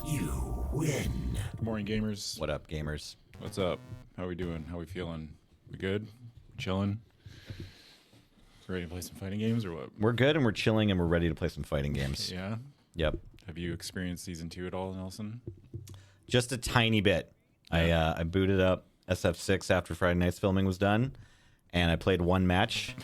You win. Good morning, gamers. What up, gamers? What's up? How we doing? How we feeling? We good? Chilling? Ready to play some fighting games or what? We're good and we're chilling and we're ready to play some fighting games. Yeah? Yep. Have you experienced Season 2 at all, Nelson? Just a tiny bit. Yeah. I booted up SF6 after Friday night's filming was done, and I played one match.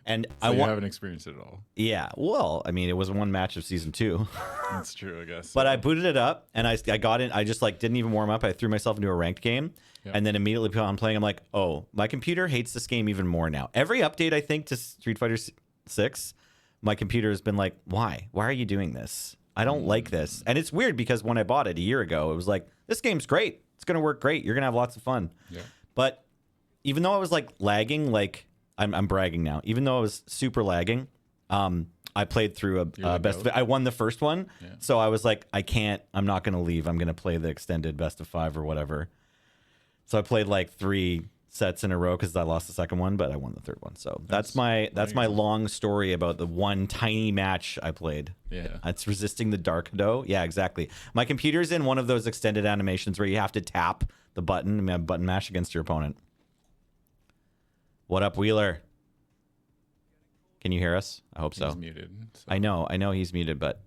And So you haven't experienced it at all. Yeah, well, I mean, it was one match of season 2. That's true, I guess. But I booted it up, and I got in. I just like didn't even warm up. I threw myself into a ranked game, Yeah. and then immediately upon playing, I'm like, oh, my computer hates this game even more now. Every update I think to Street Fighter 6, my computer has been like, why? Why are you doing this? I don't like this. And it's weird because when I bought it a year ago, it was like, this game's great. It's gonna work great. You're gonna have lots of fun. Yeah. But even though I was like lagging, like I'm bragging now. Even though I was super lagging, I played through a best of it. I won the first one, Yeah. so I was like, I'm not gonna leave. I'm gonna play the extended best of 5 or whatever. So I played like 3 sets in a row because I lost the second one, but I won the third one. So that's my long story about the one tiny match I played. Yeah. It's resisting the dark dough. Yeah, exactly. My computer's in one of those extended animations where you have to tap the button, button mash against your opponent. What up, Wheeler? Can you hear us? I hope so. He's muted. So. I know he's muted, but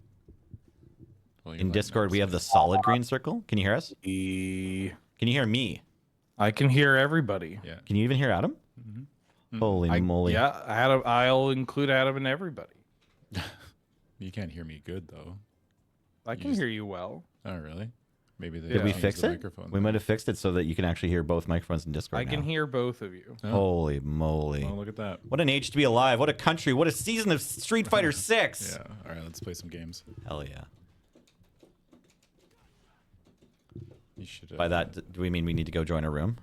Well, in Discord we have the solid green circle. Can you hear us? E- Can you hear me? I can hear everybody. Yeah. Can you even hear Adam? Holy moly. Yeah, Adam. I'll include Adam and everybody. You can't hear me good, though. I can hear you well. Oh, really? Maybe they Did we changed fix the it? microphone We then. might have fixed it so that you can actually hear both microphones in Discord I can now. hear both of you. Oh. Holy moly. Well, look at that. What an age to be alive. What a country. What a season of Street Fighter 6. Yeah. All right, let's play some games. Hell yeah. You should. By that, do we mean we need to go join a room?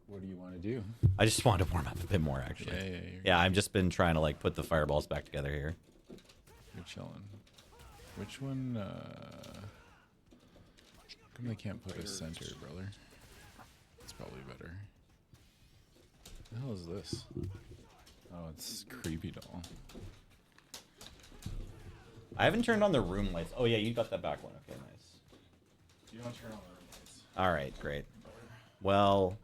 What do you want to do? I just wanted to warm up a bit more, actually. Yeah. Yeah, I've just been trying to like put the fireballs back together here. You're chilling. Which one? How come they can't put a center, brother? It's probably better. What the hell is this? Oh, it's creepy doll. I haven't turned on the room lights. Oh yeah, you got that back one. Okay, nice. You don't turn on the lights. All right, great. Well,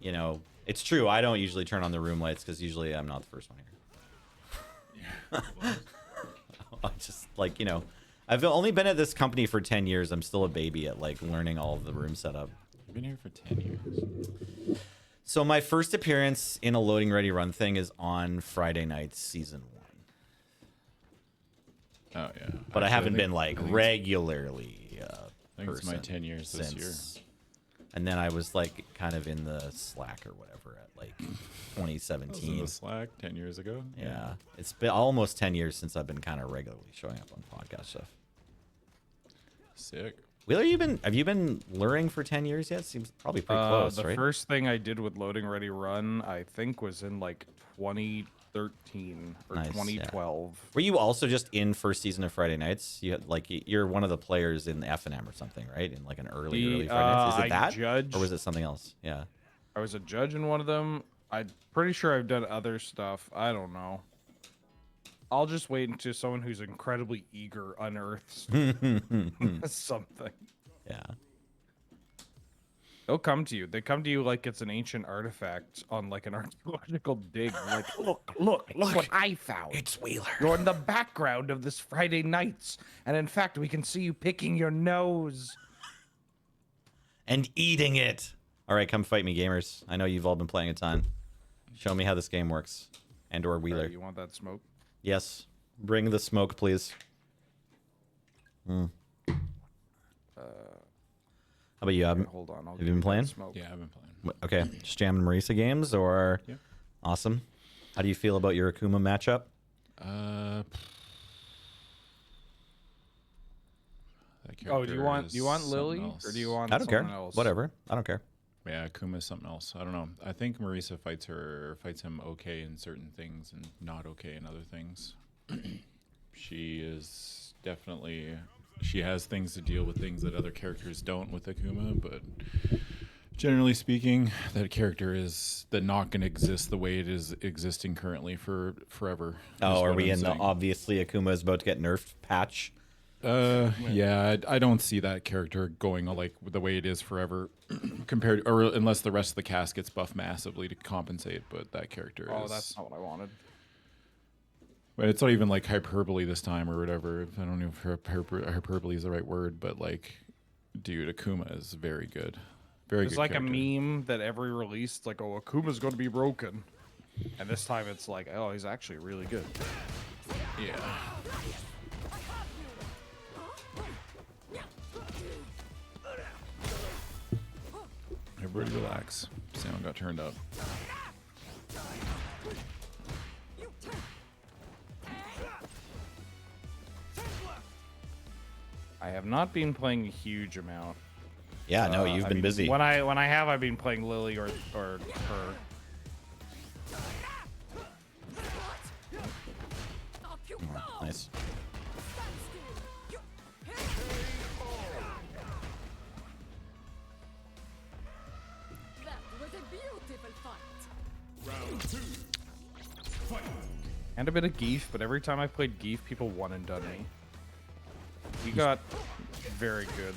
you know, it's true. I don't usually turn on the room lights because usually I'm not the first one here. Yeah. I just like, you know, I've only been at this company for 10 years. I'm still a baby at like learning all of the room setup. I've been here for 10 years. So my first appearance in a loading ready run thing is on Friday nights, season 1. Oh, yeah. But I haven't think- been like I think regularly. I think it's my 10 years this year. And then I was like kind of in the Slack or whatever at like I was in 2017. the Slack 10 years ago. Yeah, it's been almost 10 years since I've been kind of regularly showing up on podcast stuff. Sick. Wheeler, have you been luring for 10 years yet? Seems probably pretty close, The right? first thing I did with Loading Ready Run, I think, was in like 2013 or Nice, yeah. 2012. Were you also just in first season of Friday Nights? You had like you're one of the players in the F&M or something, right? In like an early Friday Nights. Is it I that, judged- or was it something else? Yeah. I was a judge in one of them. I'm pretty sure I've done other stuff. I don't know. I'll just wait until someone who's incredibly eager unearths something. Yeah. They'll come to you. They come to you like it's an ancient artifact on like an archaeological dig. Like, look what I found. It's Wheeler. You're in the background of this Friday nights, and in fact, we can see you picking your nose. And eating it. All right, come fight me, gamers. I know you've all been playing a ton. Show me how this game works. And or Wheeler. You want that smoke? Yes. Bring the smoke, please. How about you, Adam? Hold on. I'll Have give you been that playing? Smoke. Yeah, I've been playing. Okay. Just jamming Marisa games or? Yeah. Awesome. How do you feel about your Akuma matchup? That Oh, do you want character is Lily something else. or do you want I don't care. someone else? Whatever. I don't care. Yeah, Akuma's something else. I don't know. I think Marisa fights him okay in certain things and not okay in other things. She is definitely, she has things to deal with things that other characters don't with Akuma, but generally speaking, that character is not going to exist the way it is existing currently for forever. Oh, is are what we I'm in the saying. obviously Akuma is about to get nerfed patch? Yeah, I don't see that character going like the way it is forever, compared, or unless the rest of the cast gets buffed massively to compensate. But that character Oh, is. that's not what I wanted. But it's not even like hyperbole this time or whatever. I don't know if hyperbole is the right word, but like, dude, Akuma is very good. Very It's good. like character. a meme that every release, it's like, oh, Akuma's going to be broken. And this time it's like, oh, he's actually really good. Yeah. Everybody relax. Sound got turned up. I have not been playing a huge amount. Yeah, no, you've I been mean, busy. When I have, I've been playing Lily or her. Nice. That was a beautiful fight. And a bit of Geef, but every time I played Geef, people one and done me. He got very good.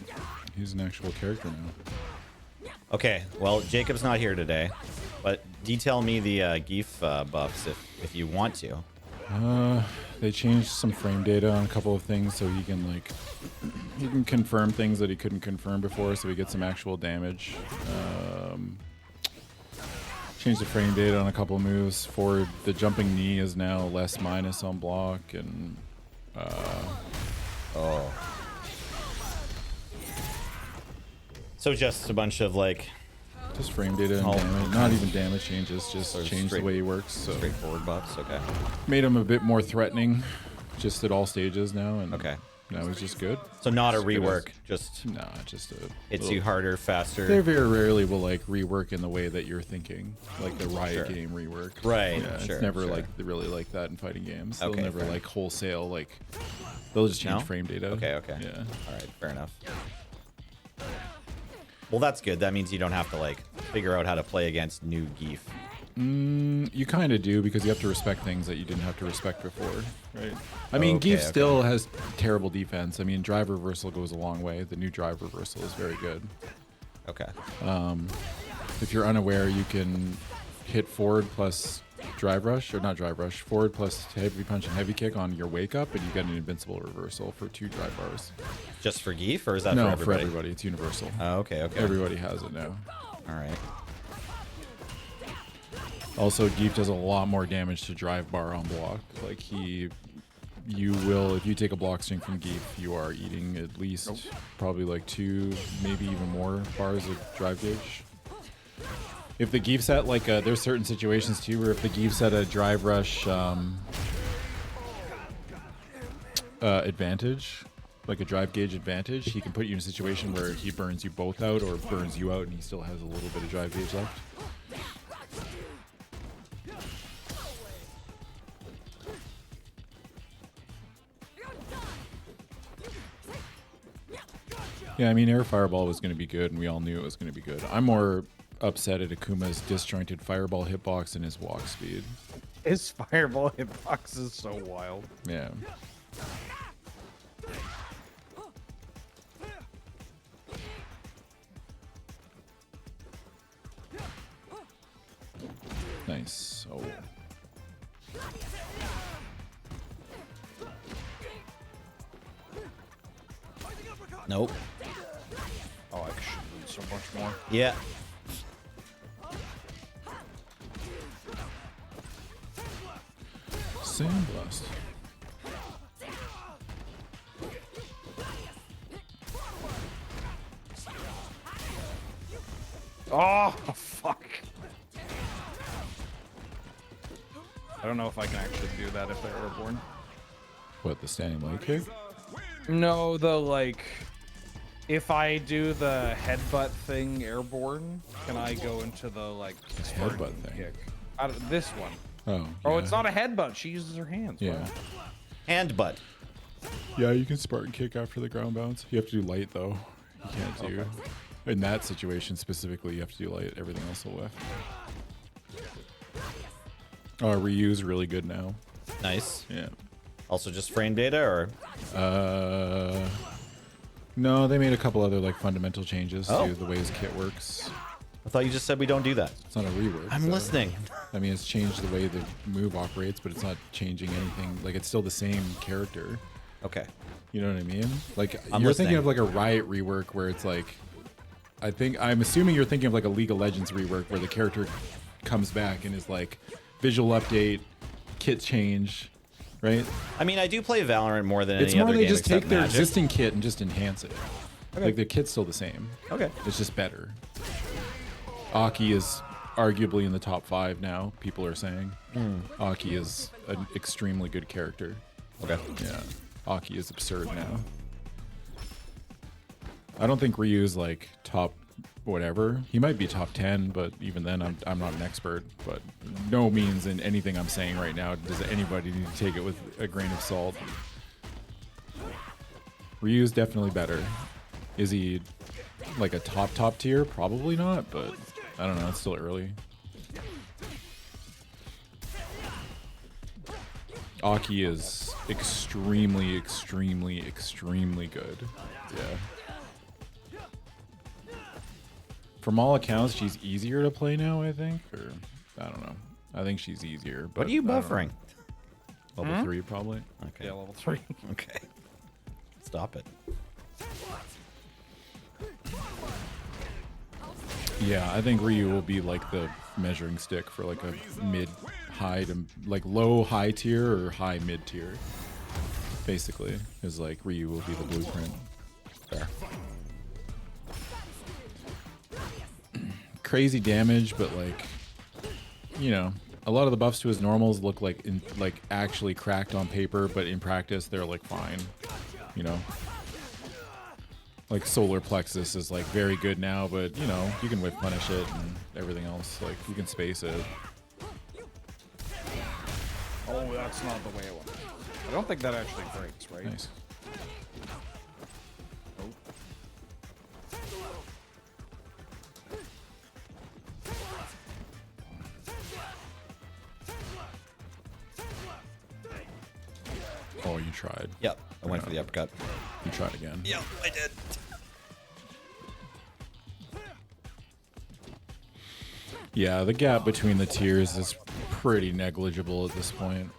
He's an actual character now. Okay, well, Jacob's not here today, but detail me the Geef buffs if you want to. They changed some frame data on a couple of things, so he can like he can confirm things that he couldn't confirm before, so he gets some actual damage. Changed the frame data on a couple of moves. For the jumping knee is now less minus on block, and Oh. So just a bunch of like just frame data and Oh, damage. Not even damage changes, just So changed the straight- way he works. So straightforward buffs. Okay. made him a bit more threatening, just at all stages now, and Okay. now he's just good. So not a Just good as- rework, just Nah, just a hits little- you harder, They faster. very rarely will like rework in the way that you're thinking, like the Riot Sure. game rework. Right, Yeah, sure, it's never sure. like really like that in fighting games. They'll Okay, never fair. like wholesale like. They'll just change No? frame data. Okay, okay. Yeah. All right, fair enough. Well, that's good. That means you don't have to like figure out how to play against new Geef. You kind of do, because you have to respect things that you didn't have to respect before, right? I mean, Okay, Geef okay. still has terrible defense. I mean, drive reversal goes a long way. The new drive reversal is very good. Okay. If you're unaware, you can hit forward plus drive rush, or not drive rush, forward plus heavy punch and heavy kick on your wake up, and you get an invincible reversal for 2 drive bars. Just for Geef, or is that No, for everybody? It's universal. Oh, okay, okay. Everybody has it now. All right. Also, Geef does a lot more damage to drive bar on block. Like you will, if you take a block string from Geef, you are eating at least probably like 2, maybe even more bars of drive gauge. If the Geef set, like, there's certain situations too where if the Geef set a drive rush advantage, like a drive gauge advantage, he can put you in a situation where he burns you both out or burns you out, and he still has a little bit of drive gauge left. Yeah, I mean, Air Fireball was going to be good, and we all knew it was going to be good. I'm more upset at Akuma's disjointed Fireball hitbox and his walk speed. His fireball hitbox is so wild. Yeah. Nice. Oh. Nope. Oh, I should do so much more. Yeah. Sandblast. Oh, fuck. I don't know if I can actually do that if they're airborne. What, the standing leg kick? No, the like, if I do the headbutt thing airborne, can I go into the like Spartan headbutt thing? kick? Out of this one. Oh. Oh, yeah. it's not a headbutt. She uses her hands. Yeah. Wow. And butt. Yeah, you can Spartan kick after the ground bounce. You have to do light, though. You can't do. In that situation specifically, you have to do light. Everything else will whiff. Ryu's really good now. Nice. Yeah. Also just frame data, or No, they made a couple other like fundamental changes Oh. to the way his kit works. I thought you just said we don't do that. It's not a rework. I'm so- listening. I mean, it's changed the way the move operates, but it's not changing anything. Like, it's still the same character. Okay. You know what I mean? Like, I'm you're listening. thinking of like a Riot rework where it's like, I'm assuming you're thinking of like a League of Legends rework where the character comes back and is like visual update, kit change, right? I mean, I do play Valorant more than It's any more other they game just take except their Magic. existing kit and just enhance it. Okay. Like the kit's still the same. Okay. It's just better. Oki is arguably in the top 5 now, people are saying. Oki is an extremely good character. Okay. Yeah. Oki is absurd now. I don't think Ryu's like top whatever. He might be top 10, but even then I'm not an expert. But no means in anything I'm saying right now does anybody need to take it with a grain of salt. Ryu's definitely better. Is he like a top tier? Probably not, but I don't know. It's still early. Oki is extremely good. Yeah. From all accounts, she's easier to play now, I think. Or, I don't know. I think she's easier. What but are you I don't know. buffering? Level 3, probably. Okay. Yeah, level 3. Okay. Stop it. Yeah, I think Ryu will be like the measuring stick for like a mid-high to like low-high tier or high-mid tier. Basically, is like Ryu will be the blueprint. Fair. Crazy damage, but like, you know, a lot of the buffs to his normals look like actually cracked on paper, but in practice they're like fine. You know. Like Solar Plexus is like very good now, but you know, you can whip punish it and everything else. Like you can space it. Oh, that's not the way it went. I don't think that actually breaks, right? Nice. Oh, you tried. Yep. I went for the uppercut. You tried again. Yep, I did. Yeah, the gap between the tiers is pretty negligible at this point.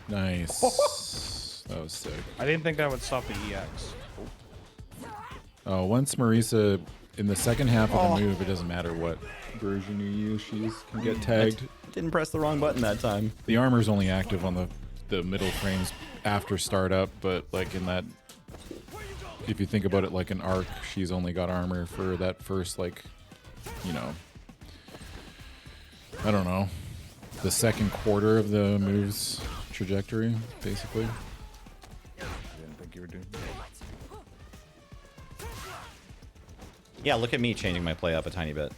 Nice. That was sick. I didn't think that would stop the EX. Oh, once Marisa, in the second half of the move, it doesn't matter what version you use, she can get tagged. Didn't press the wrong button that time. The armor's only active on the middle frames after startup, but like in that, if you think about it like an arc, she's only got armor for that first, like, you know, I don't know, the second quarter of the move's trajectory, basically. I didn't think you were doing that. Yeah, look at me changing my play up a tiny bit.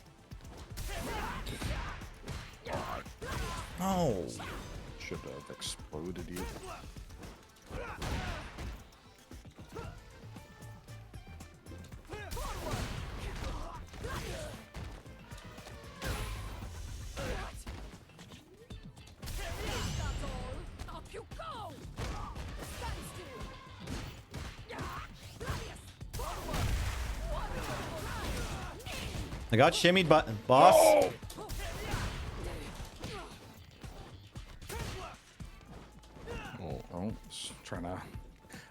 Oh. Should have exploded you. Up you go! Stand still! I got shimmied, boss. Oh, just trying to.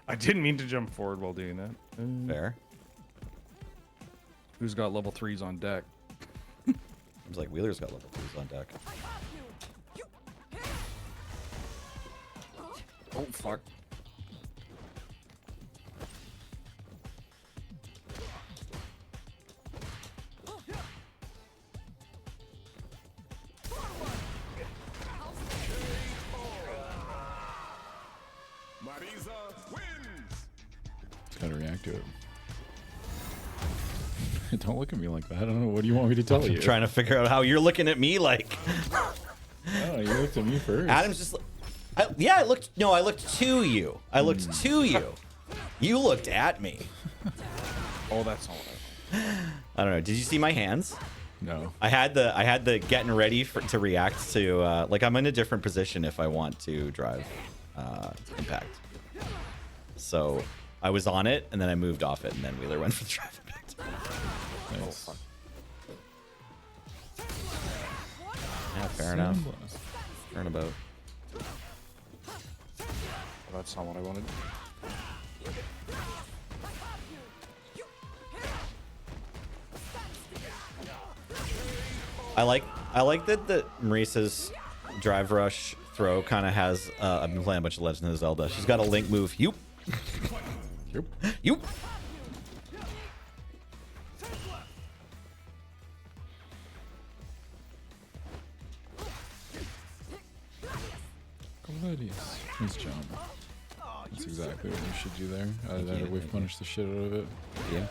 I didn't mean to jump forward while doing that. Fair. Who's got level 3s on deck? Seems like Wheeler's got level 3s on deck. Oh, fuck. Just gotta react to it. Don't look at me like that. I don't know. What do you want me to tell you? I'm trying to figure out how you're looking at me like. Oh, you looked at me first. Adam's just. Yeah, I looked. No, I looked to you. I looked to you. You looked at me. Oh, that's all right. I don't know. Did you see my hands? No. I had the getting ready to react to like I'm in a different position if I want to drive impact. So I was on it, and then I moved off it, and then Wheeler went for the drive. Nice. Yeah, fair enough. Sandblast. Turnabout. That's not what I wanted. I like that the Marisa's drive rush throw kind of has. I've been playing a bunch of Legend of Zelda. She's got a Link move. Yoop. Yep. Yoop. Gladius. Nice job. That's exactly what you should do there. Either that or wave punish the shit out of it. Yeah.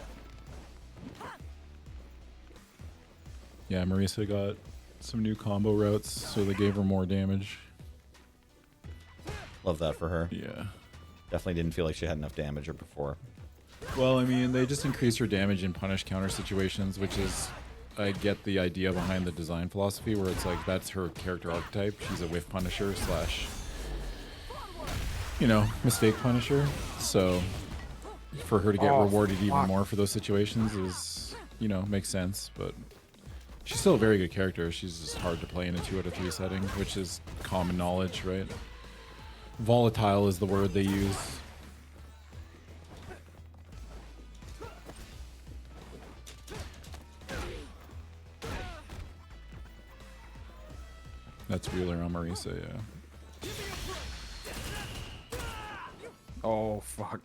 Yeah, Marisa got some new combo routes, so they gave her more damage. Love that for her. Yeah. Definitely didn't feel like she had enough damage or before. Well, I mean, they just increase her damage in punish counter situations, which is, I get the idea behind the design philosophy, where it's like that's her character archetype. She's a whiff punisher slash, you know, mistake punisher. So for her to get rewarded even more for those situations is, you know, makes sense. But she's still a very good character. She's just hard to play in a 2 out of 3 setting, which is common knowledge, right? Volatile is the word they use. That's Wheeler on Marisa, yeah. Oh, fuck.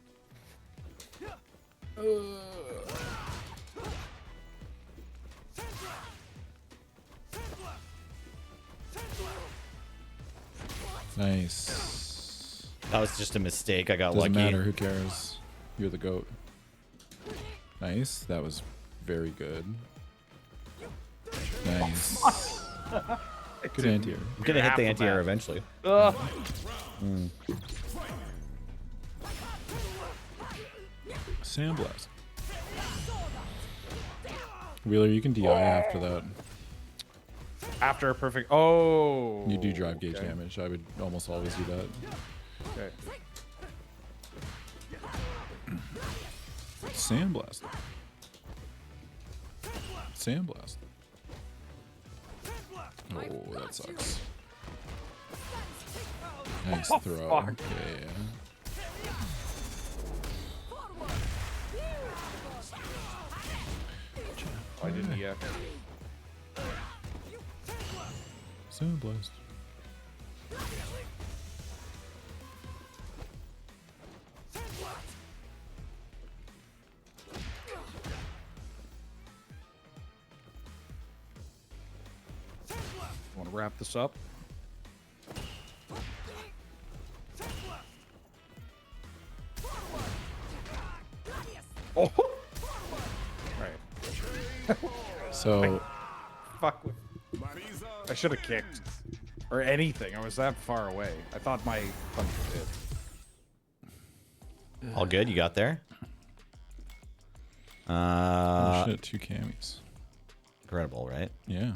Nice. That was just a mistake. I got Doesn't lucky. matter, who cares? You're the GOAT. Nice, that was very good. Nice. Good anti-air. I'm gonna hit the anti-air eventually. Sandblast. Wheeler, you can DI after that. After a perfect. Oh. You do drive gauge damage. I would almost always do that. Okay. Sandblast. Sandblast. Oh, that sucks. Nice throw. fuck. Okay, I didn't yet. Sandblast. Want to wrap this up? Oh. Right. So, Fuck. I should have kicked. Or anything. I was that far away. I thought my punch did. All good. You got there. oh shit, 2 camis. Incredible, right? Yeah.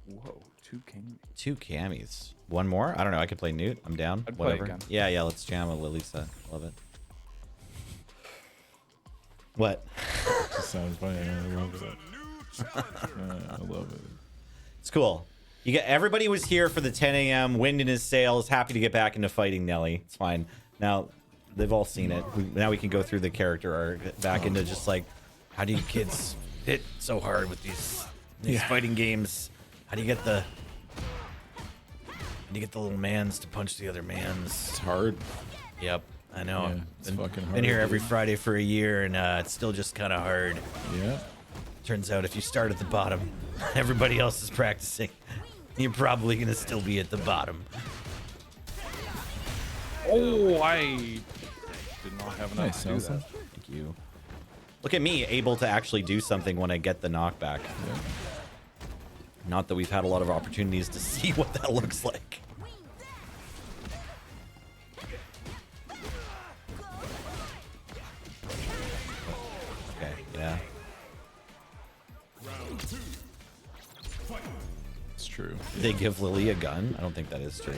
Whoa. 2 king. 2 camis. One more? I don't know. I could play Newt. I'm down. I'd play Whatever. again. Yeah, let's jam a Lilisa. Love it. What? It sounds funny. I love it. I love it. It's cool. You get everybody was here for the 10 a.m. wind in his sails, happy to get back into fighting Nelly. It's fine. Now they've all seen it. Now we can go through the character arc back into just like, how do you kids hit so hard with these fighting games? How do you get the little mans to punch the other mans? It's hard. Yep, I know. Yeah, it's fucking hard. Been here every dude. Friday for a year, and it's still just kind of hard. Yeah. Turns out if you start at the bottom, everybody else is practicing. You're probably gonna still be at the bottom. Oh, I did not have enough Nice, to do Nelson. that. Thank you. Look at me, able to actually do something when I get the knockback. Yeah. Not that we've had a lot of opportunities to see what that looks like. Okay, yeah. It's true. They give Lily a gun? I don't think that is true.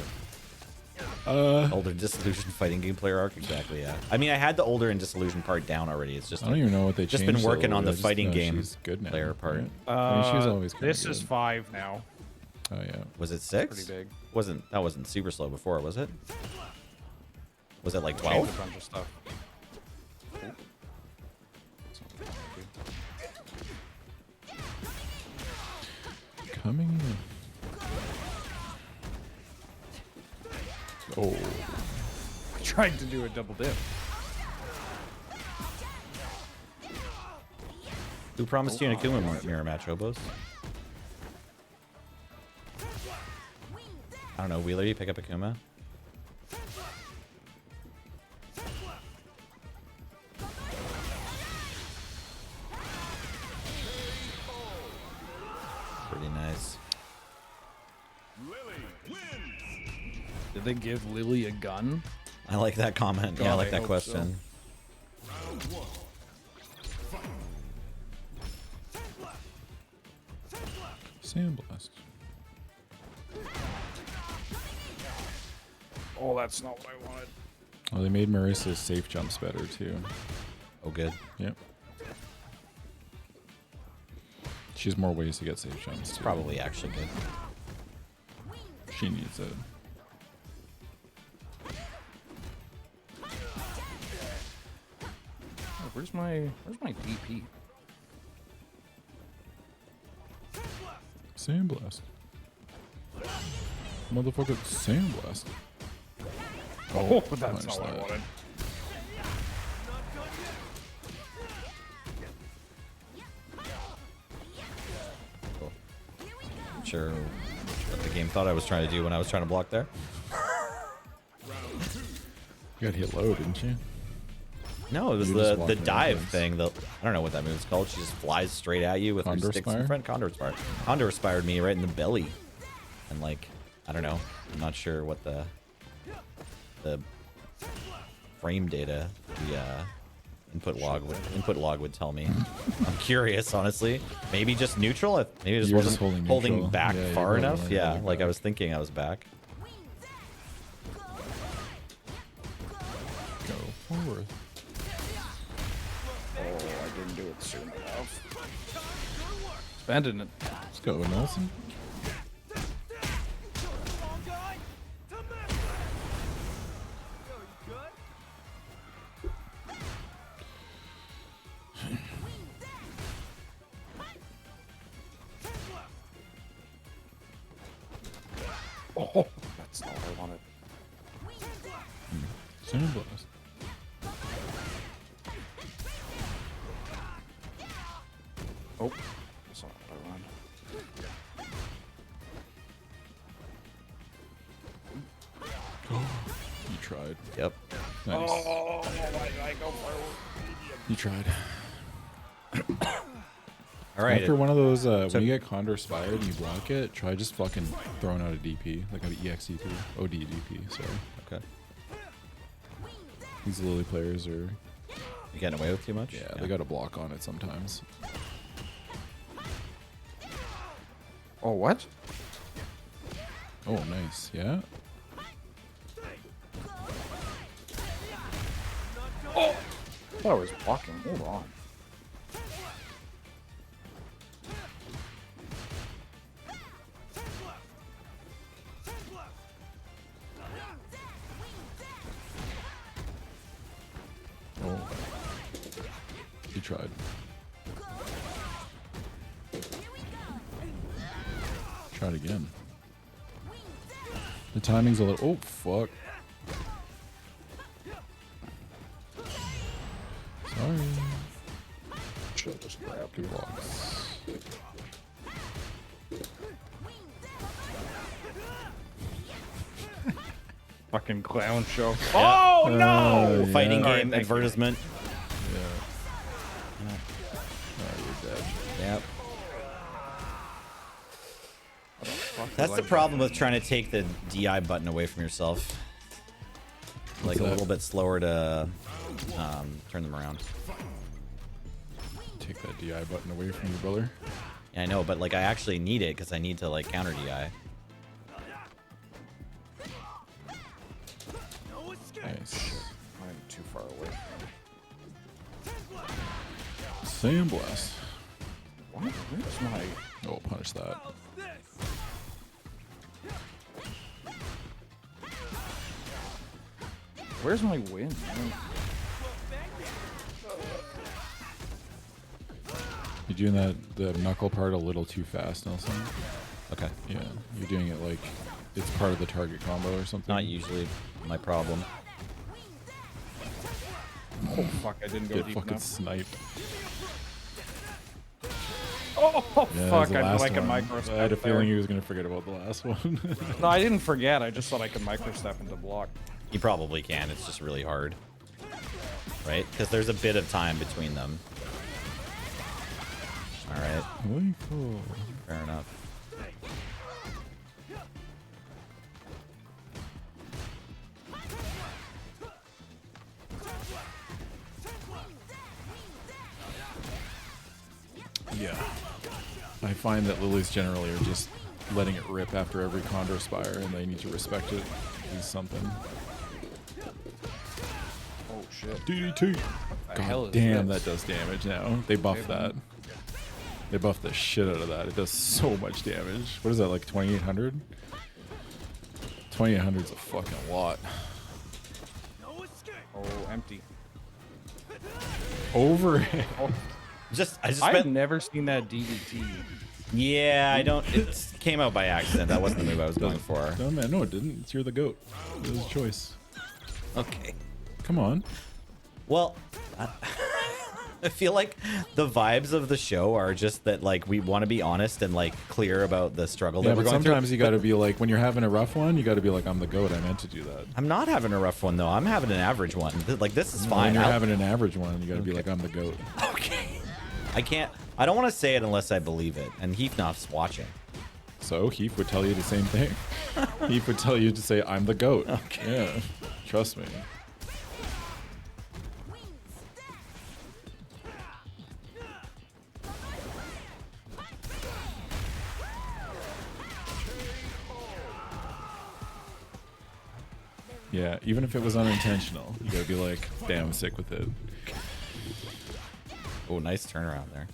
Older Disillusion fighting game player arc, exactly. Yeah. I mean, I had the older and Disillusion part down already. It's just I don't even know what they just changed. been working though. on the I just fighting know game she's good now, player part. right? I mean, she was always kind of This is good. 5 now. Oh yeah. Was it 6? Pretty big. That wasn't super slow before, was it? Was it like Changed 12? a bunch of stuff. Coming in. Oh, Trying to do a double dip. Who promised you an Akuma mirror match, Hobos? I don't know. Wheeler, you pick up Akuma? Pretty nice. Did they give Lily a gun? I like that comment. Yeah, I God, like I that hope question. Sandblast. Oh, that's not what I wanted. Oh, they made Marissa's safe jumps better too. Oh, good. Yep. She has more ways to get safe jumps. Too. Probably actually good. She needs it. Oh, where's my DP? Sandblast. Motherfucker, Sandblast. Oh, that's punch not what I that. wanted. I'm sure what the game thought I was trying to do when I was trying to block there. You got hit low, didn't you? No, it was You were just the walking dive backwards. thing. I don't know what that move's called. She just flies straight at you with her Condor sticks in Spire? front. Condor Spire. Condor Spired me right in the belly. And like, I don't know. I'm not sure what the frame data, the input log would tell me. I'm curious, honestly. Maybe just neutral. Maybe it just You were wasn't just holding neutral. back Yeah, you far probably enough. weren't Yeah, holding like I back. was thinking I was back. Go forward. Oh, I didn't do it soon enough. Spending it. Let's go, Nelson. Oh, that's not what I wanted. Sandblast. Oh, that's not what I wanted. You tried. Yep. Nice. Oh, why did I go forward? You tried. All right. After one of those, so- when you get Condor Spired and you block it, try just fucking throwing out a DP, like an EXDP, ODDP, sorry. Okay. These Lily players are, You getting away with too much? yeah, they got a block on it sometimes. Oh, what? Oh, nice. Yeah? I thought I was blocking. Hold on. Oh. You tried. Try it again. The timing's a little. Oh, fuck. Sorry. Should just grab Good blocks. fucking clown show. Oh no! yeah. Fighting All right, game thank you. advertisement. Yeah. Oh, you're dead. Yep. Fuck That's was the I- problem with trying to take the DI button away from yourself. Like a that? little bit slower to turn them around. Take that DI button away from your brother. Yeah, I know, but like I actually need it because I need to like counter DI. Sandblast. What? Where's my... Oh, punish that. Where's my win? Man? You're doing the knuckle part a little too fast, Nelson. Okay. Yeah, you're doing it like it's part of the target combo or something. Not usually my problem. Oh fuck! I didn't go Get deep fucking enough. sniped. Oh Yeah, fuck! the I last like a one. micro I step had a there. feeling he was gonna forget about the last one. No, I didn't forget. I just thought I could micro step into block. You probably can. It's just really hard. Right? Because there's a bit of time between them. All right. Really cool. Fair enough. Yeah. I find that lilies generally are just letting it rip after every Condor Spire, and they need to respect it. It's something. Oh shit! DDT. The hell God is damn, this? that does damage now. They buffed that. They buffed the shit out of that. It does so much damage. What is that, like 2,800? 2,800 is a fucking lot. Oh, empty. Overhead. Oh, I just I've spent. never seen that DDT. Yeah, I don't. It came out by accident. That wasn't the move I was going for. No, man, no, it didn't. It's you're the goat. It was a choice. Okay. Come on. Well, I feel like the vibes of the show are just that, like, we want to be honest and, like, clear about the struggle Yeah, that we're but going sometimes through. you got to be like, when you're having a rough one, you got to be like, I'm the goat. I meant to do that. I'm not having a rough one, though. I'm having an average one. Like, this is When fine. you're I'll- having an average one, you got to be like, I'm the goat. Okay. I can't. I don't want to say it unless I believe it. And Heathnoff's watching. So Heath would tell you the same thing. Heath would tell you to say, I'm the goat. Okay. Yeah, trust me. Yeah, even if it was unintentional, you gotta be like, damn, I'm sick with it. Oh, nice turnaround there.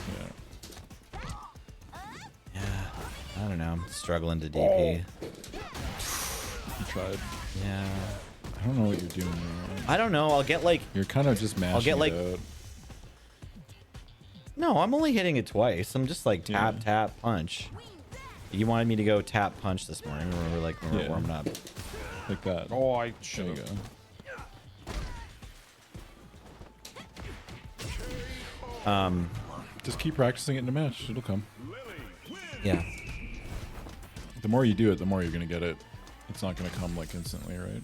Yeah. Yeah. I don't know. I'm struggling to DP. You tried. Yeah. I don't know what you're doing, man. I don't know. I'll get like. You're kind of just mashing get, like- it out. No, I'm only hitting it twice. I'm just like tap, Yeah. tap, punch. You wanted me to go tap, punch this morning when we were like when we were Yeah. warming up. Like that. Oh, I There should you have. go. Just keep practicing it in a match. It'll come. Yeah. The more you do it, the more you're gonna get it. It's not gonna come like instantly, right?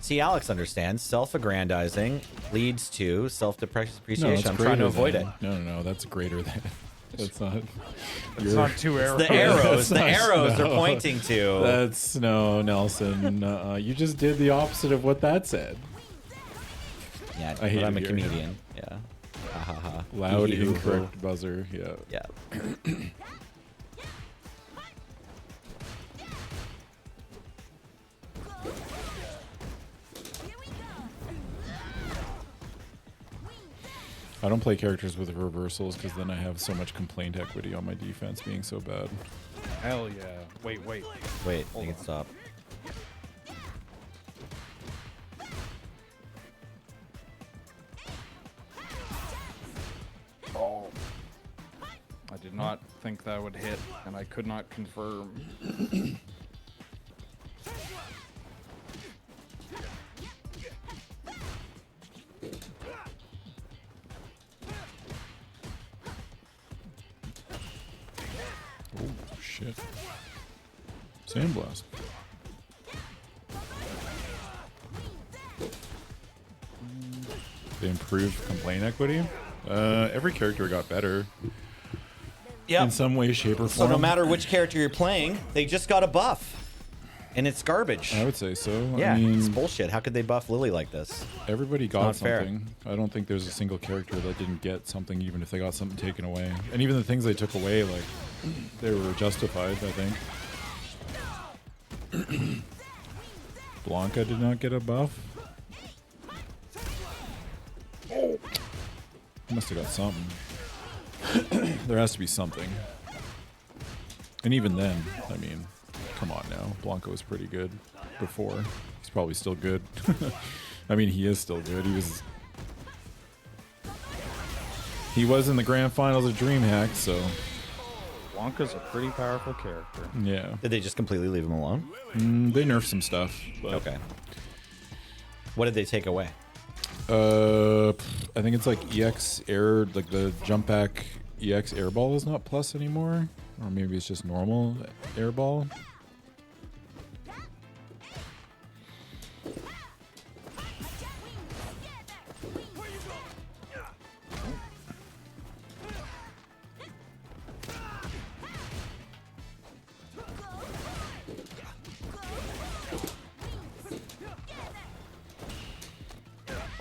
See, Alex understands. Self-aggrandizing leads to self-depreciation. it's I'm trying to greater avoid than. it. No, that's greater than. That's not. It's not two arrows. The arrows. The That's arrows no. are pointing to. That's no, Nelson. You just did the opposite of what that said. Yeah, I hate but I'm a it here. comedian. Yeah. Ha ha ha. Loud, Hee hee hoo hoo. incorrect buzzer. Yeah. Yeah. I don't play characters with reversals because then I have so much complaint equity on my defense being so bad. Hell yeah. Wait. Wait, Hold you can on. stop. Oh. I did not think that would hit, and I could not confirm. Oh shit! Sandblast. They improved complaint equity. Every character got better Yeah. in some way, shape, or So form. no matter which character you're playing, they just got a buff. And it's garbage. I would say so. Yeah, I mean, it's bullshit. How could they buff Lily like this? everybody got not fair. something. I don't think there's a single character that didn't get something, even if they got something taken away. And even the things they took away, like, they were justified, I think. Blanca did not get a buff. Oh, must have got something. There has to be something. And even then, I mean, come on now. Blanca was pretty good before. He's probably still good. I mean, he is still good. He was in the grand finals of DreamHack, so Blanca's a pretty powerful character. yeah. Did they just completely leave him alone? They nerfed some stuff. But, Okay. What did they take away? I think it's like EX air, like the jump back EX airball is not plus anymore, or maybe it's just normal airball.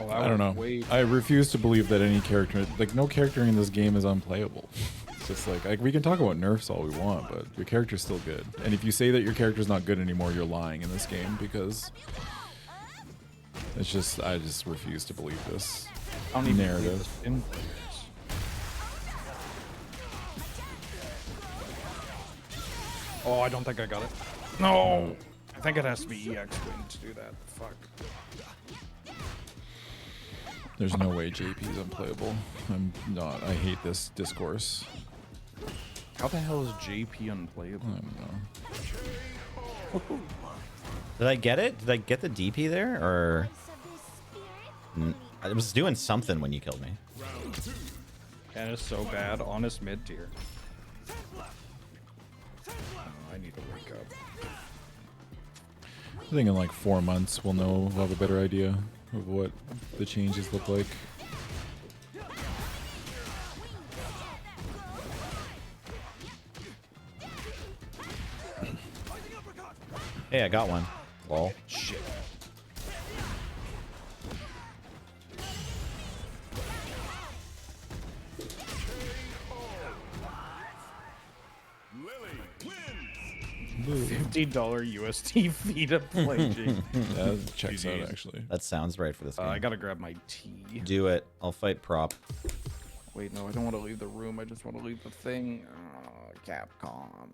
Oh, I don't know. Wait. I refuse to believe that any character, like no character in this game is unplayable. It's just like we can talk about nerfs all we want, but your character's still good. And if you say that your character's not good anymore, you're lying in this game, because it's just, I just refuse to believe this I don't even believe narrative. this in players. Oh, I don't think I got it. No! I think it has to be EX win to do that. Fuck. There's no way JP is unplayable. I'm not. I hate this discourse. How the hell is JP unplayable? I don't know. Did I get it? Did I get the DP there? Or I was doing something when you killed me. And it's so bad. Honest mid tier. Oh, I need to wake up. I think in like 4 months we'll know, we'll have a better idea of what the changes look like. Hey, I got one. Lol. Shit. $50 USD fee to play JP. That checks out GG's. actually. That sounds right for this game. I gotta grab my tea. Do it. I'll fight prop. Wait, no, I don't want to leave the room. I just want to leave the thing. Capcom.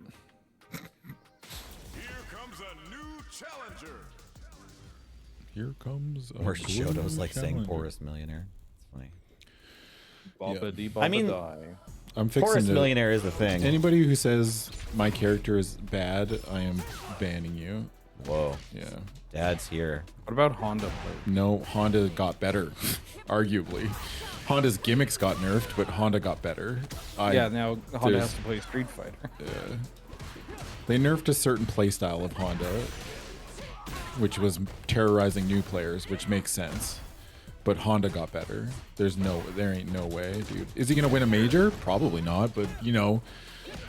Here comes a new challenger. Here comes a Or Shoto's like saying challenger. poorest millionaire. It's funny. Baba dee I mean- die. I'm fixing Poorest to, millionaire is the thing. anybody who says my character is bad, I am banning you. Whoa. Yeah. Dad's here. What about Honda play? No, Honda got better, arguably. Honda's gimmicks got nerfed, but Honda got better. Yeah, now Honda there's- has to play Street Fighter. They nerfed a certain playstyle of Honda, which was terrorizing new players, which makes sense. But Honda got better. There ain't no way, dude. Is he gonna win a major? Probably not, but you know,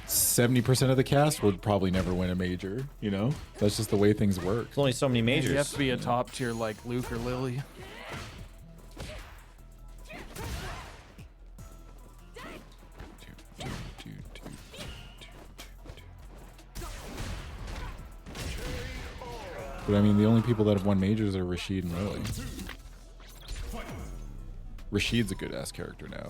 70% of the cast would probably never win a major, you know? That's just the way things work. There's only so many majors. You have to be a top tier like Luke or Lily. But I mean, the only people that have won majors are Rashid and Lily. Rashid's a good ass character now.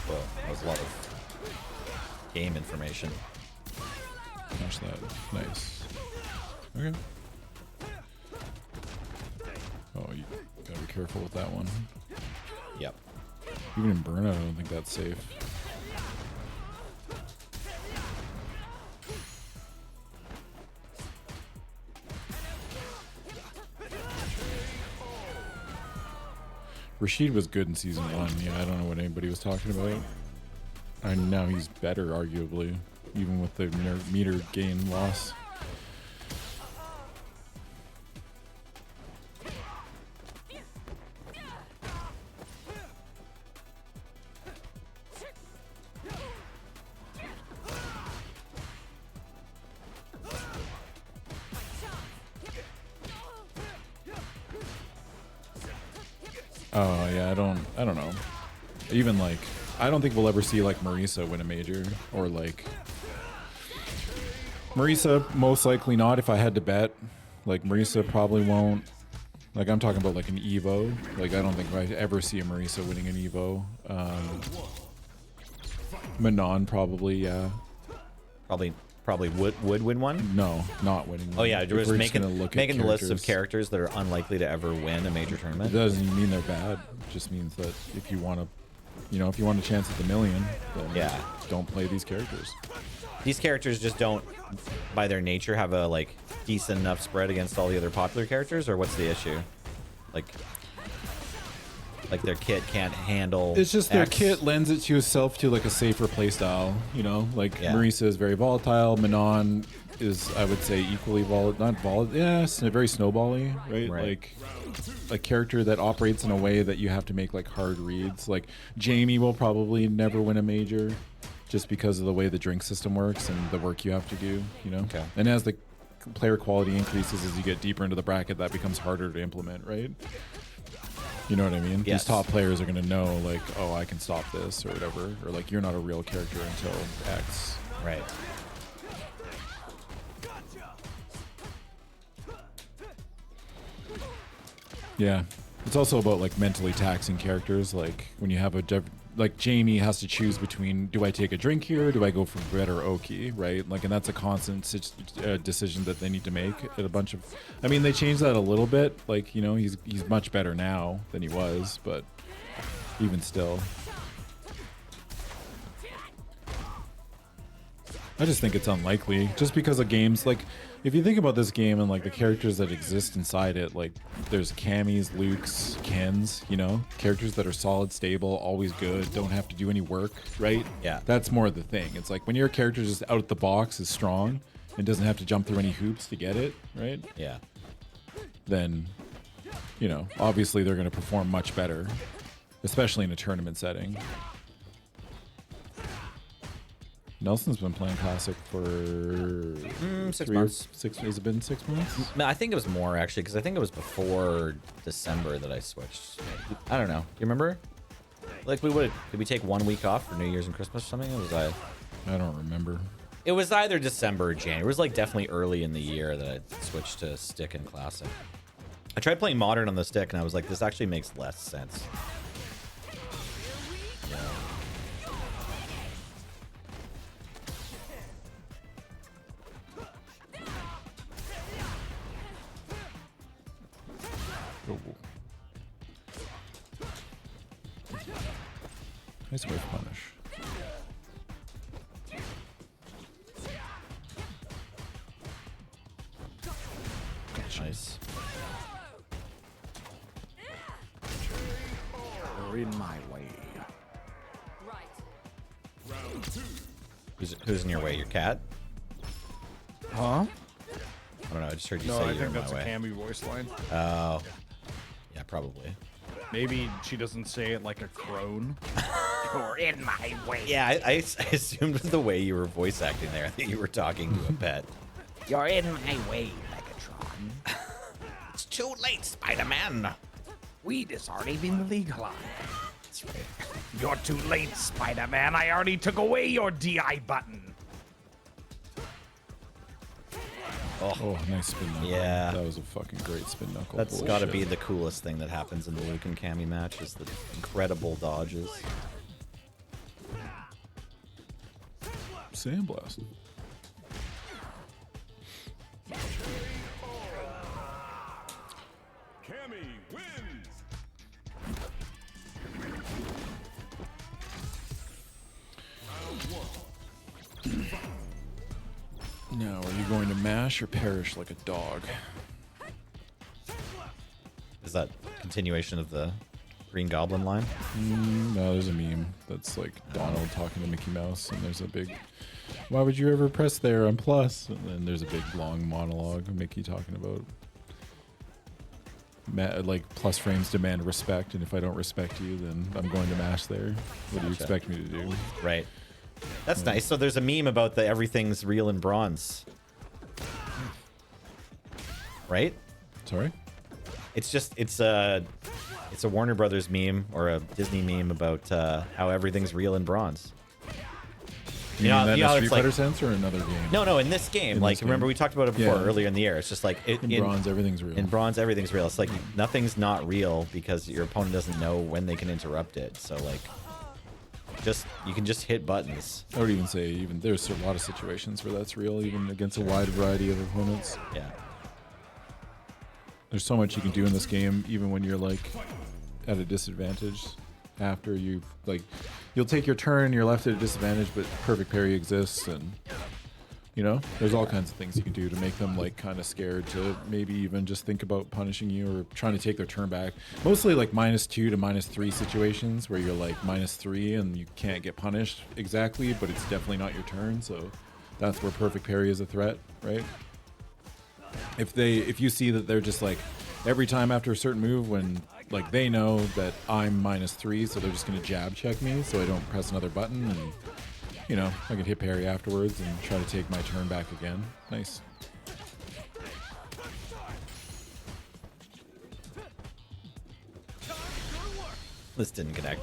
Whoa, that was a lot of game information. Smash that. Nice. Okay. Oh, you gotta be careful with that one. Yep. Even in burnout, I don't think that's safe. Rashid was good in season 1. Yeah, I don't know what anybody was talking about. And now he's better, arguably, even with the meter gain loss. Oh yeah, I don't know. Even like, I don't think we'll ever see like Marisa win a major, or like Marisa most likely not. If I had to bet, like Marisa probably won't. Like I'm talking about like an Evo. Like I don't think I ever see a Marisa winning an Evo. Manon probably, yeah. Probably would win one. No, not winning. Oh yeah, If just we're making gonna look at making the list of characters, characters that are unlikely to ever win a major It tournament. doesn't mean they're bad. It just means that if you want to, you know, if you want a chance at the million, then Yeah. don't play these characters. These characters just don't, by their nature, have a like decent enough spread against all the other popular characters, or what's the issue? Like their kit can't handle. It's just their X. kit lends it to itself to like a safer playstyle, you know? Like Yeah. Marisa is very volatile. Manon is, I would say, equally volatile. Yeah, very snowbally, right? Right. Like a character that operates in a way that you have to make like hard reads. Like Jamie will probably never win a major just because of the way the drink system works and the work you have to do, you know? Okay. And as the player quality increases as you get deeper into the bracket, that becomes harder to implement, right? You know what I mean? Yes. These top players are going to know, like, oh, I can stop this or whatever. Or, like, you're not a real character until X. Right. Yeah. It's also about, like, mentally taxing characters. Like, when you have like, Jamie has to choose between, do I take a drink here or do I go for better Oki, right? Like, and that's a constant decision that they need to make at a bunch of... I mean, they changed that a little bit. Like, you know, he's much better now than he was, but even still... I just think it's unlikely, just because of games like, if you think about this game and like the characters that exist inside it, like there's Cammys, Lukes, Kens, you know, characters that are solid, stable, always good, don't have to do any work, right? Yeah. That's more the thing. It's like when your character just out of the box is strong and doesn't have to jump through any hoops to get it, right? Yeah. Then, you know, obviously they're going to perform much better, especially in a tournament setting. Nelson's been playing Classic for 6 months. Has it been 6 months? No, I think it was more actually, because I think it was before December that I switched. I don't know. You remember? Like did we take 1 week off for New Year's and Christmas or something? I don't remember. It was either December or January. It was like definitely early in the year that I switched to Stick and Classic. I tried playing Modern on the Stick and I was like, this actually makes less sense. Nice wave punish. Nice. You're in my way. Right. Who's in your way? Your cat? Huh? I don't know. I just heard you No, say I you're think in that's my a way. Cammy voice line. Oh. Yeah, probably. Maybe she doesn't say it like a crone. You're in my way. Yeah, I assumed the way you were voice acting there that you were talking to a pet. You're in my way, Megatron. It's too late, Spider-Man. Weed has already been legalized. That's right. You're too late, Spider-Man. I already took away your DI button. Oh, nice spin knuckle. Yeah. That was a fucking great spin knuckle. That's Holy got to shit. be the coolest thing that happens in the Luke and Cammy match is the incredible dodges. Sandblast. Cammy wins. Now, are you going to mash or perish like a dog? Is that continuation of the Green Goblin line? No, there's a meme that's like Donald talking to Mickey Mouse, and there's a big, why would you ever press there on plus? And then there's a big long monologue of Mickey talking about like plus frames demand respect, and if I don't respect you, then I'm going to mash there. What do you Gotcha. expect me to do? Right. That's nice. So there's a meme about the everything's real in bronze. Right? Sorry? It's It's a Warner Brothers meme or a Disney meme about how everything's real in bronze. You mean that in a how Street it's like- Fighter sense or another game? No, in this game, In like this remember game. we talked about it before Yeah. earlier in the year. It's just like In bronze, everything's real. In bronze, everything's real. It's like nothing's not real because your opponent doesn't know when they can interrupt it. So like, you can just hit buttons. I would even say there's a lot of situations where that's real, even against a wide variety of opponents. Yeah. There's so much you can do in this game, even when you're like at a disadvantage. After you you'll take your turn, you're left at a disadvantage, but perfect parry exists, and there's all kinds of things you can do to make them like kind of scared to maybe even just think about punishing you or trying to take their turn back. Mostly like -2 to -3 situations where you're like -3 and you can't get punished exactly, but it's definitely not your turn. So that's where perfect parry is a threat, right? If you see that they're just like every time after a certain move when like they know that I'm -3, so they're just gonna jab check me so I don't press another button, and I can hit parry afterwards and try to take my turn back again. Nice. This didn't connect.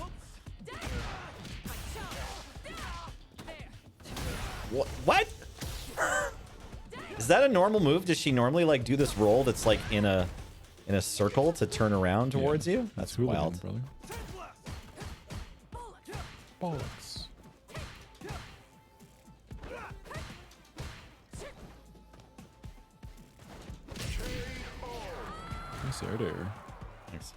What? Is that a normal move? Does she normally like do this roll that's like in a circle to turn around towards you? That's hooligan, wild. brother. Bollocks. Nice air to air. Thanks.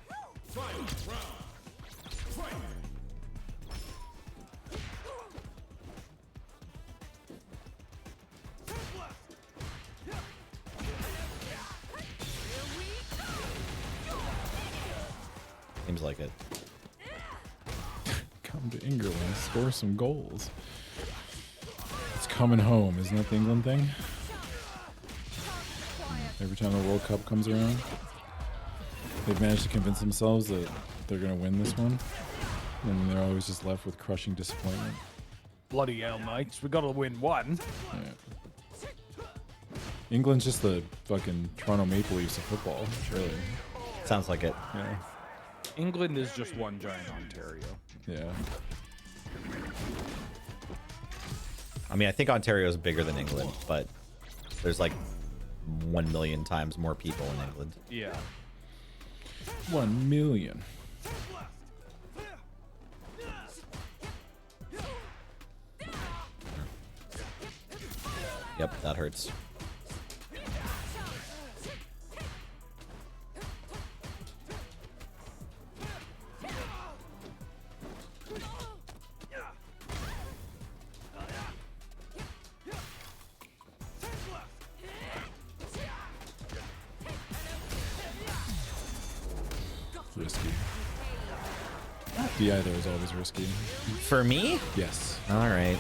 Seems like it. Come to England, score some goals. It's coming home, isn't that the England thing? Every time the World Cup comes around, they've managed to convince themselves that they're going to win this one, and then they're always just left with crushing disappointment. Bloody hell, mates. We got to win one. Yeah. England's just the fucking Toronto Maple Leafs of football, really. Sounds like it. Yeah. England is just one giant Ontario. Yeah. I mean, I think Ontario is bigger than England, but there's like 1 million times more people in England. Yeah. 1 million. Yep, that hurts. Risky. DI there is always risky. For me? Yes. All right.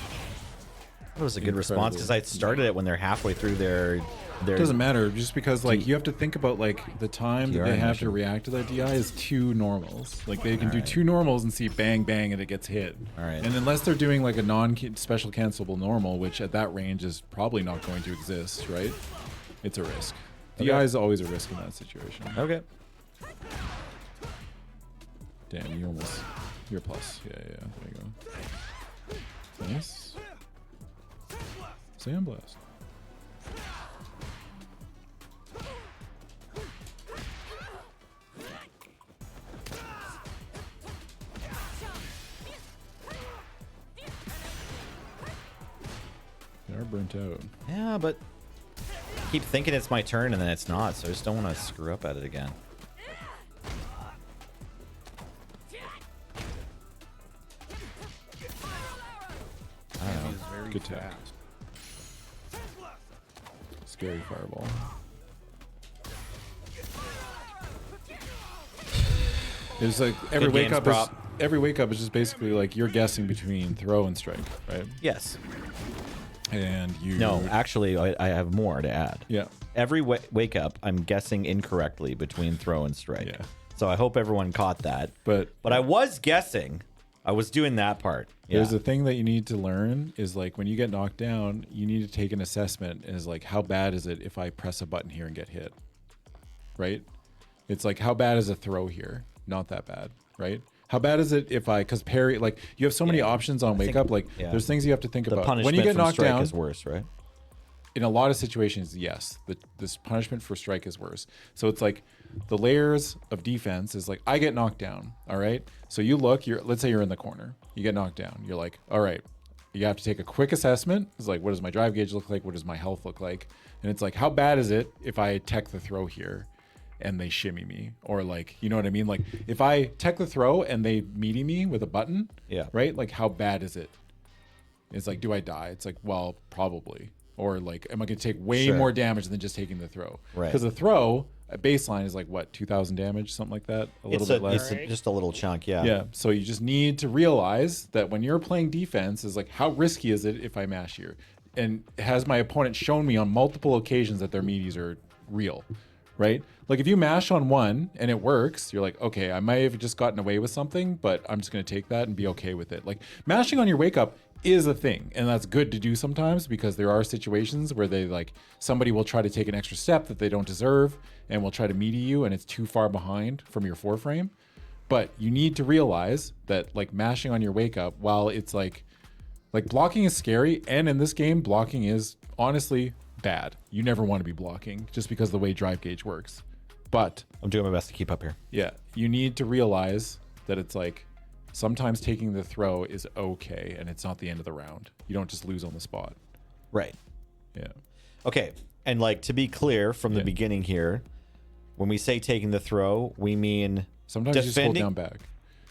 That was a good response because I started it when they're halfway through their. It doesn't matter, just because like you have to think about like the time that DR they have animation. to react to that DI is 2 normals. Like they can do Alright. 2 normals and see bang bang and it gets hit. Alright. And unless they're doing like a non-special cancelable normal, which at that range is probably not going to exist, right? It's a risk. Okay. DI is always a risk in that situation. Okay. Damn, you're plus. Yeah, there you go. Nice. Sandblast. They are burnt out. Yeah, but I keep thinking it's my turn and then it's not, so I just don't want to screw up at it again. I don't know. He's very Good tech. fast. Scary fireball. It's like every Good wake games, up prop. every wake up is just basically like you're guessing between throw and strike, right? Yes. And you No, actually, I have more to add. yeah. Every wake up, I'm guessing incorrectly between throw and strike. Yeah. So I hope everyone caught that. But I was guessing. I was doing that part. Yeah. there's a thing that you need to learn is like when you get knocked down, you need to take an assessment is like how bad is it if I press a button here and get hit? Right? It's like how bad is a throw here? not that bad, right? How bad is it if I, because parry, like you have so many options on wake up, like there's things you have to think The about. punishment When you get from knocked strike down, is worse, right? in a lot of situations, yes, this punishment for strike is worse. So it's like the layers of defense is like I get knocked down, all right? So you look, let's say you're in the corner, you get knocked down. You're like, all right, you have to take a quick assessment. It's like, what does my drive gauge look like? What does my health look like? And it's like, how bad is it if I tech the throw here and they shimmy me? Or like, you know what I mean? Like if I tech the throw and they meaty me with a button, right? Like how bad is it? It's like, do I die? It's like, well, probably. Or like, am I going to take way more damage than just taking the throw? Right. Because the throw, a baseline is like what, 2,000 damage, something like that? A little bit less. It's just a little chunk, yeah. Yeah. So you just need to realize that when you're playing defense, is like, how risky is it if I mash here? And has my opponent shown me on multiple occasions that their meaties are real, right? Like if you mash on one and it works, you're like, okay, I might have just gotten away with something, but I'm just going to take that and be okay with it. Like mashing on your wake up is a thing, and that's good to do sometimes because there are situations where they like somebody will try to take an extra step that they don't deserve and will try to meaty you and it's too far behind from your foreframe. But you need to realize that like mashing on your wake up, while it's like blocking is scary, and in this game blocking is honestly bad. You never want to be blocking just because of the way drive gauge works. But I'm doing my best to keep up here. yeah, you need to realize that it's like sometimes taking the throw is okay and it's not the end of the round. You don't just lose on the spot. Right. Yeah. Okay. And like to be clear from the beginning here, when we say taking the throw, we mean Sometimes you just hold down back,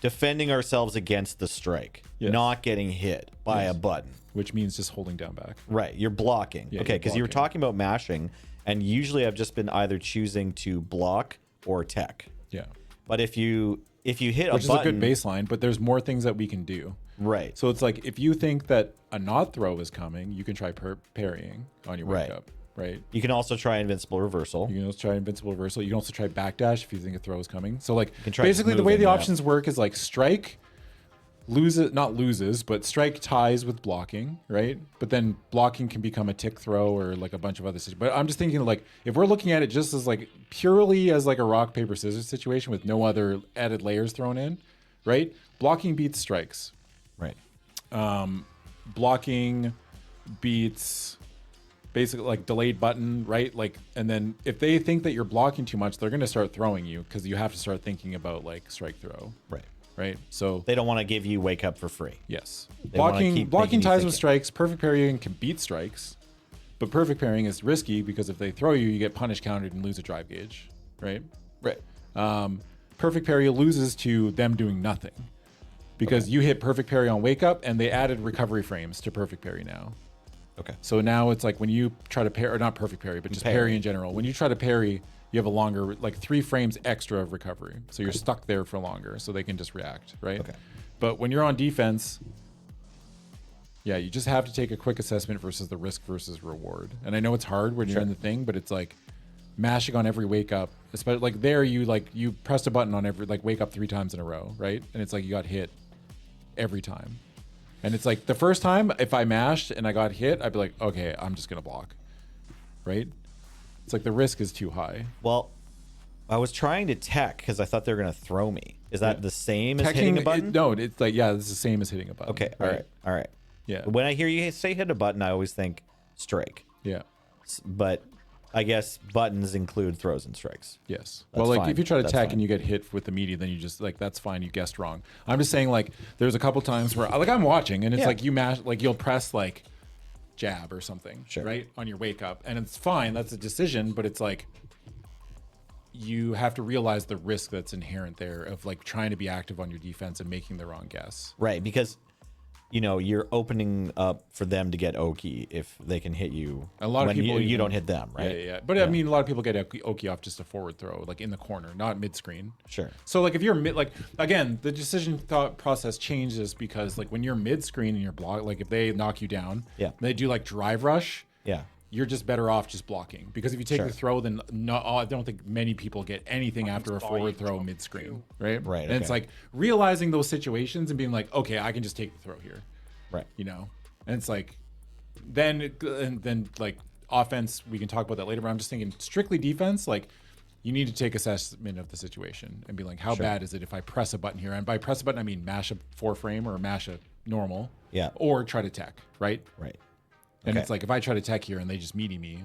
defending ourselves against the strike, Yes. not getting hit by a button. which means just holding down back. Right. You're blocking. Yeah, okay. you're Because you were blocking. talking about mashing, and usually I've just been either choosing to block or tech. Yeah. But if you hit Which a is button, a good baseline, but there's more things that we can do. right? So it's like if you think that a not throw is coming, you can try parrying on your wake Right. up, right? You can also try invincible reversal. You can also try invincible reversal. You can also try backdash if you think a throw is coming. So like can try basically the way moving, the yeah. options work is like strike not loses, but strike ties with blocking, right? But then blocking can become a tick throw or like a bunch of other situations. But I'm just thinking like if we're looking at it just as like purely as like a rock paper scissors situation with no other added layers thrown in, right? Blocking beats strikes. Right. Blocking beats basically like delayed button, right? Like, and then if they think that you're blocking too much, they're going to start throwing you because you have to start thinking about like strike throw, Right. right? So They don't want to give you wake up for free. yes, They wanna blocking keep blocking making you ties think with it. strikes. Perfect parrying can beat strikes, but perfect parrying is risky because if they throw you, you get punish countered and lose a drive gauge, right? Right. Perfect parry loses to them doing nothing because you hit perfect parry on wake up and they added recovery frames to perfect parry now. Okay. So now it's like when you try to parry, or not perfect parry, but just parry in general. When you try to parry, you have a longer, like 3 frames extra of recovery. So you're stuck there for longer, so they can just react, right? Okay. But when you're on defense, yeah, you just have to take a quick assessment versus the risk versus reward. And I know it's hard when you're in the thing, but it's like mashing on every wake up, especially like there, you pressed a button on every like wake up 3 times in a row, right? And it's like you got hit every time. And it's like the first time, if I mashed and I got hit, I'd be like, okay, I'm just going to block. Right? It's like the risk is too high. Well, I was trying to tech because I thought they were going to throw me. Is that the same as Teching- hitting a button? no, it's like, yeah, it's the same as hitting a button. Okay. All right. Yeah. When I hear you say hit a button, I always think strike. Yeah. But I guess buttons include throws and strikes. Yes. That's Well, like fine. if you try to That's tech fine. and you get hit with the media, then you just like, that's fine. You guessed wrong. I'm just saying like, there's a couple times where like I'm watching and it's Yeah. like you mash, like you'll press like jab or something, Sure. right? On your wake up. And it's fine. That's a decision, but it's like, you have to realize the risk that's inherent there of like trying to be active on your defense and making the wrong guess. Right. Because, you're opening up for them to get Oki if they can hit you. A lot of when people you even- don't hit them, right? Yeah. But I mean, a lot of people get Oki off just a forward throw, like in the corner, not mid screen. Sure. So like if you're mid, like again, the decision thought process changes because like when you're mid screen and you're block, like if they knock you down, Yeah. they do like drive rush. Yeah. You're just better off just blocking because if you take Sure. the throw, then I don't think many people get anything after a forward throw mid screen, right? Right, And it's okay. like realizing those situations and being like, okay, I can just take the throw here. Right. And it's like then like offense, we can talk about that later, but I'm just thinking strictly defense, like you need to take assessment of the situation and be like, how Sure. bad is it if I press a button here? And by press a button, I mean mash a 4-frame or mash a normal. Yeah. Or try to tech, right? Right. And Okay. it's like, if I try to tech here and they just meaty me,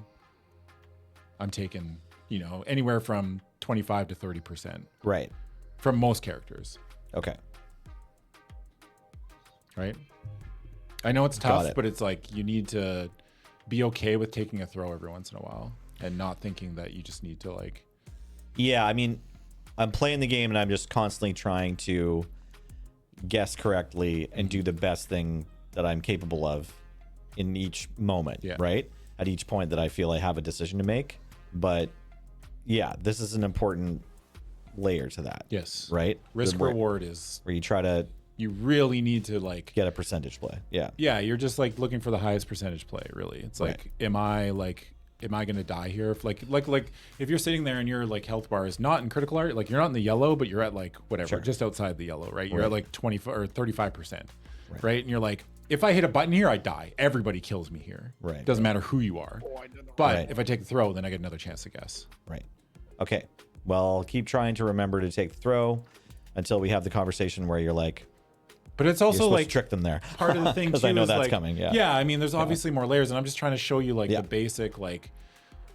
I'm taking, you know, anywhere from 25 to 30% Right. from most characters, Okay. right? I know it's Got tough, it. but it's like you need to be okay with taking a throw every once in a while and not thinking that you just need to like, Yeah, I mean, I'm playing the game and I'm just constantly trying to guess correctly and do the best thing that I'm capable of in each moment, Yeah. right? At each point that I feel I have a decision to make. But yeah, this is an important layer to that. yes, Right? risk Where- reward is, Where you try to you really need to like, get a percentage play. Yeah. yeah, you're just like looking for the highest percentage play, really. It's like, am I going to die here? If like if you're sitting there and your like health bar is not in critical art, like you're not in the yellow, but you're at like whatever, Sure. just outside the yellow, right? You're Right. at like 20 or 35%, right? And you're like, if I hit a button here, I die. Everybody kills me here. Right. Doesn't matter who you are. But Right. if I take the throw, then I get another chance to guess. Right. Okay. Well, I'll keep trying to remember to take the throw until we have the conversation where you're like, But it's you're also supposed like to trick them there. part of the thing too. Because I know is that's like, coming. Yeah. Yeah. I mean, there's obviously more layers, and I'm just trying to show you like Yeah. the basic like.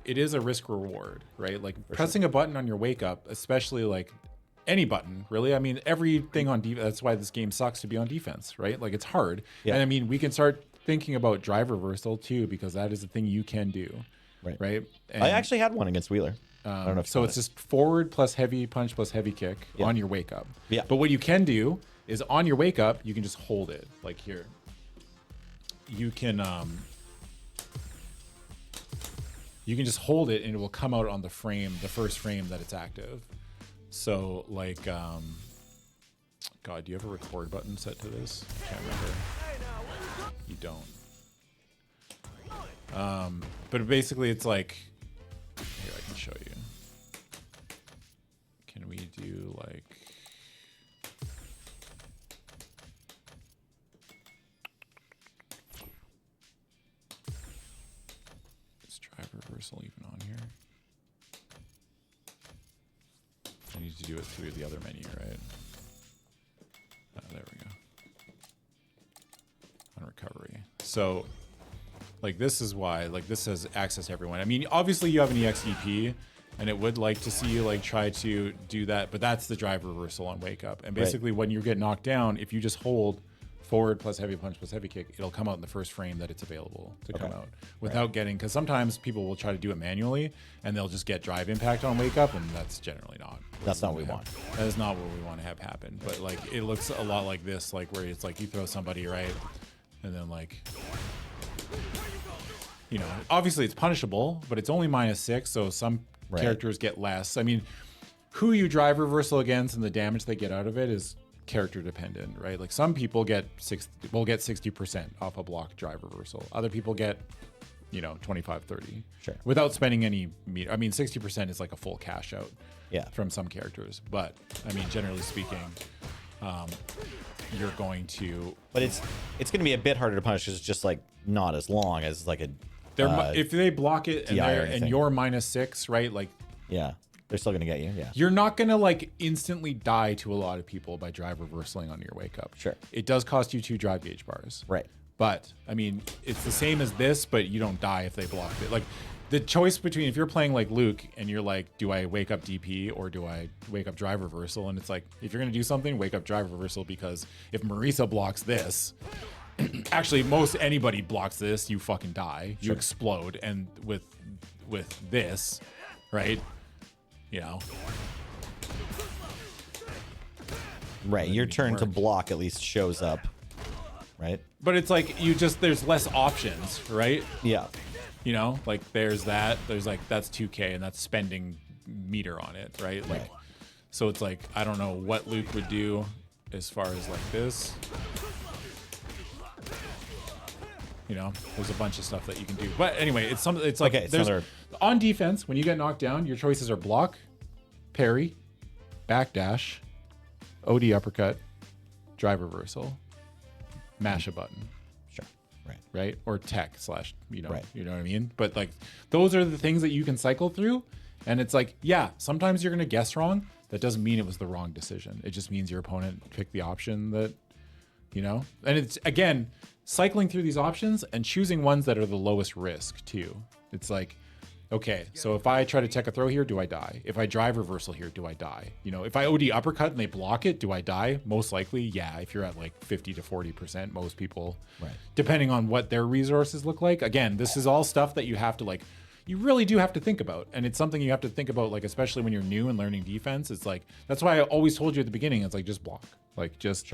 It is a risk reward, right? Like pressing a button on your wake up, especially like any button, really. I mean, everything on defense. That's why this game sucks to be on defense, right? Like it's hard. Yeah. And I mean, we can start thinking about drive reversal too, because that is a thing you can do, Right. right? And, I actually had one against Wheeler. I don't know if so it's just forward plus heavy punch plus heavy kick Yeah. on your wake up. Yeah. But what you can do is on your wake up, you can just hold it like here. You can just hold it and it will come out on the frame, the first frame that it's active. So like God, do you have a record button set to this? I can't remember. You don't. But basically it's like, here I can show you. Can we do like is drive reversal even on here? I need to do it through the other menu, right? Oh, there we go. On recovery. So like this is why like this says access everyone. I mean, obviously you have an EXDP and it would like to see you like try to do that, but that's the drive reversal on wake up. And basically when you get knocked down, if you just hold forward plus heavy punch plus heavy kick, it'll come out in the first frame that it's available to come out without getting, because sometimes people will try to do it manually and they'll just get drive impact on wake up, and that's generally not That's not what we want. That is not what we want to have happen. But like it looks a lot like this, like where it's like you throw somebody right and then like, you know, obviously it's punishable, but it's only -6, so some Right. characters get less. I mean, who you drive reversal against and the damage they get out of it is character dependent, right? Like some people will get 60% off a block drive reversal. Other people get, you know, 25, 30. Sure. Without spending any meter. I mean, 60% is like a full cash out. Yeah. From some characters, but I mean, generally speaking, you're going to. But it's going to be a bit harder to punish because it's just like not as long as like a. If they block it and, DI or and anything. you're -6, right? Like Yeah. They're still going to get you. Yeah. you're not gonna like instantly die to a lot of people by drive reversaling on your wake up. Sure. It does cost you 2 drive gauge bars. Right. But I mean, it's the same as this, but you don't die if they blocked it. Like the choice between if you're playing like Luke and you're like, do I wake up DP or do I wake up drive reversal? And it's like, if you're gonna do something, wake up drive reversal, because if Marisa blocks this, actually most anybody blocks this, you fucking die. You explode. And with this, right? You know. Right. Your need to turn to work. block at least shows up. Right. But it's like there's less options, right? Yeah. You know, like there's like that's 2K and that's spending meter on it, right? Like, Right. so it's like I don't know what Luke would do as far as like this. You know, there's a bunch of stuff that you can do. But anyway, it's something. It's like Okay, so there's they're- on defense when you get knocked down, your choices are block, parry, backdash, OD uppercut, drive reversal, mash a button. Sure. Right. Right, or tech slash, you know, Right. you know what I mean. But like those are the things that you can cycle through, And it's like, yeah, sometimes you're going to guess wrong. That doesn't mean it was the wrong decision. It just means your opponent picked the option that, you know, and it's, again, cycling through these options and choosing ones that are the lowest risk too. It's like, okay, so if I try to tech a throw here, do I die? If I drive reversal here, do I die? You know, if I OD uppercut and they block it, do I die? Most likely, yeah. If you're at like 50 to 40%, most people, Right. depending on what their resources look like. Again, this is all stuff that you have to like, you really do have to think about. And it's something you have to think about, like, especially when you're new and learning defense. It's like, that's why I always told you at the beginning, it's like, just block. Like, just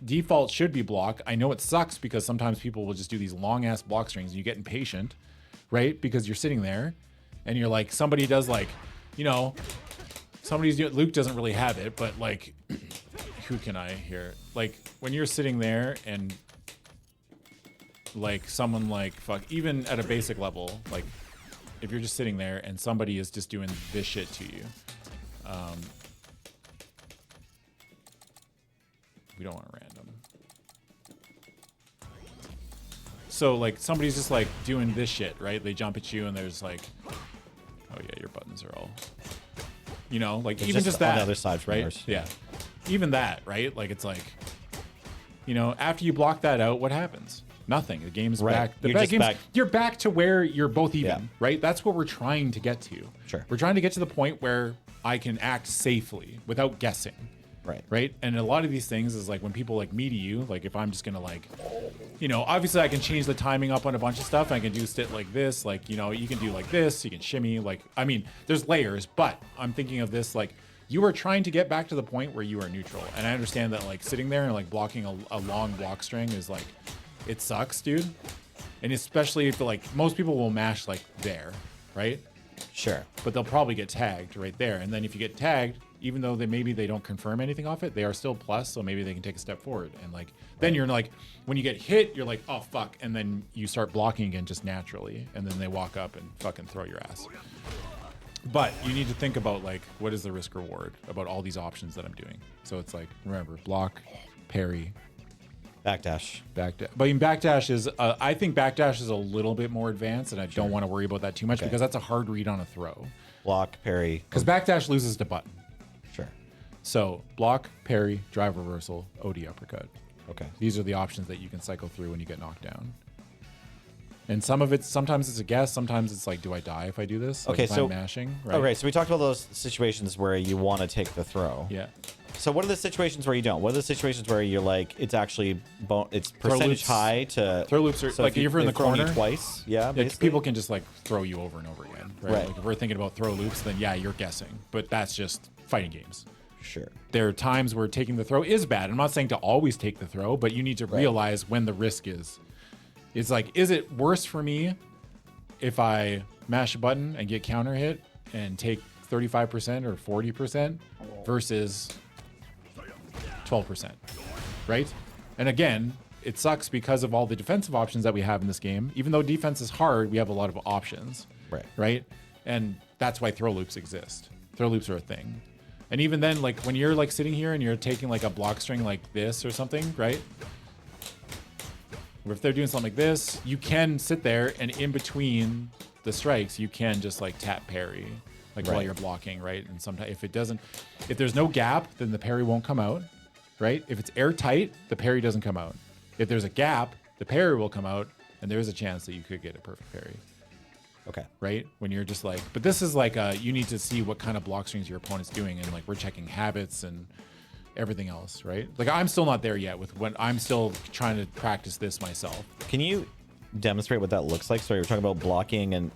default should be block. I know it sucks because sometimes people will just do these long ass block strings and you get impatient, right? Because you're sitting there and you're like, somebody does like, you know, somebody's doing, Luke doesn't really have it, but like, who can I hear? Like when you're sitting there and like someone like, fuck, even at a basic level, like if you're just sitting there and somebody is just doing this shit to you, we don't want a random. So like somebody's just like doing this shit, right? They jump at you and there's like, oh yeah, your buttons are all, you know, like It's even just on that, the other side from right? yours. Yeah, even that, right? Like it's like, you know, after you block that out, what happens? Nothing. The game's Right. back. The You're just game's, back. You're back to where you're both even, Yeah. right? That's what we're trying to get to. Sure. We're trying to get to the point where I can act safely without guessing. Right. Right. And a lot of these things is like when people like me to you, like if I'm just gonna like, you know, obviously I can change the timing up on a bunch of stuff. I can do shit like this, like, you know, you can do like this, you can shimmy, like, I mean, there's layers, but I'm thinking of this like you are trying to get back to the point where you are neutral. And I understand that like sitting there and like blocking a long block string is like, it sucks, dude. And especially if like most people will mash like there, right? Sure. But they'll probably get tagged right there. And then if you get tagged, even though maybe they don't confirm anything off it, they are still plus, so maybe they can take a step forward. And like then you're like, when you get hit, you're like, oh fuck, and then you start blocking again just naturally, and then they walk up and fucking throw your ass. But you need to think about like, what is the risk reward about all these options that I'm doing? So it's like, remember, block, parry, Backdash. backdash. But in backdash is, I think backdash is a little bit more advanced, and I don't want to worry about that too much because that's a hard read on a throw. Block, parry. Because backdash loses to button. Sure. So block, parry, drive reversal, OD uppercut. Okay. These are the options that you can cycle through when you get knocked down. And some of it, sometimes it's a guess, sometimes it's like, do I die if I do this? Like Okay, if so I'm mashing, right? Okay, so we talked about those situations where you want to take the throw. Yeah. So what are the situations where you don't? What are the situations where you're like, it's actually it's Throw percentage loops. high to Throw loops are so like if you're in the they've thrown you corner twice. Yeah, Like basically. people can just like throw you over and over again, right? Right. Like if we're thinking about throw loops, then yeah, you're guessing, but that's just fighting games. Sure. There are times where taking the throw is bad. I'm not saying to always take the throw, but you need to realize when the risk is. It's like, is it worse for me if I mash a button and get counter hit and take 35% or 40% versus 12%, right? And again, it sucks because of all the defensive options that we have in this game. Even though defense is hard, we have a lot of options, Right. right? And that's why throw loops exist. Throw loops are a thing. And even then, like when you're like sitting here and you're taking like a block string like this or something, right? Or if they're doing something like this, you can sit there and in between the strikes, you can just like tap parry, like while Right. you're blocking, right? And sometimes if there's no gap, then the parry won't come out, right? If it's airtight, the parry doesn't come out. If there's a gap, the parry will come out, and there's a chance that you could get a perfect parry, Okay. right? When you're just like, but this is like, you need to see what kind of block strings your opponent's doing, and like we're checking habits and everything else, right? Like I'm still not there yet with when I'm still trying to practice this myself. Can you demonstrate what that looks like? So you're talking about blocking and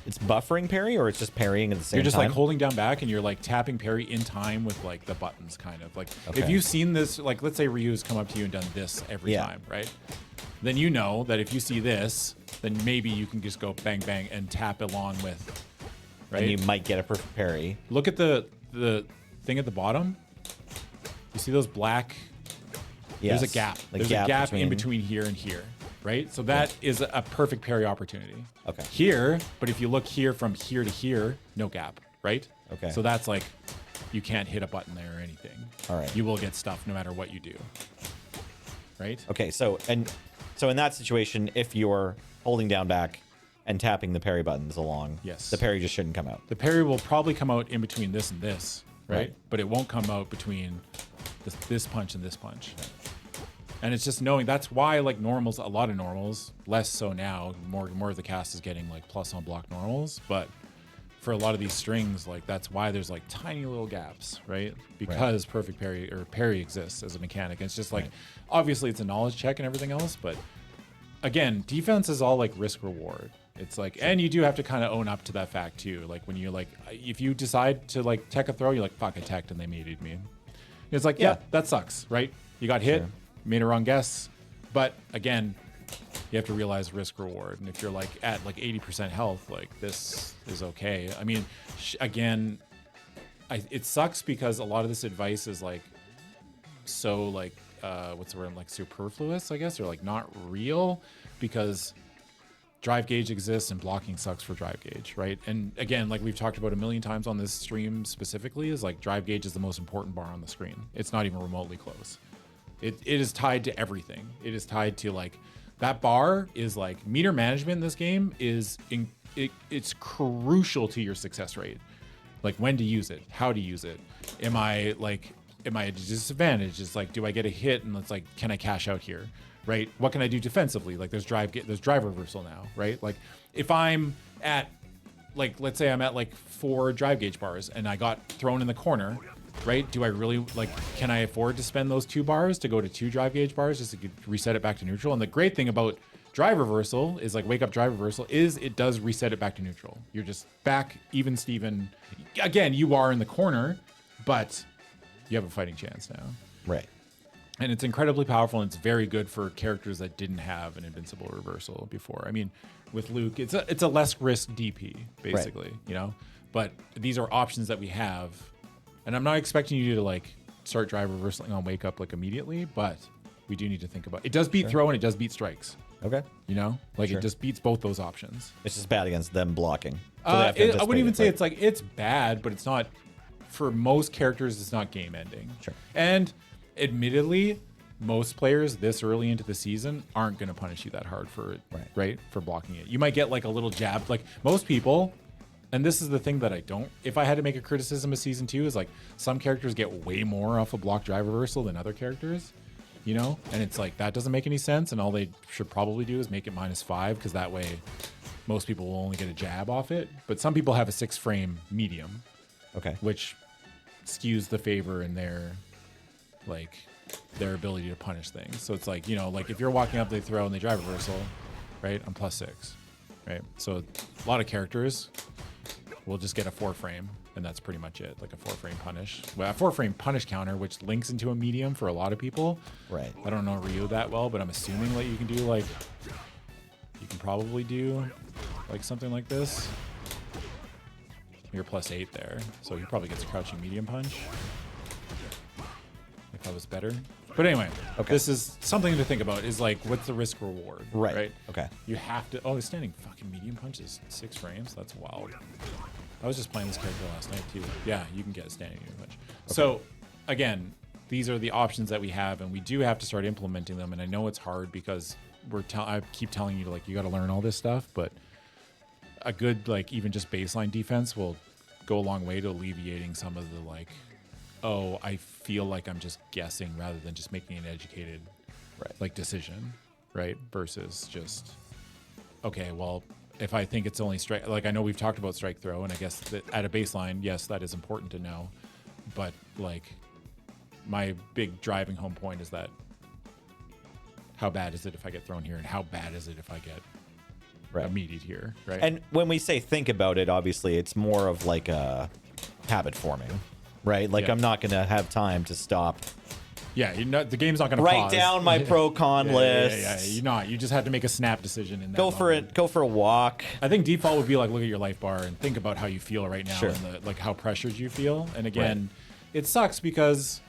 it's buffering parry, or it's just parrying at the same You're just time? like holding down back and you're like tapping parry in time with like the buttons, kind of like if Okay. you've seen this, like let's say Ryu's come up to you and done this every Yeah. time, right? Then you know that if you see this, then maybe you can just go bang bang and tap along with, right? And you might get a perfect parry. Look at the thing at the bottom. You see those black? Yes. There's a gap. The There's a gap in between here and here, right? So that is a perfect parry opportunity. Okay. Here, but if you look here from here to here, no gap, right? Okay. So that's like, you can't hit a button there or anything. All right. You will get stuff no matter what you do, right? Okay, so in that situation, if you're holding down back and tapping the parry buttons along. Yes. The parry just shouldn't come out. The parry will probably come out in between this and this, right? Right. But it won't come out between this punch and this punch. And it's just knowing that's why like normals, a lot of normals, less so now. More of the cast is getting like plus on block normals, but for a lot of these strings, like that's why there's like tiny little gaps, right? Because perfect parry exists as a mechanic. And it's just like obviously it's a knowledge check and everything else, but again, defense is all like risk reward. It's like, and you do have to kind of own up to that fact too. Like when you like, if you decide to like tech a throw, you're like, fuck, I teched and they mated me. It's like, yeah, that sucks, right? You got hit, made a wrong guess. But again, you have to realize risk reward. And if you're like at like 80% health, like this is okay. I mean, again, it sucks because a lot of this advice is like, so like, what's the word? Like superfluous, I guess, or like not real because drive gauge exists and blocking sucks for drive gauge, right? And again, like we've talked about a million times on this stream specifically, is like drive gauge is the most important bar on the screen. It's not even remotely close. It is tied to everything. It is tied to like that bar is like meter management in this game is it's crucial to your success rate. Like when to use it, how to use it. Am I at a disadvantage? It's like, do I get a hit and it's like, can I cash out here? Right? What can I do defensively? Like there's drive reversal now, right? Like if I'm at like, let's say I'm at like 4 drive gauge bars and I got thrown in the corner, right? Do I really like, can I afford to spend those 2 bars to go to 2 drive gauge bars just to reset it back to neutral? And the great thing about drive reversal is like wake up drive reversal is it does reset it back to neutral. You're just back even Steven. Again, you are in the corner, but you have a fighting chance now. Right. And it's incredibly powerful, and it's very good for characters that didn't have an invincible reversal before. I mean, with Luke, it's a less risk DP, basically, you know? But these are options that we have. And I'm not expecting you to like start drive reversing on wake up like immediately, but we do need to think about it. It does beat throw and it does beat strikes. Okay. You know? Like it just beats both those options. It's just bad against them blocking. So they have to I anticipate wouldn't even it, say right? it's like it's bad, but it's not for most characters it's not game ending. Sure. And admittedly, most players this early into the season aren't going to punish you that hard for it, right? For blocking it. You might get like a little jab. Like most people, and this is the thing that I don't, if I had to make a criticism of season 2 is like some characters get way more off a block drive reversal than other characters, you know? And it's like, that doesn't make any sense. And all they should probably do is make it -5 because that way most people will only get a jab off it. But some people have a 6 frame medium, which skews the favor in their ability to punish things. So it's like, you know, like if you're walking up, they throw and they drive reversal, right? I'm +6, right? So a lot of characters will just get a 4 frame and that's pretty much it. Like a 4 frame punish. Well, a 4 frame punish counter, which links into a medium for a lot of people. Right. I don't know Ryu that well, but I'm assuming that you can do like, you can probably do like something like this. You're +8 there. So he probably gets a crouching medium punch. If that was better. But anyway, this is something to think about is like, what's the risk reward? Right. Okay. You have to, the standing fucking medium punch is 6 frames. That's wild. I was just playing this character last night too. Yeah, you can get a standing medium punch. So again, these are the options that we have and we do have to start implementing them. And I know it's hard because I keep telling you to like, you got to learn all this stuff, but a good, like even just baseline defense will go a long way to alleviating some of the like, oh, I feel like I'm just guessing rather than just making an educated like decision, right? Versus just, okay, well, if I think it's only strike, like I know we've talked about strike throw, and I guess that at a baseline, yes, that is important to know. But like my big driving home point is that how bad is it if I get thrown here, and how bad is it if I get immediate here, right? And when we say think about it, obviously it's more of like a habit forming. Right, like I'm not gonna have time to stop. Yeah, the game's not gonna write pause. down my pro con list. Yeah, you're not. You just have to make a snap decision. In that go for moment. it. Go for a walk. I think default would be like look at your life bar and think about how you feel right now and like how pressured you feel. And again, it sucks because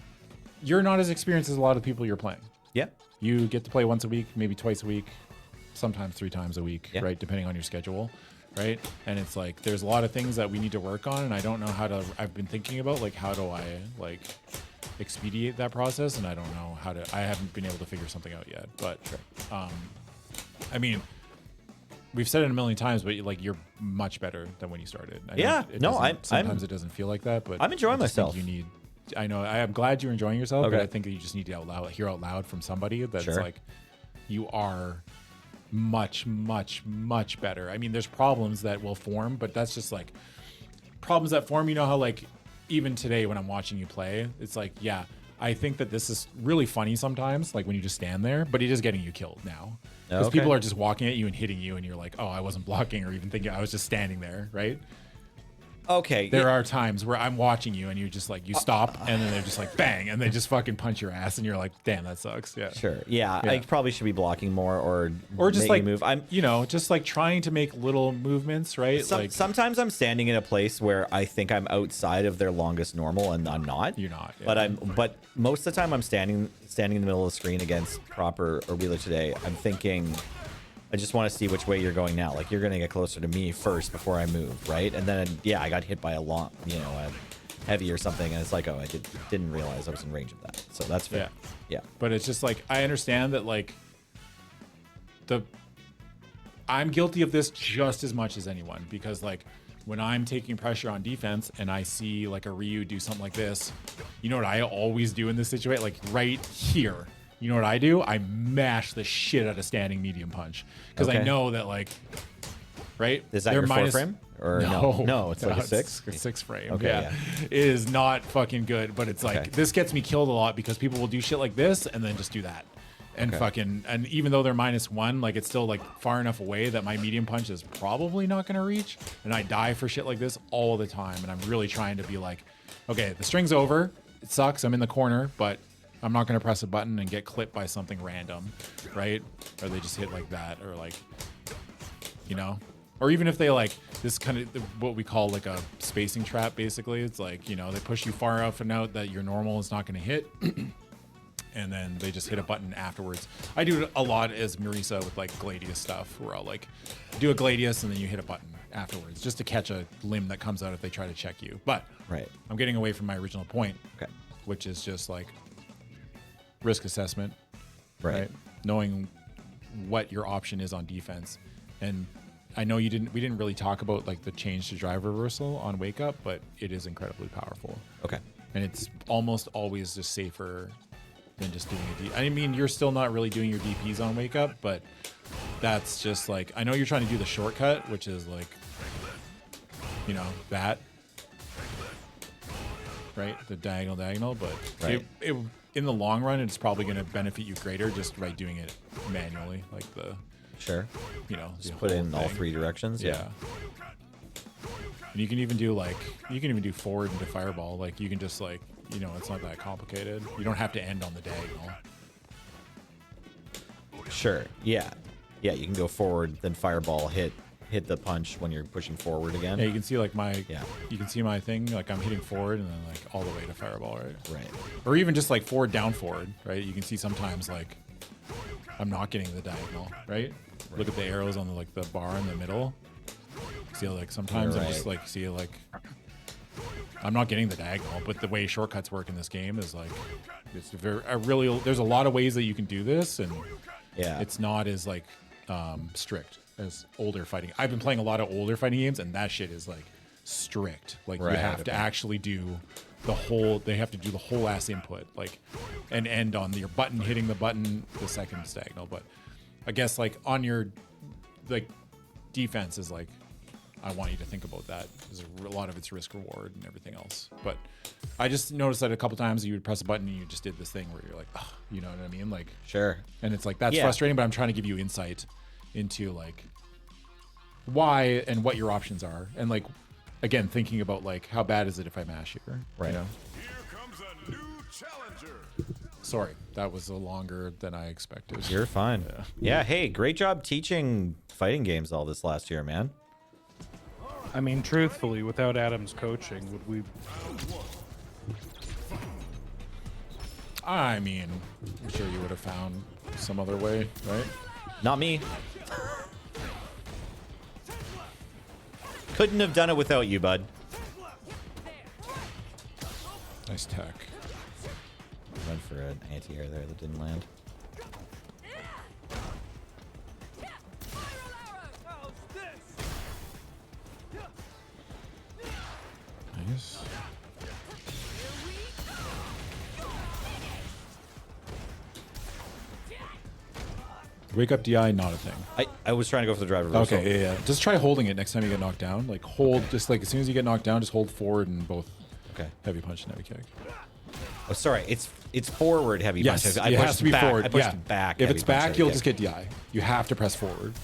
you're not as experienced as a lot of the people you're playing. Yeah, you get to play once a week, maybe twice a week, sometimes 3 times a week, right? Depending on your schedule. Right. And it's like, there's a lot of things that we need to work on. And I don't know I've been thinking about like, how do I like expedite that process? And I don't know I haven't been able to figure something out yet, but, I mean, we've said it a million times, but like you're much better than when you started. I know Yeah, it no, doesn't- sometimes I'm- it doesn't feel like that, but I'm enjoying I just think myself. You need. I know. I am glad you're enjoying yourself, but Okay. I think that you just need to hear out loud from somebody that's Sure. like, you are much, much, much better. I mean, there's problems that will form, but that's just like problems that form. You know how like even today when I'm watching you play, it's like, yeah, I think that this is really funny sometimes, like when you just stand there, but it is getting you killed now. Because Okay. people are just walking at you and hitting you, and you're like, oh, I wasn't blocking or even thinking, I was just standing there, right? Okay. There are times where I'm watching you and you just like, you stop and then they're just like, bang, and they just fucking punch your ass, and you're like, damn, that sucks. Yeah. Sure. Yeah, Yeah. I probably should be blocking more or Just making like, a move. I'm you know, just like trying to make little movements, right? Like, sometimes I'm standing in a place where I think I'm outside of their longest normal, and I'm not. You're not, yeah. But most of the time I'm standing in the middle of the screen against Proper or Wheeler today. I'm thinking, I just want to see which way you're going now. Like you're gonna get closer to me first before I move, right? And then yeah, I got hit by a long, a heavy or something, and it's like, oh, I didn't realize I was in range of that. So that's fair. Yeah. but it's just like, I understand that like I'm guilty of this just as much as anyone, because like when I'm taking pressure on defense and I see like a Ryu do something like this, you know what I always do in this situation? Like right here. You know what I do? I mash the shit out of standing medium punch. Because I Okay. know that like, right? Is that They're your minus- 4-frame? Or no, it's like a 6? It's a 6 frame. Okay, yeah. yeah. It is not fucking good, but it's like, Okay. this gets me killed a lot because people will do shit like this and then just do that. And and even though they're -1, like it's still like far enough away that my medium punch is probably not going to reach. And I die for shit like this all the time. And I'm really trying to be like, okay, the string's over. It sucks. I'm in the corner, but I'm not going to press a button and get clipped by something random, right? Or they just hit like that, or like, you know? Or even if they like, this kind of what we call like a spacing trap, basically. It's like, you know, they push you far enough and out that your normal is not going to hit. And then they just hit a button afterwards. I do it a lot as Marisa with like Gladius stuff, where I'll like do a Gladius and then you hit a button afterwards just to catch a limb that comes out if they try to check you. But Right. I'm getting away from my original point, Okay. which is just like risk assessment, Right. Knowing what your option is on defense. And I know we didn't really talk about like the change to drive reversal on Wake Up, but it is incredibly powerful. Okay. And it's almost always just safer than just doing a D. I mean, you're still not really doing your DPs on Wake Up, but that's just like, I know you're trying to do the shortcut, which is like, you know, that, right? The diagonal, but Right. it in the long run, it's probably going to benefit you greater just by doing it manually, like the, Sure. you know, Just the put whole in all thing. 3 directions. Yeah. And you can even do like, forward into fireball. Like you can just like, you know, it's not that complicated. You don't have to end on the diagonal. Sure. Yeah. Yeah, you can go forward, then fireball, hit the punch when you're pushing forward again. Yeah, you can see like Yeah. you can see my thing. Like I'm hitting forward and then like all the way to fireball, right? Right. Or even just like forward, down, forward, right? You can see sometimes like I'm not getting the diagonal, right? Look at the arrows on the like the bar in the middle. See how, like sometimes You're I'm just right. like I'm not getting the diagonal, but the way shortcuts work in this game is like it's there's a lot of ways that you can do this, and Yeah. it's not as like strict as older fighting. I've been playing a lot of older fighting games, and that shit is like strict. Like you Right, have to okay. actually do they have to do the whole ass input, like, and end on your button hitting the button the second it's diagonal. But I guess like on your like defense is like, I want you to think about that. There's a lot of it's risk reward and everything else. But I just noticed that a couple times you would press a button and you just did this thing where you're like, oh, you know what I mean? Like, Sure. and it's like, that's Yeah. frustrating, but I'm trying to give you insight into like why and what your options are. And like, again, thinking about like, how bad is it if I mash here? Right. You know? Here comes a new challenger. Sorry, that was a longer than I expected. You're fine. Yeah. Hey, great job teaching fighting games all this last year, man. I mean, truthfully, without Adam's coaching, would we? I mean, I'm sure you would have found some other way, right? Not me. Couldn't have done it without you, bud. Nice tech. Went for an anti-air there that didn't land. Nice. Wake up DI, not a thing. I was trying to go for the drive reversal. Okay, yeah. Just try holding it next time you get knocked down. Like hold, just like as soon as you get knocked down, just hold forward and both Okay. heavy punch and heavy kick. Oh, sorry. It's forward heavy Yes, punch. it I has pushed to be back. forward. I pushed Yeah. back. If heavy it's punch, back, heavy you'll kick. just get DI. You have to press forward.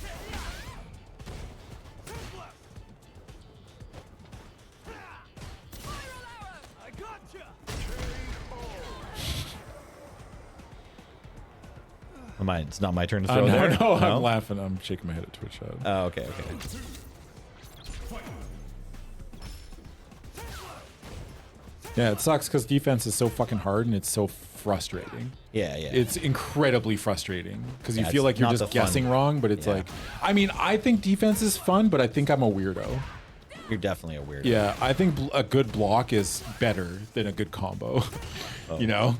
It's not my turn to throw No, there. no, I'm laughing. I'm shaking my head at Twitch. Oh, okay, okay. Yeah, it sucks because defense is so fucking hard and it's so frustrating. Yeah, yeah. It's incredibly frustrating because you Yeah, feel it's like you're not just the fun. guessing wrong, but it's Yeah. like, I mean, I think defense is fun, but I think I'm a weirdo. You're definitely a weirdo. Yeah, I think a good block is better than a good combo. You know,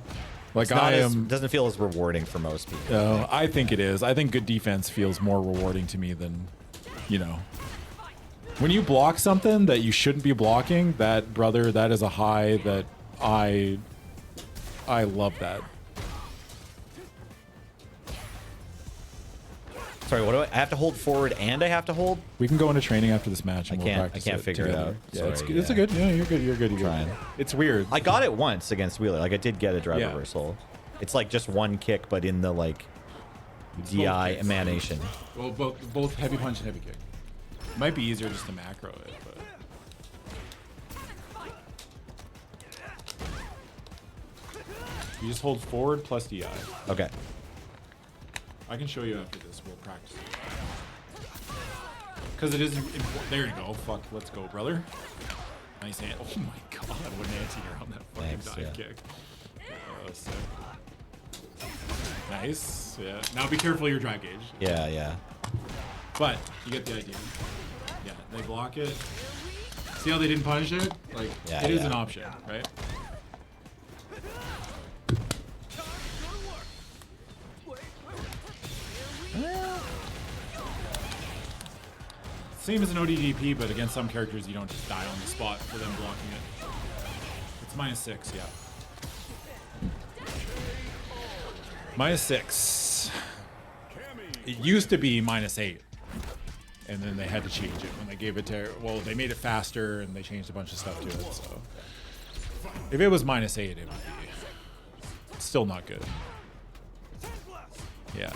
like It's not I as, am. doesn't feel as rewarding for most people. I think it is. I think good defense feels more rewarding to me than, you know, when you block something that you shouldn't be blocking. That brother, that is a high that I love that. Sorry, what do I have to hold forward and I have to hold? We can go into training after this match and I we'll can't- I practice can't it figure it together. out. Yeah, it's Sorry, good. It's a yeah. good. Yeah, you're good. You're good. You're Trying. good. It's weird. I got it once against Wheeler. Like I did get a drive Yeah. reversal. It's like just one kick, but in the like DI kicks. emanation. Well, both heavy punch and heavy kick. Might be easier just to macro it, but. You just hold forward plus DI. Okay. I can show you after this. We'll practice. Because it is. There you go. Fuck. Let's go, brother. Nice hand. Oh my god. What an anti-air on that fucking Thanks, dive yeah. kick. Sick. Nice. Yeah. Now be careful of your drive gauge. Yeah, yeah. But you get the idea. Yeah. They block it. See how they didn't punish it? Like, Yeah, it is yeah. an option, right? Same as an ODDP, but against some characters, you don't just die on the spot for them blocking it. It's -6, yeah. -6. It used to be -8. And then they had to change it when they gave it to, well, they made it faster and they changed a bunch of stuff to it, so. If it was -8, it would be still not good. Yeah.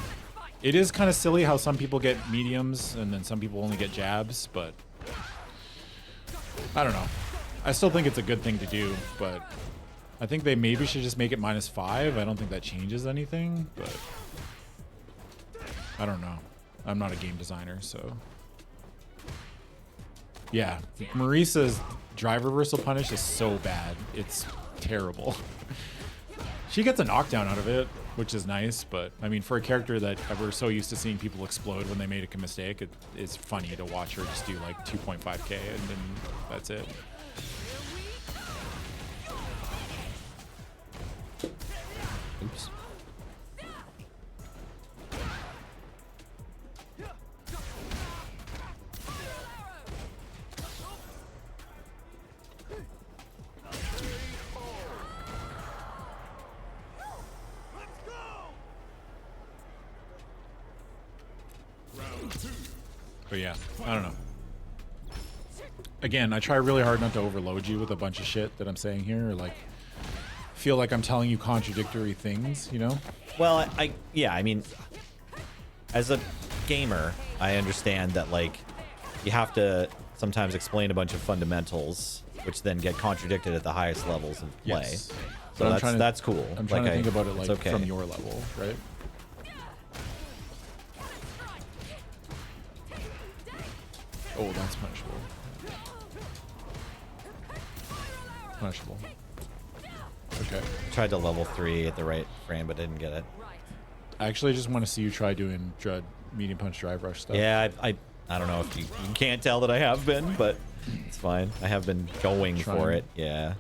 It is kind of silly how some people get mediums and then some people only get jabs, but I don't know. I still think it's a good thing to do, but I think they maybe should just make it -5. I don't think that changes anything, but I don't know. I'm not a game designer, so. Yeah, Marisa's drive reversal punish is so bad. It's terrible. She gets a knockdown out of it, which is nice, but I mean, for a character that we're so used to seeing people explode when they make a mistake, it's funny to watch her just do like 2.5k and then that's it. Oops. But yeah, I don't know. Again, I try really hard not to overload you with a bunch of shit that I'm saying here, or like feel like I'm telling you contradictory things, you know? Well, yeah, I mean, as a gamer, I understand that like you have to sometimes explain a bunch of fundamentals, which then get contradicted at the highest levels of play. Yes. So But that's cool. I'm trying to think about it it's like okay. from your level, right? Oh, that's punishable. Punishable. Okay. Tried to level 3 at the right frame, but didn't get it. I actually just want to see you try doing dread medium punch drive rush stuff. Yeah, I don't know if you can't tell that I have been, but it's fine. I have been going for Trying. it. Yeah.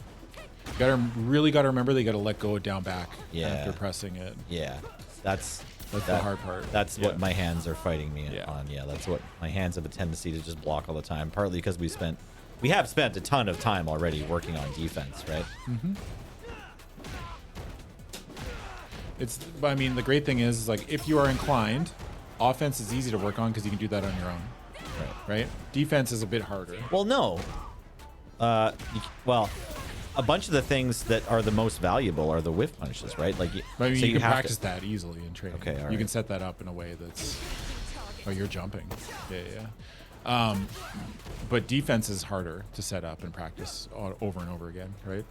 Really gotta remember they gotta let go of down back Yeah. after pressing it. Yeah. That's the hard part. That's Yeah. what my hands are fighting me Yeah. on. Yeah, that's what my hands have a tendency to just block all the time. Partly because we spent we have spent a ton of time already working on defense, right? I mean, the great thing is like if you are inclined, offense is easy to work on because you can do that on your own, right? Defense is a bit harder. Well, no. Well, a bunch of the things that are the most valuable are the whiff punishes, right? Like, I mean, so you can have practice that easily in training. Okay, all You right. can set that up in a way that's. Oh, you're jumping. Yeah. But defense is harder to set up and practice over and over again, right?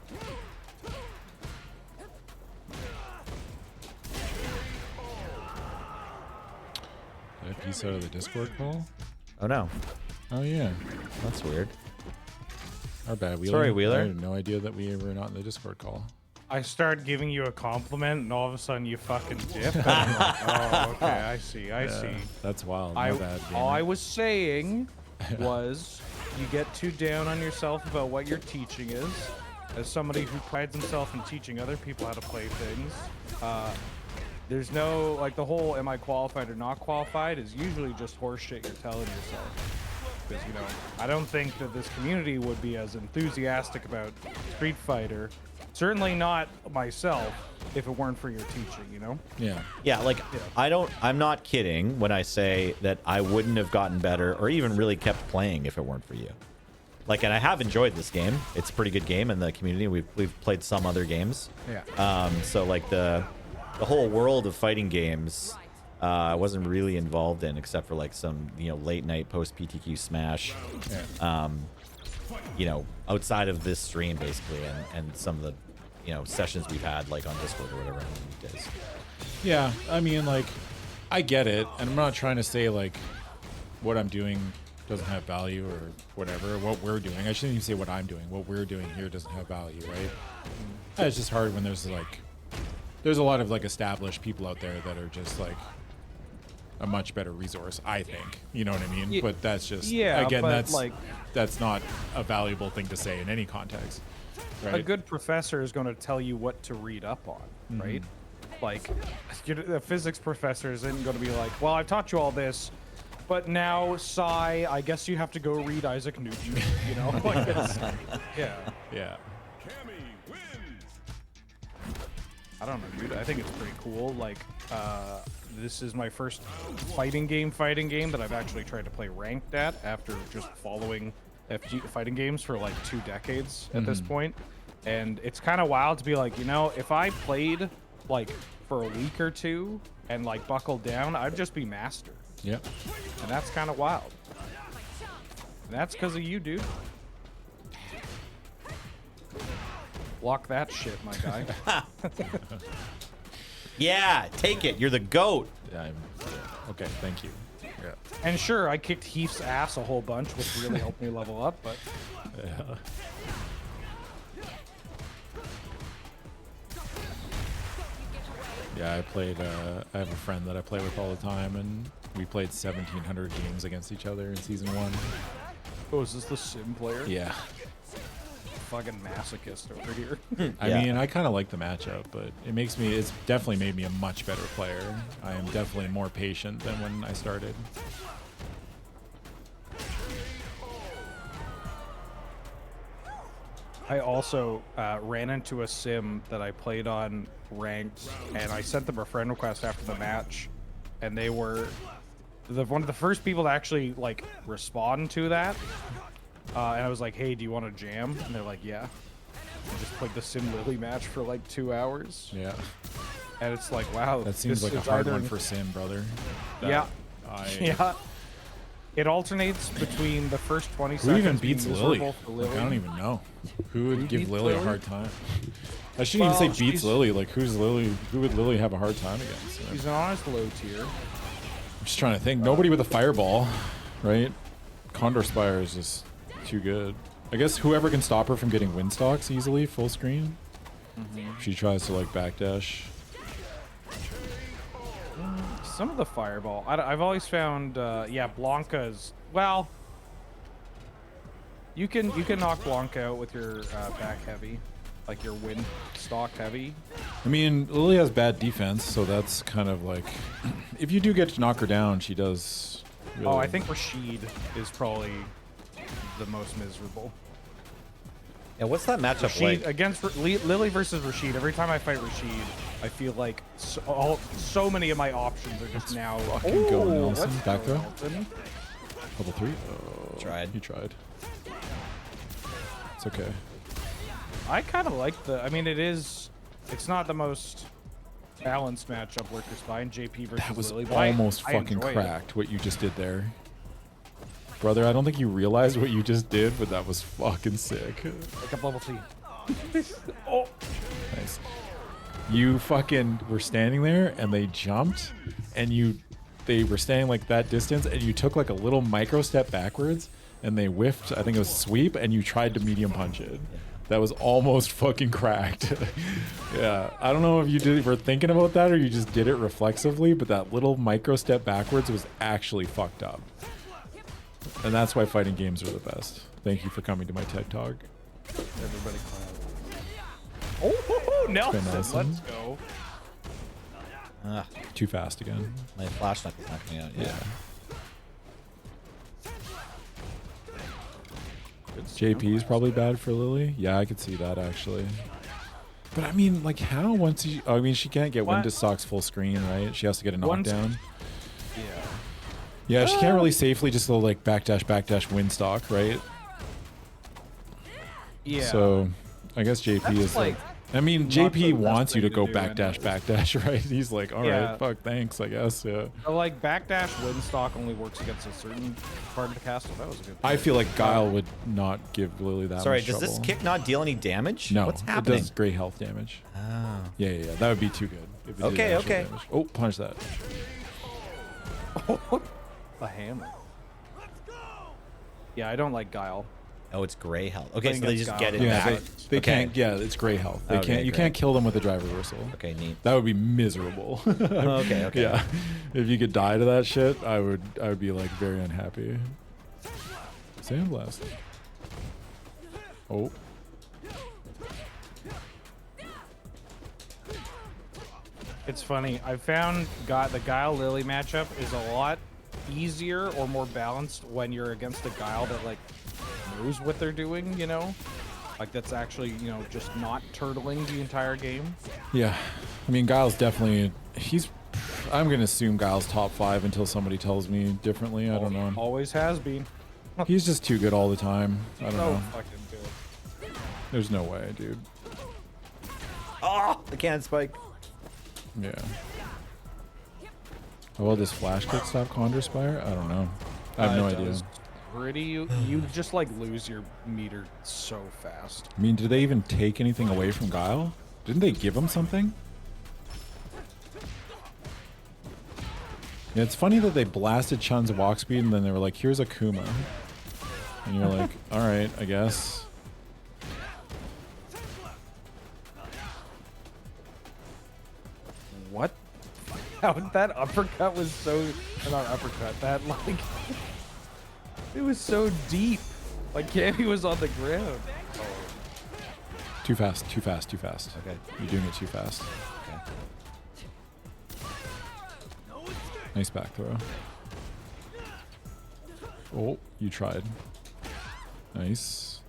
Did I piece out of the Discord call? Oh no, Oh yeah, that's weird. our bad. Wheeler. Sorry, Wheeler. I had no idea that we were not in the Discord call. I start giving you a compliment, and all of a sudden you fucking dip. And I'm like, oh, okay, I see. That's wild. My bad. All I gamer. was saying was you get too down on yourself about what your teaching is. As somebody who prides himself in teaching other people how to play things, there's no, like, the whole am I qualified or not qualified is usually just horseshit you're telling yourself. Because, you know, I don't think that this community would be as enthusiastic about Street Fighter, certainly not myself, if it weren't for your teaching, you know? Yeah. Yeah, like I'm not kidding when I say that I wouldn't have gotten better or even really kept playing if it weren't for you. Like, and I have enjoyed this game. It's a pretty good game in the community. We've played some other games. Yeah. So like the whole world of fighting games, I wasn't really involved in except for like some, you know, late night post PTQ Smash. You know, outside of this stream basically, and some of the, you know, sessions we've had like on Discord or whatever on the weekdays. Yeah, I mean, like, I get it, and I'm not trying to say like what I'm doing doesn't have value or whatever. What we're doing, I shouldn't even say what I'm doing. What we're doing here doesn't have value, right? It's just hard when there's a lot of like established people out there that are just like a much better resource, I think. You know what I mean? But that's just again, but, that's like, that's not a valuable thing to say in any context. Right? a good professor is going to tell you what to read up on, right? Like, the physics professor isn't going to be like, well, I've taught you all this, but now, Sai, I guess you have to go read Isaac Newton, you know? Like, it's, yeah. Yeah. Cammy wins. I don't know, dude. I think it's pretty cool. Like, this is my first fighting game that I've actually tried to play ranked at after just following FG fighting games for like 2 decades at this point. And it's kind of wild to be like, you know, if I played like for a week or two and like buckled down, I'd just be master. Yep. And that's kind of wild. And that's because of you, dude. Block that shit, my guy. Yeah, take it. You're the GOAT. Okay, thank you. Yeah. And sure, I kicked Heath's ass a whole bunch, which really helped me level up, but Yeah, I played. I have a friend that I play with all the time, and we played 1,700 games against each other in season 1. oh, is this the sim player? Yeah. Fucking masochist over here. I Yeah. mean, I kind of like the matchup, but it's definitely made me a much better player. I am definitely more patient than when I started. I also ran into a sim that I played on ranked, and I sent them a friend request after the match, and they were one of the first people to actually like respond to that. And I was like, "Hey, do you want to jam?" And they're like, "Yeah." I just played the Sim Lily match for like 2 hours, Yeah. and it's like, wow, That seems this like a is hard either- one for Sim, brother. Yeah. I, Yeah. It alternates between the first 20 Who seconds. even being beats Lily? miserable for Like, I don't even know. Who would give beats Lily a Lily? hard time? I shouldn't even Well, say beats she's- Lily. Like, who's Lily? Who would Lily have a hard time against? He's an honest low tier. I'm just trying to think. Nobody with a fireball, right? Condor Spire is just too good. I guess whoever can stop her from getting wind stalks easily, full screen. She tries to like backdash. Some of the fireball. I've always found, yeah, Blanca's. Well, you can knock Blanca out with your back heavy, like your wind stock heavy. I mean, Lily has bad defense, so that's kind of like, if you do get to knock her down, she does. Really, Oh, I think Rashid is probably the most miserable. Yeah, what's that matchup Rashid like? against Lily versus Rashid. Every time I fight Rashid, I feel like so many of my options are just now. Fucking go, Nelson. let's Back go, throw. Nelson. Level 3. Oh, Tried. He tried. It's okay. I kind of like the. I mean, it's not the most balanced matchup. Workers fine. JP versus That was Lily. But almost I fucking enjoy it. cracked what you just did there. Brother, I don't think you realized what you just did, but that was fucking sick. Like up level 3. Nice. You fucking were standing there and they jumped and they were standing like that distance and you took like a little micro step backwards and they whiffed, I think it was sweep, and you tried to medium punch it. That was almost fucking cracked. Yeah. I don't know if you were thinking about that or you just did it reflexively, but that little micro step backwards was actually fucked up. And that's why fighting games are the best. Thank you for coming to my TED Talk. Everybody clap. Oh, Nelson, Nelson. let's go. Too fast again. My flash knuckle's not coming out. Yeah. Good JP is probably bad for Lily. Yeah, I could see that actually. But I mean, like, how once you? I mean, she can't get What? Windows Socks full screen, right? She has to get a Once- knockdown. Yeah. Yeah, she can't really safely just go like backdash win stock, right? Yeah. So, I guess JP That's is like. like I mean, not JP the best wants you to thing go to do backdash, right? He's like, all right, Yeah. fuck, thanks, I guess. Yeah. So, like backdash win stock only works against a certain part of the castle. That was a good. I point. feel like Guile would not give Lily that Sorry, much does trouble. this kick not deal any damage? No, What's it happening? does great health damage. Oh. Yeah. That would be too good. if it did Okay, actual okay. damage. Oh, punch that. a hammer. Yeah, I don't like Guile. Oh, it's gray health. Okay, Playing so they against just Guile. get it Yeah, back. they Okay. can't. Yeah, it's gray health. They Okay, can't. You great. can't kill them with a drive reversal. Okay, neat. That would be miserable. Okay, okay. Yeah, if you could die to that shit, I would be like very unhappy. Sandblast. Oh. It's funny. I found the Guile Lily matchup is a lot easier or more balanced when you're against a Guile that like knows what they're doing. You know, like that's actually just not turtling the entire game. Yeah, I mean Guile's definitely I'm gonna assume Guile's top 5 until somebody tells me differently. I don't know. Always has been. He's just too good all the time. I don't So know. fucking good. There's no way, dude. Oh, the cannon spike. Yeah. How well does Flash Kick stop Conjure Spire? I don't know. I have no It idea. does Pretty, you just like lose your meter so fast. I mean, did they even take anything away from Guile? Didn't they give him something? Yeah, it's funny that they blasted Chun's walk speed and then they were like, here's Akuma. And you're like, alright, I guess. What? How that uppercut was so not uppercut. That like it was so deep. Like Cammy was on the ground. Too fast, too fast, too fast. Okay. You're doing it too fast. Okay. Nice back throw. Oh, you tried. Nice.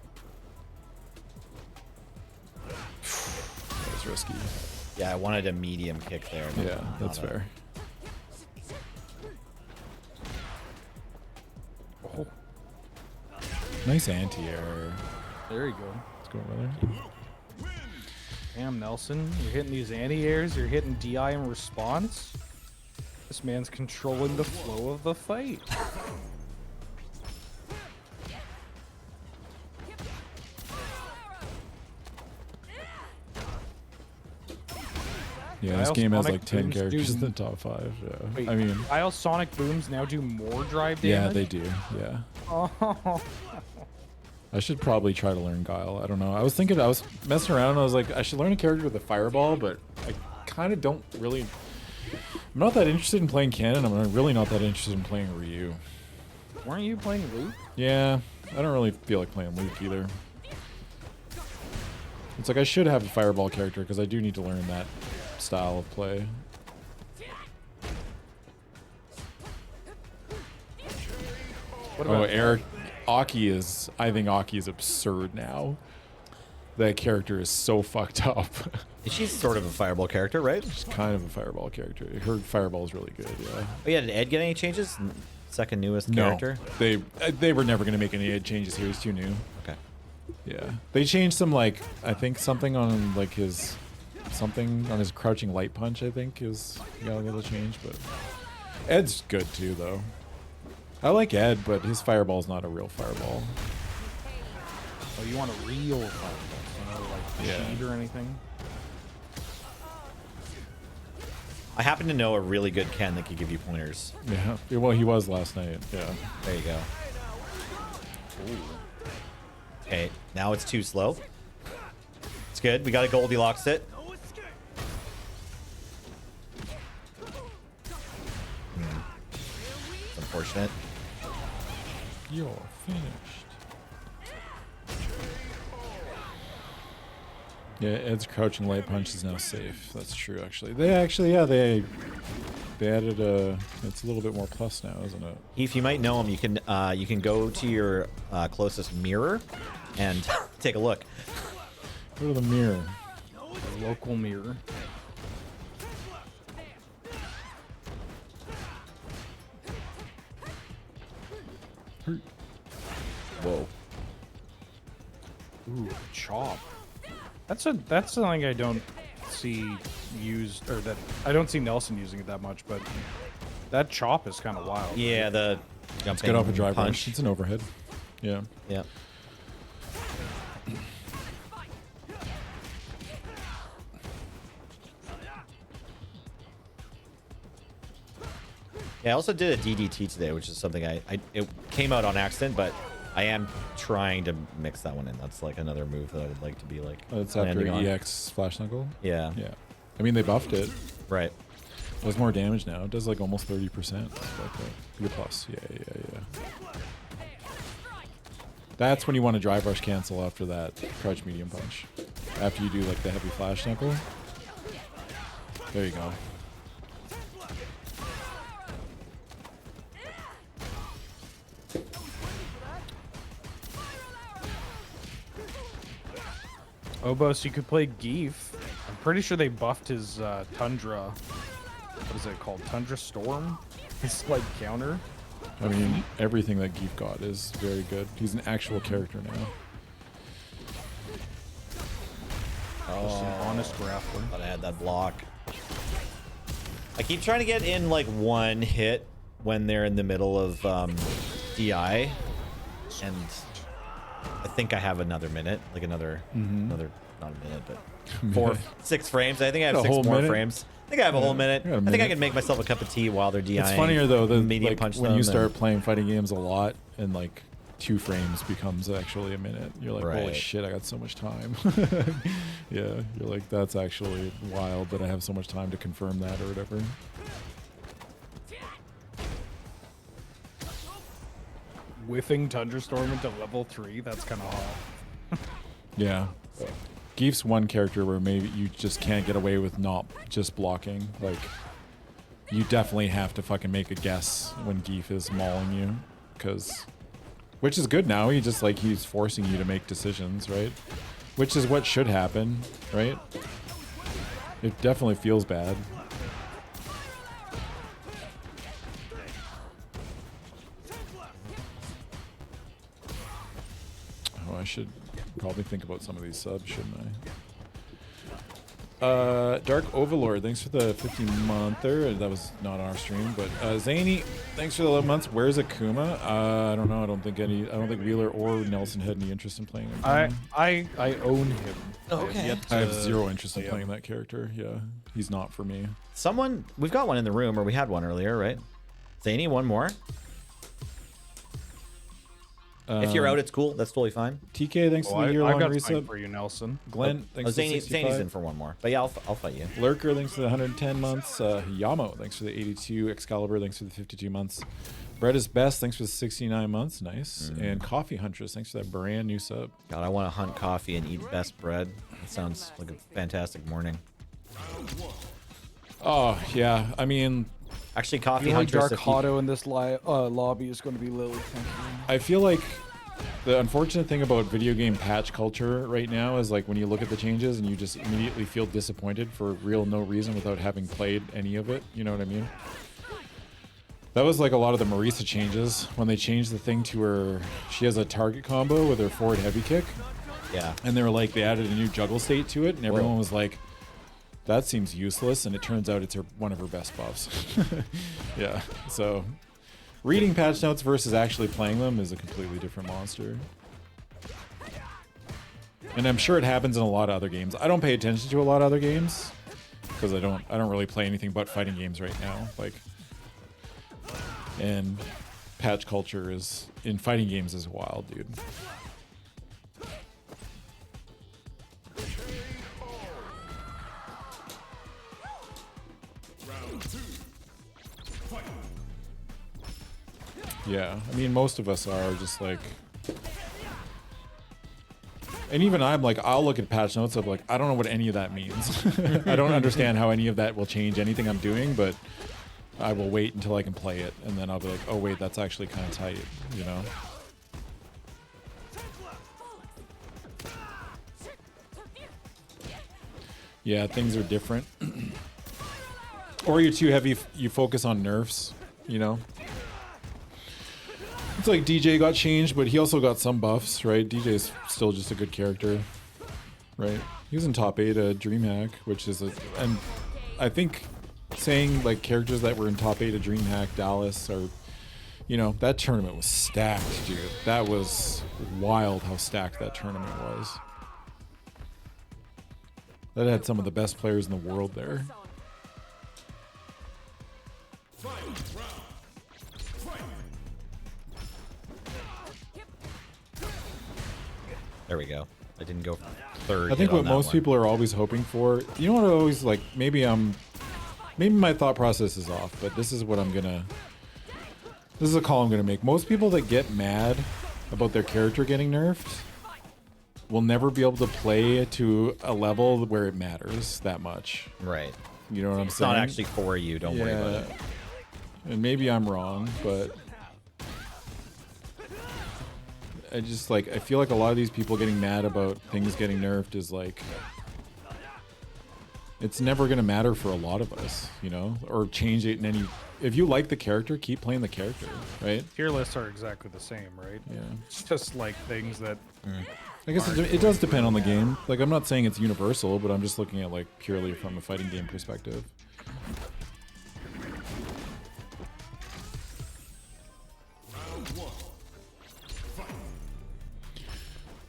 That was risky. Yeah, I wanted a medium kick there. not- Yeah, that's not a- fair. Oh, Nice anti-air. there you go. Let's go, brother. Damn, Nelson, you're hitting these anti-airs. You're hitting DI in response. This man's controlling the flow of the fight. Yeah, this Guile game has Sonic like 10 Booms characters in do- the top 5. Yeah. Wait, I mean, Guile Sonic Booms now do more drive damage? yeah, they do. Yeah. Oh, I should probably try to learn Guile. I don't know. I was messing around and I was like, I should learn a character with a fireball, but I kind of don't really. I'm not that interested in playing Canon. I'm really not that interested in playing Ryu. weren't you playing Luke? Yeah, I don't really feel like playing Luke either. It's like I should have a fireball character because I do need to learn that style of play. What Oh, about air. Oki is. I think Oki is absurd now. That character is so fucked up. She's sort of a fireball character, right? She's kind of a fireball character. Her fireball is really good. Yeah. Oh yeah, did Ed get any changes? Second newest character. No, they were never gonna make any changes here. He's too new. Okay. Yeah, they changed some like I think something on like his crouching light punch. I think is got a little change, but Ed's good too though. I like Ed, but his fireball's not a real fireball. Oh, you want a real fireball, so like Yeah. cheat or anything? I happen to know a really good Ken that could give you pointers. Yeah. Well, he was last night. Yeah. There you go. Okay, now it's too slow. It's good. We got a Goldilocks it. It's unfortunate. You're finished. Yeah, Ed's crouching light punch is now safe. That's true, actually. They added a. It's a little bit more plus now, isn't it? If you might know him, you can go to your closest mirror and take a look. Go to the mirror. The local mirror. Whoa. Ooh, chop. That's something I don't see used, or that I don't see Nelson using it that much, but that chop is kind of wild. Yeah, the Let's jumping get off a drive punch. punch. It's an overhead. Yeah. Yeah. Yeah, I also did a DDT today, which is something it came out on accident, but I am trying to mix that one in. That's like another move that I would like to be like It's after landing on. EX Flash Knuckle. Yeah. Yeah. I mean, they buffed it. Right. It does more damage now. It does like almost 30%. Your plus. Yeah. That's when you want to drive rush cancel after that crouch medium punch. After you do like the heavy Flash Knuckle. There you go. Obos, you could play Geef. I'm pretty sure they buffed his Tundra. What is it called? Tundra Storm? His like counter. I mean, everything that Geef got is very good. He's an actual character now. Just an honest grappler. Thought I had that block. I keep trying to get in like one hit when they're in the middle of DI, and I think I have another minute, like another not a minute, but 6 frames. I think I have A 6 whole more minute? frames. I think I have a whole minute. You got a I think I minute. can make myself a cup of tea while they're DIing. It's funnier though that medium like, punch when them you start and- playing fighting games a lot and like 2 frames becomes actually a minute. You're like, holy Right. shit, I got so much time. Yeah, you're like, that's actually wild that I have so much time to confirm that or whatever. Whiffing Tundra Storm into level 3. That's kind of hot. Yeah. Geef's one character where maybe you just can't get away with not just blocking. Like, you definitely have to fucking make a guess when Geef is mauling you. Which is good now. He's forcing you to make decisions, right? Which is what should happen, right? It definitely feels bad. Oh, I should probably think about some of these subs, shouldn't I? Dark Overlord, thanks for the 50-monther. That was not on our stream, but Zany, thanks for the 11 months. Where's Akuma? I don't know. I don't think Wheeler or Nelson had any interest in playing him. I own him. Okay. I have zero interest in playing that character. Yeah, he's not for me. We've got one in the room, or we had one earlier, right? Zany, one more. If you're out, it's cool. That's totally fine. TK, thanks Oh, for the I year-long got resub. fight for you, Nelson. Glenn, thanks for the Zany's 65. in for one more. But yeah, I'll fight you. Lurker, thanks for the 110 months. Yamo, thanks for the 82. Excalibur, thanks for the 52 months. Bread is best, thanks for the 69 months. Nice. And Coffee Huntress, thanks for that brand new sub. God, I want to hunt coffee and eat best bread. That sounds like a fantastic morning. Oh, yeah. I mean, Actually, Coffee The only Huntress. Dark Hotto in this lobby is going to be Lily. Thank you. I feel like The unfortunate thing about video game patch culture right now is like when you look at the changes and you just immediately feel disappointed for real no reason without having played any of it. You know what I mean? That was like a lot of the Marisa changes when they changed the thing to her. She has a target combo with her forward heavy kick. Yeah. And they were like, they added a new juggle state to it, and everyone was like, that seems useless. And it turns out it's one of her best buffs. Yeah. So reading patch notes versus actually playing them is a completely different monster. And I'm sure it happens in a lot of other games. I don't pay attention to a lot of other games because I don't really play anything but fighting games right now. Like, and patch culture is in fighting games is wild, dude. Yeah, I mean, most of us are just like, and even I'm like, I'll look at patch notes of like, I don't know what any of that means. I don't understand how any of that will change anything I'm doing, but I will wait until I can play it, and then I'll be like, oh wait, that's actually kind of tight, you know? Yeah, things are different. Or you're too heavy, you focus on nerfs, you know? It's like DJ got changed, but he also got some buffs, right? DJ's still just a good character, right? He was in top 8 at DreamHack, which is and I think saying like characters that were in top 8 at DreamHack, Dallas, or, you know, that tournament was stacked, dude. That was wild how stacked that tournament was. That had some of the best players in the world there. There we go. I didn't go third. I think what most people are always hoping for, you know what I always like, maybe my thought process is off, but this is a call I'm gonna make. Most people that get mad about their character getting nerfed will never be able to play to a level where it matters that much. Right. You know what I'm It's saying? not actually for you. Don't worry about it. And maybe I'm wrong, but I just like, I feel like a lot of these people getting mad about things getting nerfed is like, it's never going to matter for a lot of us, you know, or change it in any, if you like the character, keep playing the character, right? Tier lists are exactly the same, right? Yeah. It's just like things that I guess it does depend on the game. Like, I'm not saying it's universal, but I'm just looking at like purely from a fighting game perspective.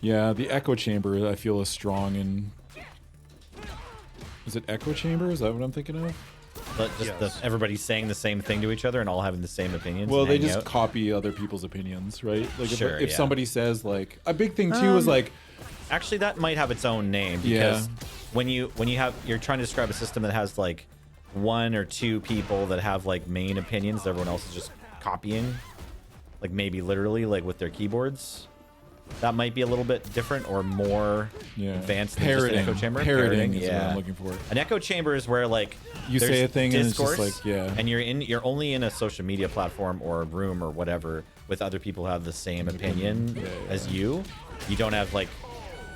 Yeah, the echo chamber I feel is strong in. Is it echo chamber? Is that what I'm thinking of? But just everybody's saying the same thing to each other and all having the same opinions. Well, and they hanging just out. copy other people's opinions, right? Like Sure, if yeah. somebody says like a big thing too is like, Actually, that might have its own name because when you're trying to describe a system that has like one or two people that have like main opinions, everyone else is just copying, like maybe literally like with their keyboards. That might be a little bit different or more advanced than just an echo chamber. Parroting is what I'm looking for. An echo chamber is where like You there's say a thing and it's just discourse, like, and you're only in a social media platform or a room or whatever with other people who have the same opinion as you. You don't have like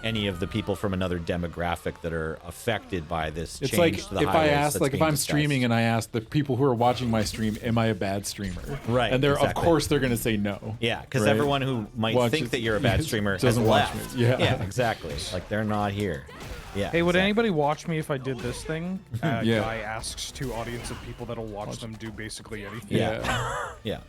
any of the people from another demographic that are affected by this It's change like to the if I highways ask, that's like if being I'm discussed. streaming and I ask the people who are watching my stream, am I a bad streamer? Right, And they're of exactly. course they're gonna say no. Yeah, because right? everyone who might Watches- think that you're a bad streamer has doesn't watch left. me. Yeah. exactly. Like they're not here. Yeah. Hey, would exactly. anybody watch me if I did this thing? A Yeah. guy asks to audience of people that'll watch them do basically anything. Yeah. Yeah.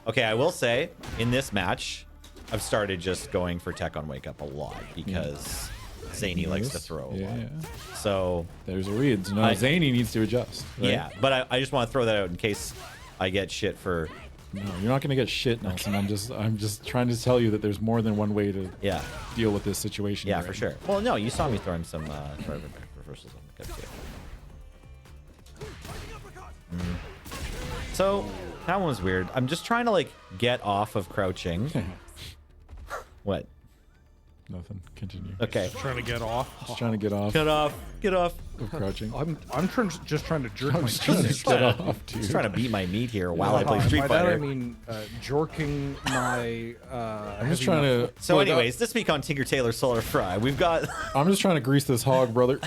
Okay, I will say in this match, I've started just going for tech on wake up a lot because Zany likes to throw a lot. So There's a read. So now Zany needs to adjust. Right? yeah, but I just want to throw that out in case I get shit for. No, you're not gonna get shit, Nelson. I'm just trying to tell you that there's more than one way to deal with this situation. Yeah, right? for sure. Well, no, you saw me throwing some reversals on the gut too. So that one was weird. I'm just trying to like get off of crouching. What? Nothing. Continue. Okay. Trying to get off. Just trying to get off Get off. Get off. of crouching. I'm just trying to jerk I'm my just trying penis. to get off, dude. Just trying to beat my meat here while I play And Street by that Fighter. I mean jorking my. I'm just trying to. So, look, anyways, this week on Tinker Tailor Solar Fry, we've got. I'm just trying to grease this hog, brother.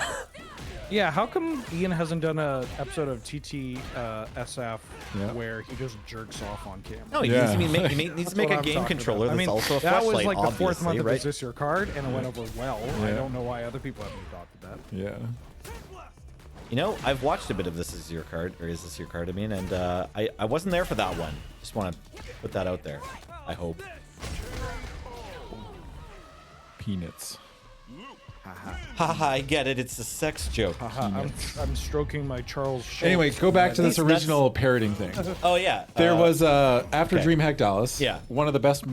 Yeah, how come Ian hasn't done a episode of TTSF Yeah. where he just jerks off on camera? No, he Yeah. needs to, he needs to make What a I'm game talking controller about. I that's mean, also a that was flashlight, like the fourth obviously, month of right? Is This Your Card, and it went over well. I Yeah. don't know why other people haven't adopted that. Yeah. You know, I've watched a bit of This Is Your Card, or Is This Your Card, I mean, and I wasn't there for that one. Just want to put that out there. I hope. Peanuts. Haha, I get it. It's a sex joke. I'm stroking my Charles Schultz. Anyway, go back to this That's- original parroting thing. Oh, yeah. There was after okay. DreamHack Dallas. Yeah. One of the best,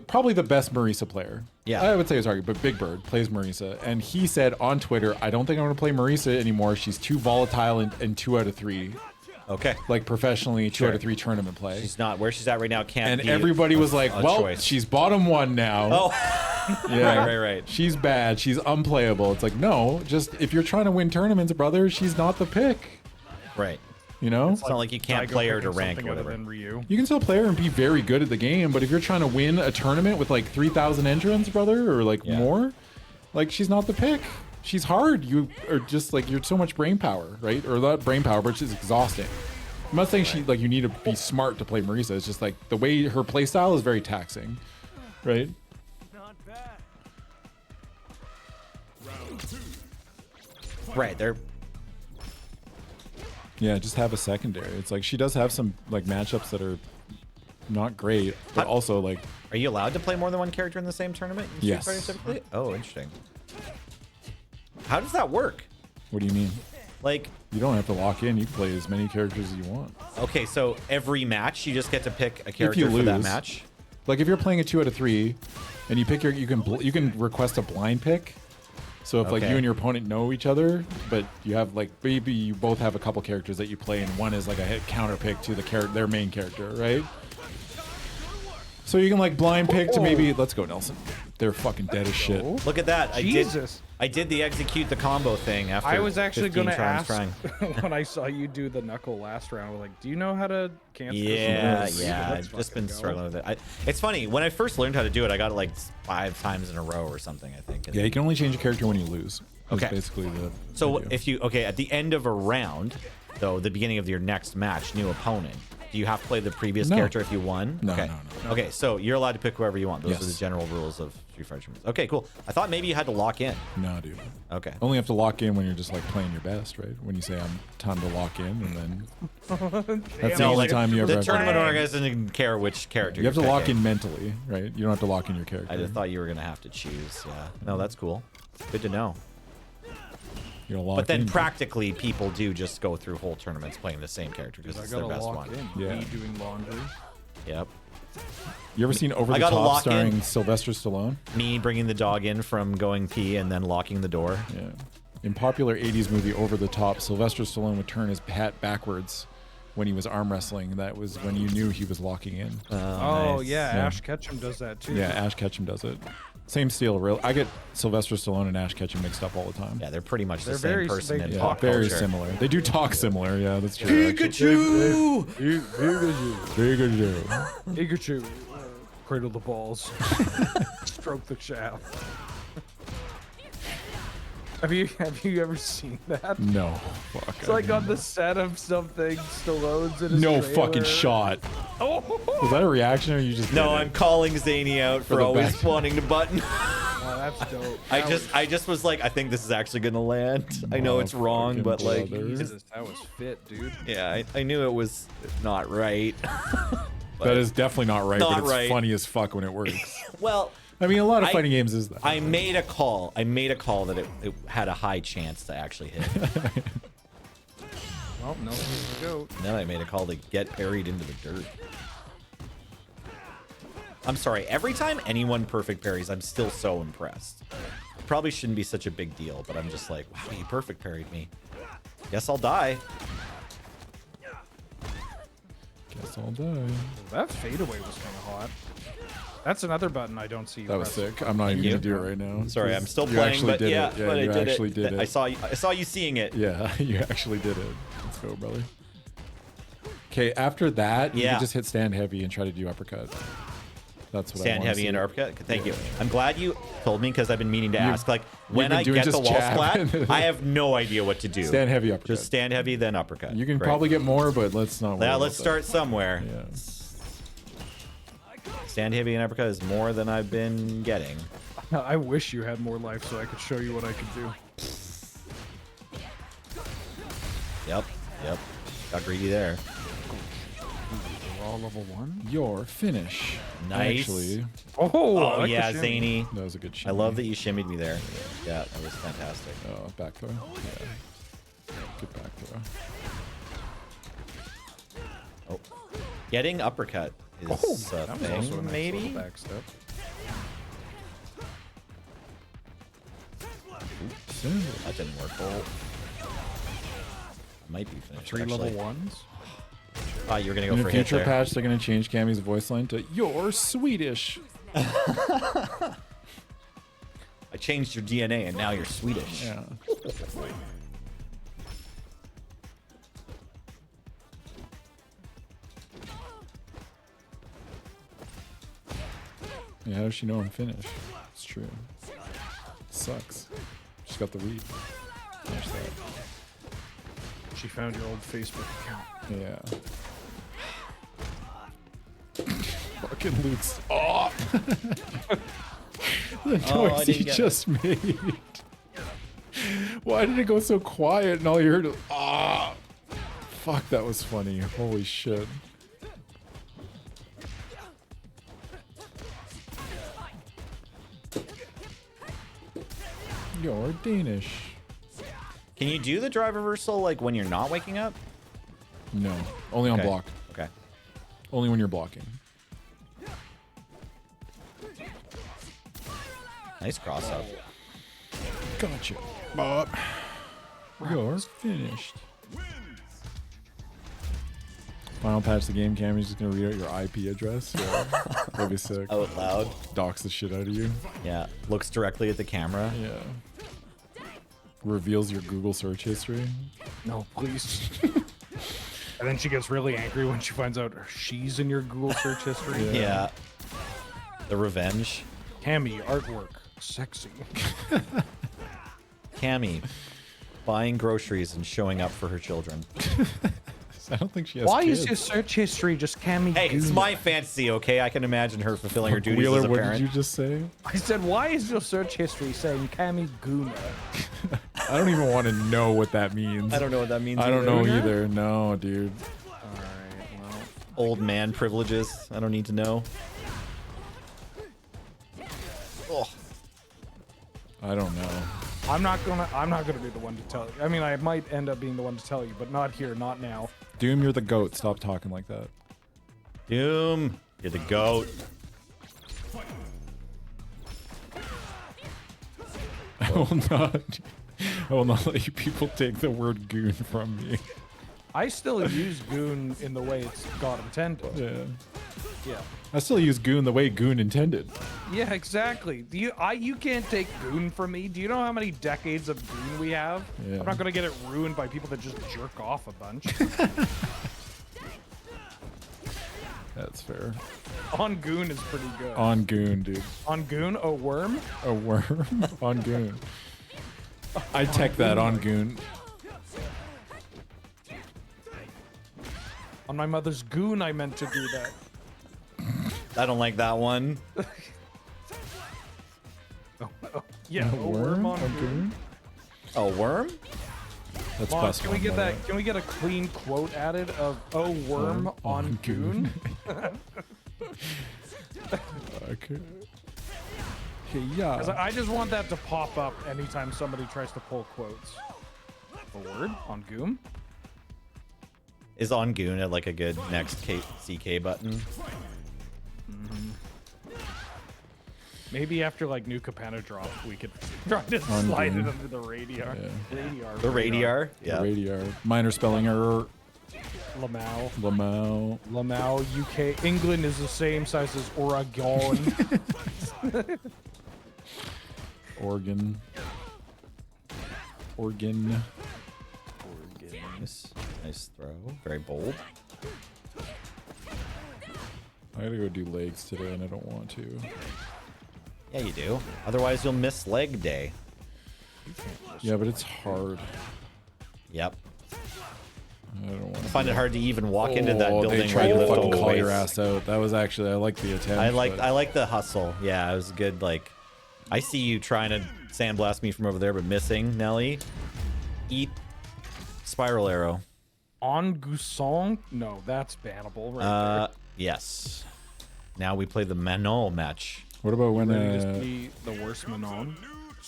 probably the best Marisa player. Yeah. I would say it's argued, but Big Bird plays Marisa, and he said on Twitter, "I don't think I'm going to play Marisa anymore. She's too volatile in 2 out of 3, Okay. like professionally 2 Sure. out of 3 tournament play." She's not where she's at right now. Can't And be everybody was like, a "Well, choice." she's bottom 1 now." Oh, yeah, right. She's bad. She's unplayable. It's like, no, just if you're trying to win tournaments, brother, she's not the pick. right. You know, It's not like you can't Daigo play her to picking rank or something other whatever. than Ryu. you can still play her and be very good at the game, but if you're trying to win a tournament with like 3,000 entrants, brother, or like Yeah. more, like she's not the pick. She's hard. You are just like you're so much brain power, right? Or not brain power, but she's exhausting. I'm not saying she like you need to be smart to play Marisa. It's just like the way her play style is very taxing, right? Right. They're Yeah, just have a secondary. It's like she does have some like matchups that are not great, but also like Are you allowed to play more than one character in the same tournament? In Street Yes. Fighter typically? Oh, interesting. How does that work? what do you mean? Like, You don't have to lock in. You can play as many characters as you want. okay, so every match you just get to pick a character for that lose. match. Like if you're playing a 2 out of 3, and you pick your, you can request a blind pick. So if like Okay. you and your opponent know each other, but you have like maybe you both have a couple characters that you play, and one is like a hit counter pick to their main character, right? So you can like blind pick to maybe let's go Nelson. They're fucking dead as shit. Look at that. Jesus. I did the execute the combo thing after I was actually 15 going to tries ask when I saw you do the knuckle last round. I was like, do you know how to cancel this? Yeah, Let's I've just fucking been go. struggling with it. It's funny. When I first learned how to do it, I got it like 5 times in a row or something, I think. And Yeah, you can only change a character when you lose. That's Okay. basically the So idea. if you at the end of a round, though, the beginning of your next match, new opponent, do you have to play the previous No. character if you won? No, okay. no. Okay, so you're allowed to pick whoever you want. Those are the Yes. general rules of Street Fighter. Okay, cool. I thought maybe you had to lock in. No, dude. Okay. Only have to lock in when you're just like playing your best, right? When you say I'm time to lock in, and then that's the No, only like time you ever the have tournament to. organizer doesn't care which character You have to you're lock picking. in mentally, right? You don't have to lock in your character. I just thought you were gonna have to choose. Yeah. No, that's cool. Good to know. You're lock But then in. practically, people do just go through whole tournaments playing the same character because I it's their gotta best lock one. in. Yeah. Me doing laundry. Yep. You ever seen Over I the gotta Top lock starring in. Sylvester Stallone? Me bringing the dog in from going pee and then locking the door. Yeah. In popular 80s movie Over the Top, Sylvester Stallone would turn his hat backwards when he was arm wrestling. That was when you knew he was locking in. Oh, nice. yeah, Yeah. Ash Ketchum does that too. Yeah, Ash Ketchum does it. Same steel. Real. I get Sylvester Stallone and Ash Ketchum mixed up all the time. Yeah, they're pretty much the They're same very- person they in Yeah, pop very culture. similar. They do talk similar. Yeah, that's true. Pikachu! Very good job. Pikachu, cradle the balls, stroke the shaft. Have you ever seen that? No. Fuck. It's like on the set of something Stallone's in his no trailer. fucking shot. Oh, Was that a reaction or you just No, did it? I'm calling Zany out for the always back. wanting to button. wow, that's dope. I just was like, I think this is actually gonna land. I know it's wrong, Motherfucking but like, brother. Jesus, that was fit, dude. yeah, I knew it was not right. That is definitely not right, Not but it's right. funny as fuck when it works. Well, I mean, a lot of I- fighting games is that. I made a call. I made a call that it had a high chance to actually hit. Well, Nelson's the goat. And then I made a call to get buried into the dirt. I'm sorry. Every time anyone perfect parries, I'm still so impressed. Probably shouldn't be such a big deal, but I'm just like, wow, you perfect parried me. Guess I'll die. Guess I'll die. That fadeaway was kind of hot. That's another button I don't see. you That was press. sick. I'm not even you. gonna do it right now. Sorry, I'm still You playing, actually but did yeah, it. Yeah, but you I did actually it. did it. I saw you seeing it. Yeah, you actually did it. Let's go, brother. Okay, after that, you Yeah. can just hit stand heavy and try to do uppercut. That's what I Stand wanna heavy see. and uppercut. Thank you. I'm glad you told me because I've been meaning to ask. Like when been I doing get the just wall jab. splat, I have no idea what to do. Stand heavy uppercut. Just stand heavy, then uppercut. You can Great. probably get more, but let's not. worry Yeah, about let's that. start somewhere. Yeah. Stand heavy and uppercut is more than I've been getting. I wish you had more life so I could show you what I could do. Yep. Got greedy there. We're all level 1. Your finish. Nice. Actually, Oh, Oh, I like the yeah, shimmy. Zany. that was a good I shimmy. love that you shimmied me there. Yeah, that was fantastic. Oh, back throw. Yeah. Good back throw. Oh, getting uppercut is a That was also a thing, nice maybe. little back step. That didn't work. Oh. I might be finished. 3 actually. level 1s. Oh, you were gonna go In for a a hit future there. patch, they're gonna change Cammy's voice line to "You're Swedish." I changed your DNA and now you're Swedish. Yeah. Yeah, how does she know I'm finished? It's true. Sucks. She's got the read. Finish that. She found your old Facebook account. Yeah. Fucking Luke's. Oh! The Oh, I noise he didn't get just made. Why did it go so quiet and all you heard was, ah! Fuck, that was funny. Holy shit. You're Danish. Can you do the drive reversal like when you're not waking up? No, only on Okay. block. Okay. Only when you're blocking. Nice cross up. Gotcha. Bob. You're finished. Final patch the game, Cammy's just gonna read out your IP address. Yeah. That'd be sick. Out loud. Dox the shit out of you. Yeah. Looks directly at the camera. Yeah. Reveals your Google search history. No, please. And then she gets really angry when she finds out she's in your Google search history. Yeah. The revenge. Cammy, artwork, sexy. Cammy buying groceries and showing up for her children. I don't think she has Why kids. is your search history just Cammy? Hey, it's Goon? my fantasy, okay? I can imagine her fulfilling her duties Wheeler, as a what parent. did you just say? I said, why is your search history saying Cammy Goona? I don't even want to know what that means. I don't know what that means. I don't know either. either. No, dude. Alright, well. Old man privileges. I don't need to know. Oh, I don't know. I'm not gonna be the one to tell you. I mean, I might end up being the one to tell you, but not here, not now. Doom, you're the goat. Stop talking like that. Doom, you're the goat. I will not let you people take the word goon from me. I still use goon in the way it's God intended. Yeah. Yeah. I still use goon the way goon intended. Yeah, exactly. You can't take goon from me. Do you know how many decades of goon we have? Yeah. I'm not gonna get it ruined by people that just jerk off a bunch. That's fair. On goon is pretty good. On goon, dude. On goon, a worm. A worm? On goon. I tech that on goon. On my mother's goon, I meant to do that. I don't like that one. Yeah, a worm on on goon. A worm? That's Mom, plus can we one, get by that? Can we get a clean quote added of "Oh worm on goon"? Okay. Okay, yeah. 'Cause I just want that to pop up anytime somebody tries to pull quotes. A word on goon? Is on goon at like a good next CK button? Maybe after like new Capana drop, we could try to On slide goon. it under the radar. Yeah. Radar. The radar? The radar. Minor spelling error. Lamau. Lamau. Lamau, UK. England is the same size as Oregon. Oregon. Oregon. Nice throw. Very bold. I gotta go do legs today, and I don't want to. Yeah, you do. Otherwise, you'll miss leg day. Yeah, but it's hard. Yep. I don't want I to find it hard to even walk into that They building tried where you to lift all fucking the call your weights. ass out. That was actually, I like the attempt. I but- like the hustle. Yeah, it was good. Like, I see you trying to sandblast me from over there, but missing. Nelly, eat spiral arrow. On Gusong? No, that's bannable right there. Yes. Now we play the Manon match. What about when Ready to be the worst Manon?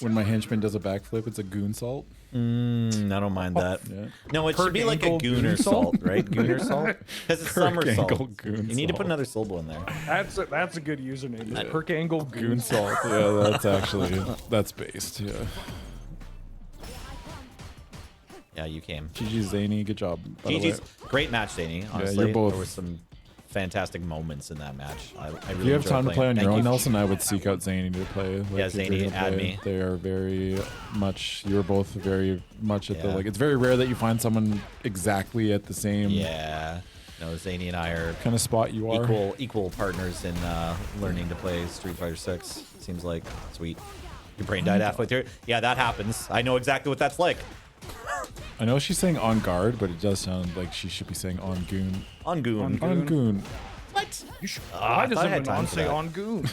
when my henchman does a backflip? It's a goon salt. I don't mind that. Yeah. No, it Kirk should be like a ankle gooner goon salt? salt, right? Gooner salt, because it's Kirk summer ankle salt. goon You need to put salt. another syllable in there. That's a good username. It's Kirk Angle Goon salt. Yeah, that's actually that's based. Yeah. Yeah, you came. GG Zany, good job. By the way. GG's great match, Danny. Honestly, you're both- there were some fantastic moments in that match. I really If you have enjoyed time to playing. play on Thank your own, you. Nelson, I would seek out Zany to play. Like, Yeah, if you're Zany, gonna add play. me. They are very much. You're both very much at the Yeah. like. It's very rare that you find someone exactly at the same Yeah. No, Zany and I are kind of spot you are. equal partners in learning to play Street Fighter 6. Seems like sweet. Your brain died halfway through. Yeah, that happens. I know exactly what that's like. I know she's saying on guard, but it does sound like she should be saying on goon. On Goon. On goon. What? You should, I why thought I doesn't had time Manon for say that. on Goon?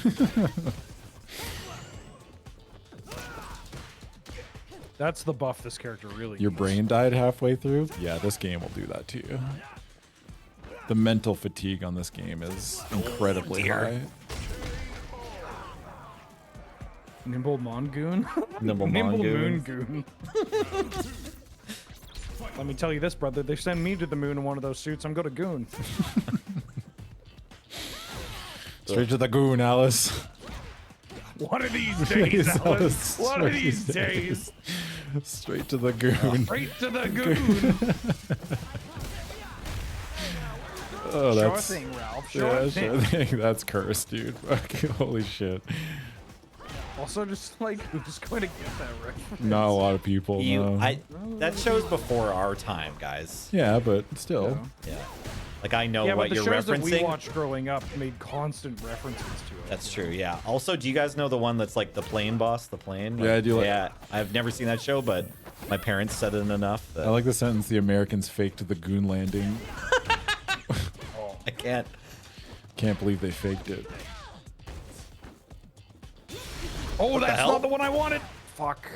That's the buff this character really Your needs. brain died halfway through? Yeah, this game will do that to you. The mental fatigue on this game is incredibly high. Nimble Mongoon? Nimble Nimble Moon Mongoon. Goon. Let me tell you this, brother. They send me to the moon in one of those suits. I'm going to Goon. Straight to the goon, Alice. One of these days, Alice. Alice. One of Straight these to- days. Straight to the goon. Straight to the Goon. Oh, Sure that's thing, Ralph. Sure yeah, thing. sure thing. That's cursed, dude. Fucking holy shit. Also, just like, who's going to get that reference? Not a lot of people. No. That show's before our time, guys. Yeah, but still. Yeah. Like, I know Yeah, what but the you're shows that we referencing. watched growing up made constant references to it. That's true, yeah. Also, do you guys know the one that's like the plane boss, the plane? Yeah, I do like- Yeah, I've never seen that show, but my parents said it enough that I like the sentence: "The Americans faked the goon landing." I can't. Can't believe they faked it. Oh, that's hell? not the one I wanted. Fuck.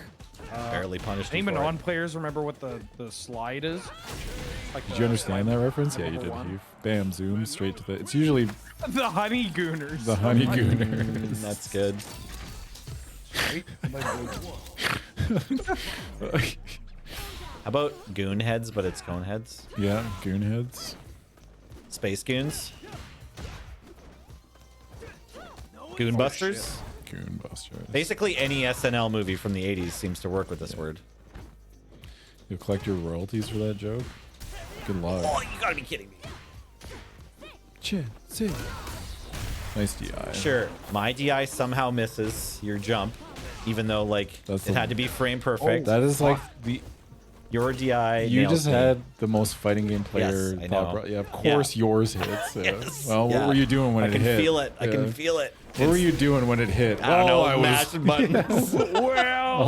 Barely punished Any you for it. Manon players remember what the slide is? Like Did you understand that reference? Yeah, you did. One. Heath. Bam, zoom straight to the. It's usually The Honey Gooners. the honey gooners. That's good. How about goon heads, but it's cone heads? Yeah, goon heads. Space goons? Goon busters? Goon busters. Basically, any SNL movie from the 80s seems to work with this word. You'll collect your royalties for that joke. Good luck. Oh, you gotta be kidding me. Nice DI. Sure, my DI somehow misses your jump, even though, like, That's it the- had to be frame perfect. That is like the. Your DI You nails just me. had the most fighting game player. Yes, I know. thought- Yeah, of course yours hits. Yeah. Yes. Well, Yeah. what were you doing when I it can hit? feel it. I can Yeah. feel it. What were you doing when it hit? I don't know. I was. Mashing buttons. well,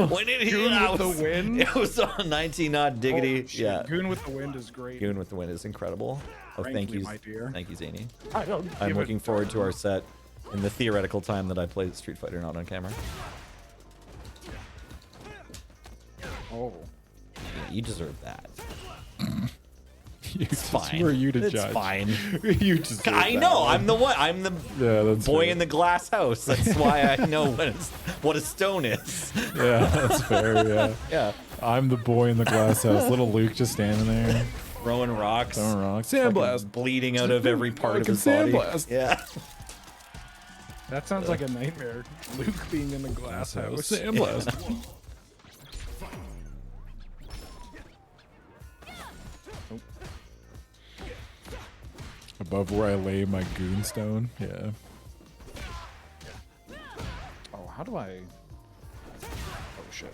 when it hit, Goon I with the was, wind? it was on 19 odd diggity. Oh, shit. Yeah, Goon with the Wind is great. Goon with the wind is incredible. Oh, thank Frankly, you, my dear. thank you, Zany. I don't I'm give a looking forward to our set in the theoretical time that I played Street Fighter not on camera. Oh. Yeah, you deserve that. It's Fine. Who are you to it's judge? fine. You just. I know. I'm the one. I'm the Yeah, that's boy fair. in the glass house. That's why I know what a stone is. Yeah, that's fair. Yeah. Yeah. I'm the boy in the glass house. Little Luke just standing there. Throwing rocks. Throwing rocks. fucking Sandblast. bleeding out of every part of Fucking his body. sandblast. Yeah. That sounds like a nightmare. Luke being in the glass house. Sandblast. Above where I lay my goonstone. Yeah. Oh, how do I? Oh shit.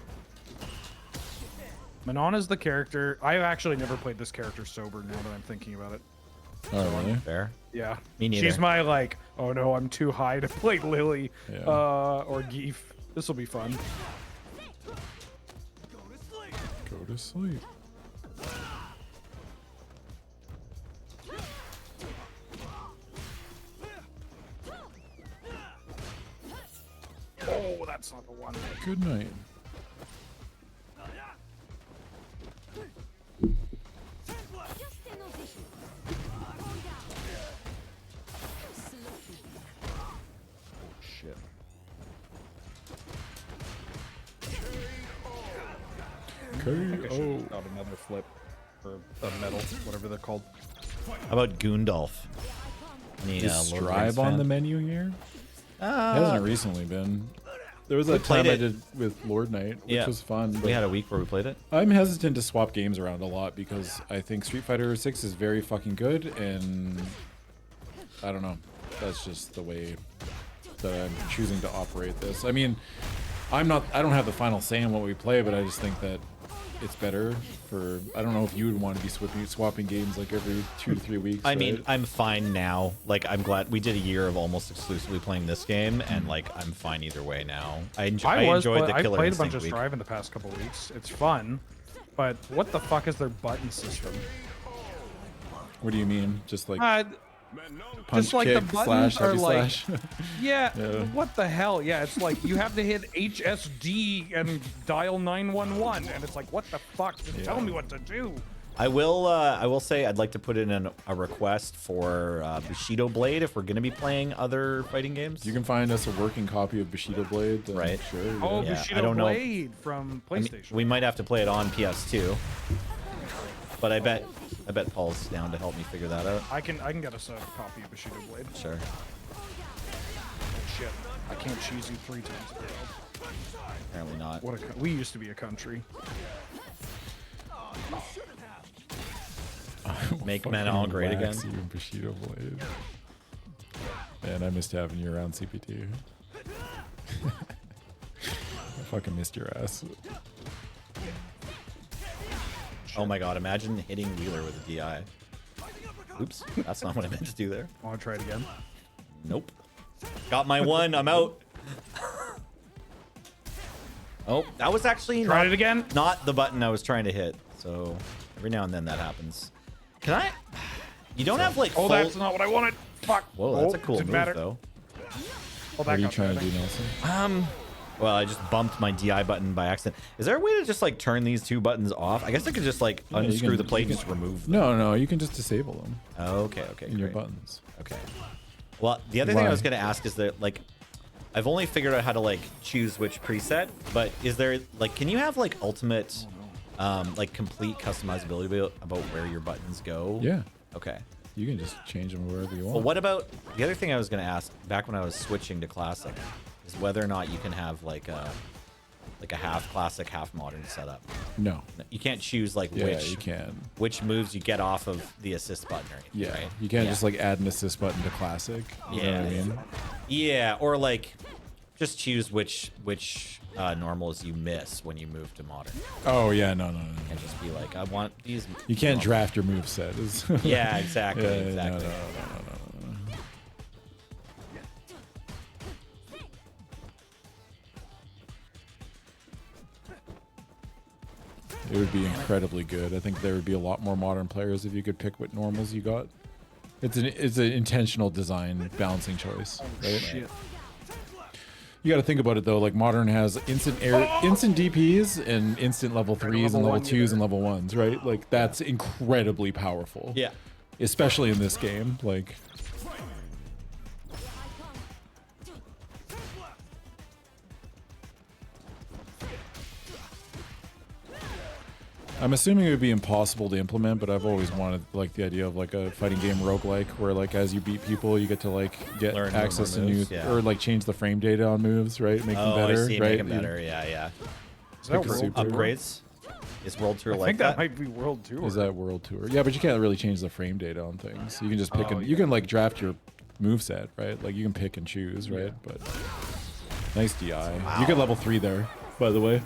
Manana's the character. I've actually never played this character sober. Now that I'm thinking about it. Oh, really? Fair. Yeah. Me neither. She's my like. Oh no, I'm too high to play Lily. Yeah. Or Geef. This will be fun. Go to sleep. Oh, that's not the one. Good night. Just in position. Calm down. Slowly. Shit. I should KO. have got another flip or a medal, whatever they're called. How about Goondolf? Any, Is Lord of the Rings Strive on fan? the menu here? It hasn't recently been. There was a played time I it. did with Lord Knight, which Yeah. was fun. We but had a week where we played it. I'm hesitant to swap games around a lot because I think Street Fighter 6 is very fucking good, and I don't know. That's just the way that I'm choosing to operate this. I mean, I don't have the final say in what we play, but I just think that it's better for. I don't know if you would want to be swapping games like every 2 to 3 weeks. I mean, right? I'm fine now. Like, I'm glad we did a year of almost exclusively playing this game, and like, I'm fine either way now. I enjoyed the I Killer played a Instinct bunch of week. Strive in the past couple weeks. It's fun, but what the fuck is their button system? What do you mean? Just like punch, just like kick, the buttons slash, are heavy like, slash. yeah, Yeah. what the hell? Yeah, it's like you have to hit HSD and dial 911, and it's like, what the fuck? Just tell me what to do. I will say I'd like to put in a request for Bushido Blade if we're gonna be playing other fighting games. You can find us a working copy of Bushido Blade. Then Right. Sure. Oh, yeah. Yeah, Bushido I don't know. Blade from I mean, PlayStation. we might have to play it on PS2, but I bet Paul's down to help me figure that out. I can get us a copy of Bushido Blade. Sure. Shit, I can't cheese you 3 times in a row. Apparently not. What we used to be a country. Make men all great again. Wax you in Bushido Blade. Man, I missed having you around CPT. I fucking missed your ass. Oh my god, imagine hitting Wheeler with a DI. Oops, that's not what I meant to do there. Want to try it again? Nope. Got my one, I'm out. Oh, that was actually Try it again? not the button I was trying to hit. So every now and then that happens. Can I? You don't have like Oh, full... that's not what I wanted. Fuck. Whoa, that's Oh, a cool didn't move matter. though. Oh, What that are you got trying me, to I do, think. Nelson? Well, I just bumped my DI button by accident. Is there a way to just like turn these two buttons off? I guess I could just like Yeah, you unscrew can- the plate you and can- just remove them. No, you can just disable them Okay, in your great. buttons. Okay. Well, the other thing I Why? was going to ask is that, like, I've only figured out how to, like, choose which preset, but is there, like, can you have, like, ultimate, like, complete customizability about where your buttons go? Yeah, Okay. you can just change them wherever you want. Well, what about, the other thing I was going to ask, back when I was switching to Classic, is whether or not you can have, like a half Classic, half Modern setup. No. You can't choose, like, Yeah, which you can. which moves you get off of the assist button or anything, Yeah, right? you can't just like add an assist button to classic. You know what I Yeah. mean? Yeah, or like just choose which normals you miss when you move to modern, Oh yeah, no. and just be like, I want these. You can't normals. draft your move set. Is Yeah, exactly, Yeah, exactly. No. It would be incredibly good. I think there would be a lot more modern players if you could pick what normals you got. It's an intentional design balancing choice, right? Shit. You got to think about it though. Like modern has instant DPs and instant level 3s and level 2s and level 1s, right? Like that's incredibly powerful. Yeah. Especially in this game, like. I'm assuming it would be impossible to implement, but I've always wanted like the idea of like a fighting game roguelike where like as you beat people, you get to like get Learn more access to moves, new yeah. or like change the frame data on moves, right? Make them Oh, better, I see. right? Make them better. Yeah, yeah. Is that Pick a real? super- Upgrades. Is World Tour I like think that that? might be World Tour. Is that World Tour? Yeah, but you can't really change the frame data on things. You can just pick and you can like draft your move set, right? Like you can pick and choose, right? But nice DI. You can level 3 there, by the way.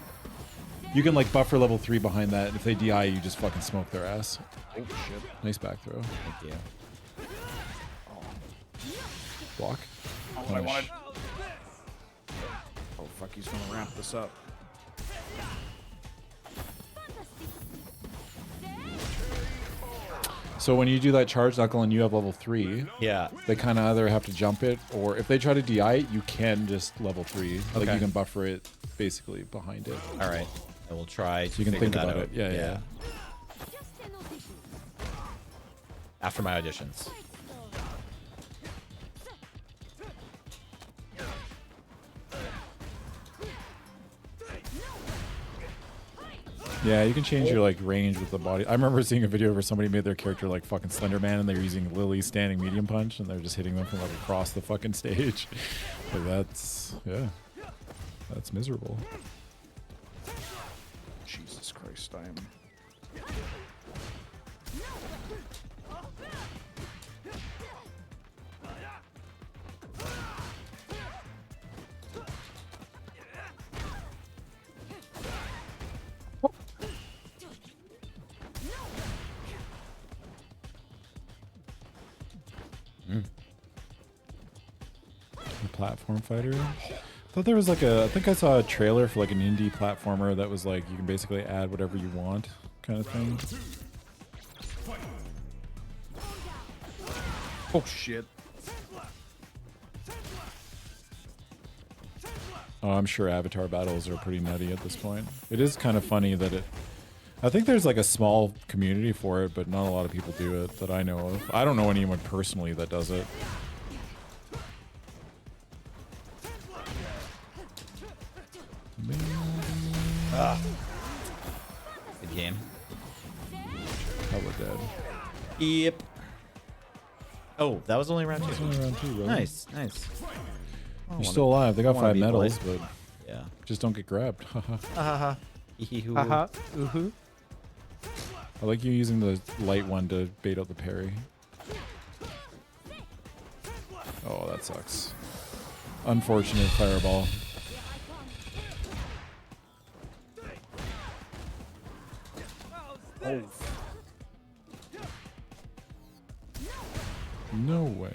You can like buffer level 3 behind that, and if they DI, you just fucking smoke their ass. Oh shit. Nice back throw. Thank you. Block. Oh, I wanted. Oh fuck, he's gonna ramp this up. So when you do that charge knuckle and you have level 3, Yeah. they kind of either have to jump it, or if they try to DI it, you can just level 3. Like Okay. you can buffer it basically behind it. All right. I will try to You can figure think that about out. it. Yeah, yeah. Just an audition. After my auditions. Yeah, you can change your like range with the body. I remember seeing a video where somebody made their character like fucking Slender Man, and they were using Lily's standing medium punch, and they're just hitting them from like across the fucking stage. Like that's that's miserable. Jesus Christ, I am. A platform fighter. I thought there was like I think I saw a trailer for like an indie platformer that was like you can basically add whatever you want, kind of thing. Oh shit. Oh, I'm sure Avatar battles are pretty nutty at this point. It is kind of funny that I think there's like a small community for it, but not a lot of people do it that I know of. I don't know anyone personally that does it. Good game. Probably dead. Yep. Oh, that was only round It's 2. only round 2, brother. Nice, nice. You're still alive. They got wanna 5 be medals, polite. but Yeah. just don't get grabbed. Haha. Haha. Ooh. I like you using the light one to bait out the parry. Oh, that sucks. Unfortunate fireball. Oh. No way.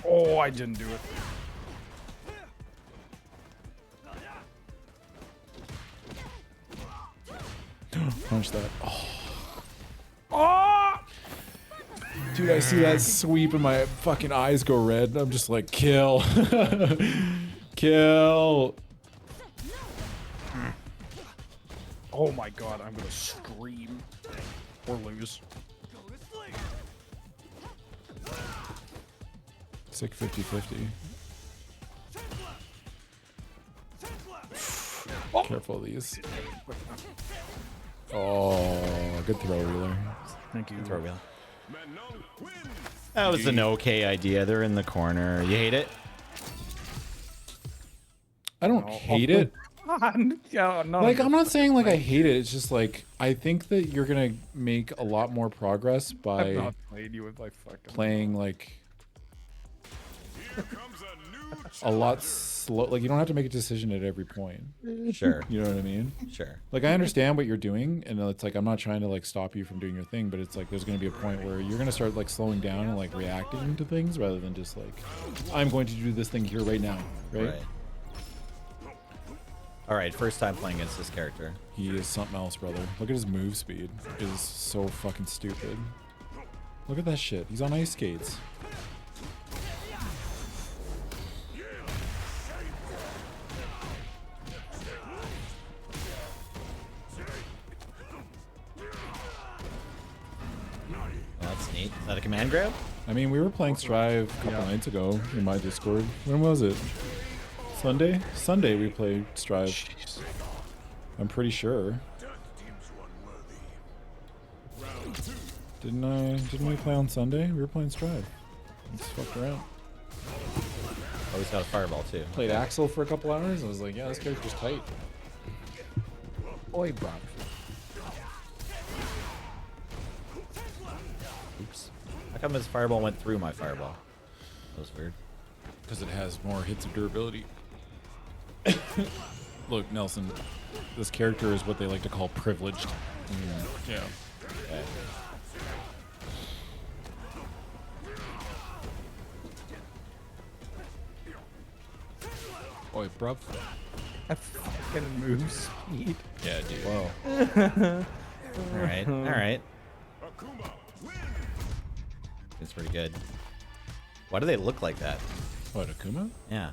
Oh, I didn't do it. Punch that. Oh. Oh! Dude, I see that sweep and my fucking eyes go red. I'm just like, kill. Kill. Oh my god, I'm gonna scream. Or lose. Sick 50-50. Careful of these. Oh, good throw, Wheeler. Thank you. Throw wheel. Manon wins. That was an okay idea. They're in the corner. You hate it? I don't hate it. Yeah, no, Like, I'm not saying like I hate it. It's just like I think that you're gonna make a lot more progress I'm by not playing you with my fucking. playing like Here comes a new a lot slow. Like you don't have to make a decision at every point. Sure. You know what I mean? Sure. Like I understand what you're doing, and it's like I'm not trying to like stop you from doing your thing, but it's like there's gonna be a point where you're gonna start like slowing down and like reacting to things rather than just like I'm going to do this thing here right now, right? Right. All right, first time playing against this character. He is something else, brother. Look at his move speed. It is so fucking stupid. Look at that shit. He's on ice skates. Well, that's neat. Is that a command grab? I mean, we were playing Strive a couple nights ago in my Discord. When was it? Sunday? Sunday we played Strive. I'm pretty sure. Didn't we play on Sunday? We were playing Strive. We just fucked around. Oh, he's got a fireball too. Played Axel for a couple hours. I was like, yeah, this character's tight. Oi, bruv. Oops. How come his fireball went through my fireball? That was weird. Because it has more hits of durability. Look, Nelson, this character is what they like to call privileged. Yeah. Okay. Oi, bruv. That fucking move speed. Yeah, dude. Whoa. All right. All right. Akuma, win. It's pretty good. Why do they look like that? What, Akuma? Yeah.